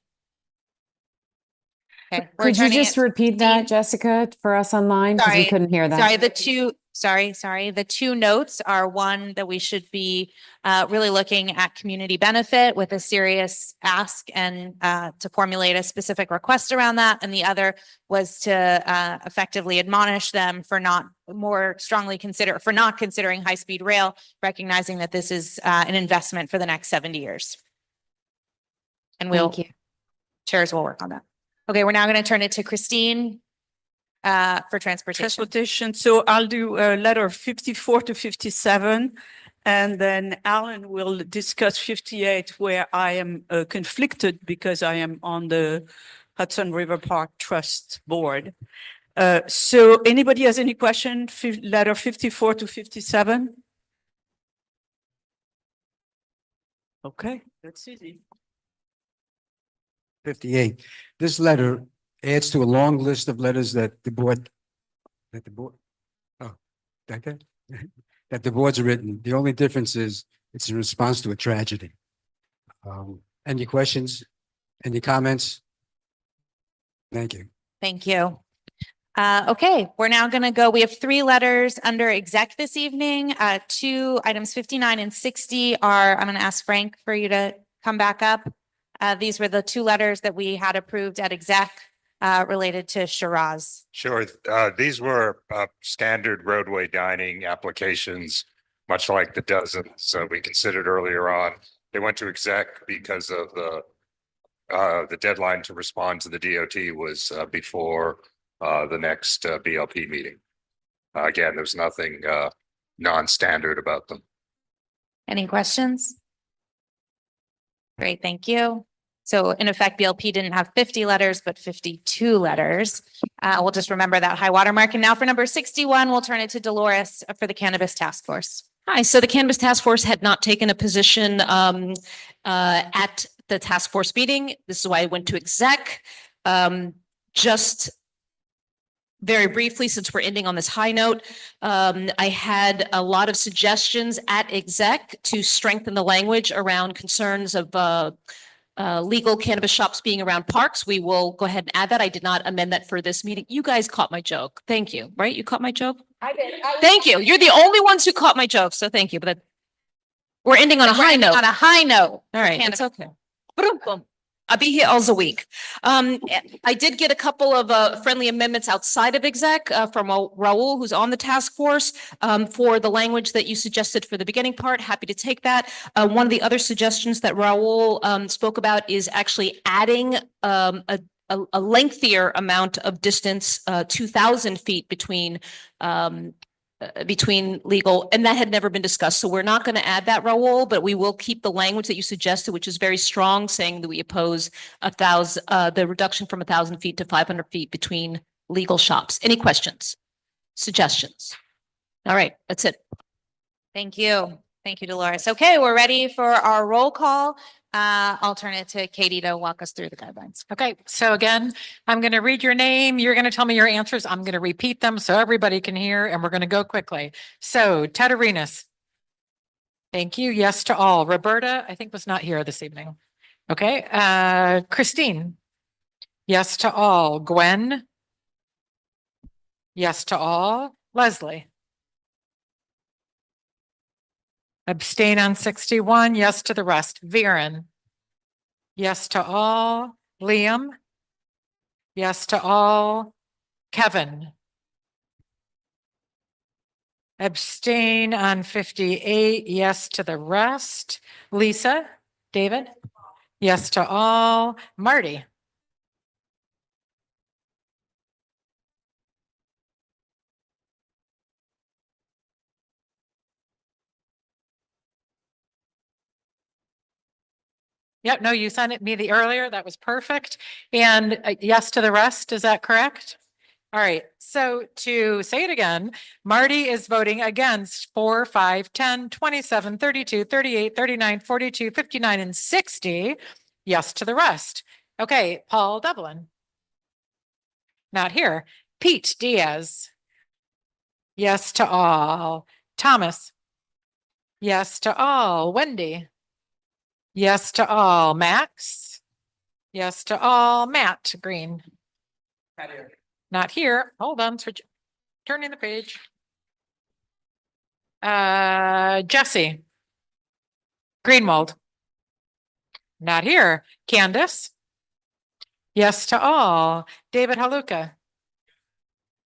Okay. we're Could you turning just it- repeat that, Jessica, for us online? Because we Sorry, couldn't hear that. sorry. The two notes are one that we should be really looking at community benefit with a serious ask and to formulate a specific request around that. And the other was to effectively admonish them for not considering high-speed rail, recognizing that this is an investment for the next 70 years. And Thank you. chairs will work on that. Okay, we're now going to turn it to Christine for transportation. Transportation. So I'll do letter 54 to 57. And then Alan will discuss 58, where I am conflicted because I am on the Hudson River Park Trust Board. So anybody has any question? Letter 54 to 57? Okay, that's easy. 58. This letter adds to a long list of letters that the board, that the board's written. The only difference is it's in response to a tragedy. Any questions? Any comments? Thank you. Thank you. Okay, we're now going to go. We have 3 letters under exec this evening. 2 items 59 and 60 are, I'm going to ask Frank for you to come back up. These were the 2 letters that we had approved at exec related to Shiraz. Sure. These were standard roadway dining applications, much like the dozens we considered earlier on. They went to exec because of the deadline to respond to the DOT was before the next BLP meeting. Again, there's nothing non-standard about them. Any questions? Great, thank you. So in effect, BLP didn't have 50 letters, but 52 letters. We'll just remember that high water mark. And now for number 61, we'll turn it to Dolores for the Cannabis Task Force. Hi, so the Cannabis Task Force had not taken a position at the task force meeting. This is why I went to exec. Just very briefly, since we're ending on this high note, I had a lot of suggestions at exec to strengthen the language around concerns of legal cannabis shops being around parks. We will go ahead and add that. I did not amend that for this meeting. You guys caught my joke. Thank you. Right? You caught my joke? I did. Thank you. You're the only ones who caught my joke. So thank you. But we're ending on a high note. On a high note. All right. It's okay. Boom, boom. I'll be here all the week. I did get a couple of friendly amendments outside of exec from Raul, who's on the task force, for the language that you suggested for the beginning part. Happy to take that. One of the other suggestions that Raul spoke about is actually adding a lengthier amount of distance, 2,000 feet between legal, and that had never been discussed. So we're not going to add that, Raul, but we will keep the language that you suggested, which is very strong, saying that we oppose the reduction from 1,000 feet to 500 feet between legal shops. Any questions, suggestions? All right, that's it. Thank you. Thank you, Dolores. Okay, we're ready for our roll call. I'll turn it to Katie to walk us through the guidelines. Okay, so again, I'm going to read your name. You're going to tell me your answers. I'm going to repeat them so everybody can hear, and we're going to go quickly. So Ted Arenas. Thank you. Yes to all. Roberta, I think was not here this evening. Okay, Christine. Yes to all. Gwen. Yes to all. Leslie. Abstain on 61, yes to the rest. Viren. Yes to all. Liam. Yes to all. Kevin. Abstain on 58, yes to the rest. Lisa. David. Yes to all. Marty. Yep, no, you sent it me the earlier. That was perfect. And yes to the rest. Is that correct? All right. So to say it again, Marty is voting against 4, 5, 10, 27, 32, 38, 39, 42, 59, and 60. Yes to the rest. Okay. Paul Devlin. Not here. Pete Diaz. Yes to all. Thomas. Yes to all. Wendy. Yes to all. Max. Yes to all. Matt Green. Not here. Hold on, switch, turning the page. Jesse. Greenwald. Not here. Candace. Yes to all. David Haluka.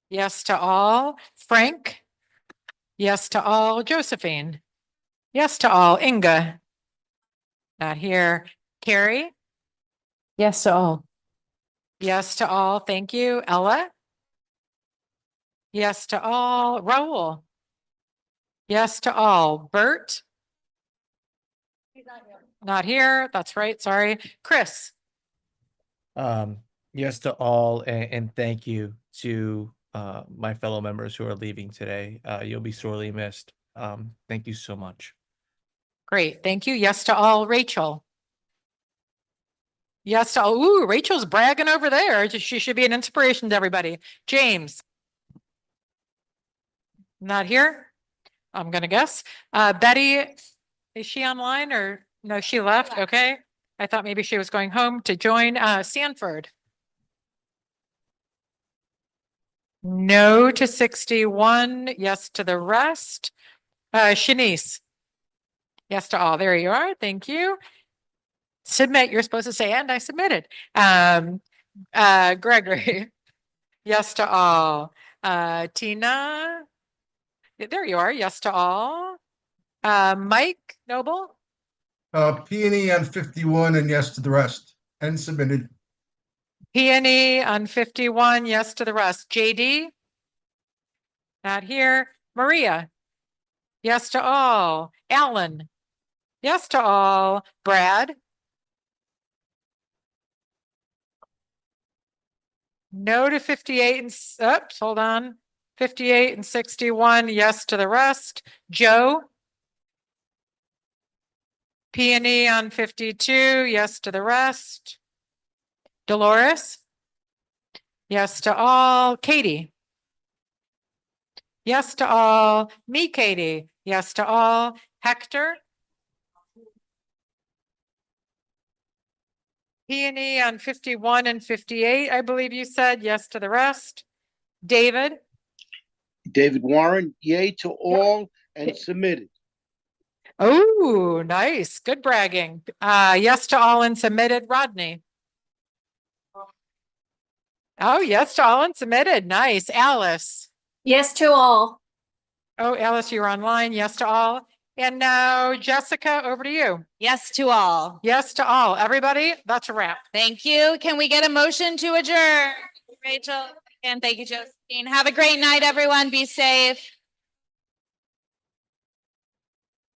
Yes to all. Frank. Yes to all. Josephine. Yes to all. Inga. Not here. Carrie. Yes to all. Yes to all. Thank you. Ella. Yes to all. Raul. Yes to all. Bert. Not here. That's right. Sorry. Chris. Yes to all, and thank you to my fellow members who are leaving today. You'll be sorely missed. Thank you so much. Great. Thank you. Yes to all. Rachel. Yes to all. Ooh, Rachel's bragging over there. She should be an inspiration to everybody. James. Not here. I'm going to guess. Betty, is she online or no, she left? Okay. I thought maybe she was going home to join Sanford. No to 61. Yes to the rest. Shanice. Yes to all. There you are. Thank you. Submit. You're supposed to say, and I submitted. Gregory. Yes to all. Tina. There you are. Yes to all. Mike Noble. Peony on 51 and yes to the rest and submitted. Peony on 51. Yes to the rest. JD. Not here. Maria. Yes to all. Alan. Yes to all. Brad. No to 58 and oops, hold on. 58 and 61. Yes to the rest. Joe. Peony on 52. Yes to the rest. Dolores. Yes to all. Katie. Yes to all. Me, Katie. Yes to all. Hector. Peony on 51 and 58, I believe you said. Yes to the rest. David. David Warren, yay to all and submitted. Oh, nice. Good bragging. Yes to all and submitted. Rodney. Oh, yes to all and submitted. Nice. Alice. Yes to all. Oh, Alice, you're online. Yes to all. And now Jessica, over to you. Yes to all. Yes to all. Everybody, that's a wrap. Thank you. Can we get a motion to adjourn? Rachel, and thank you, Josephine. Have a great night, everyone. Be safe.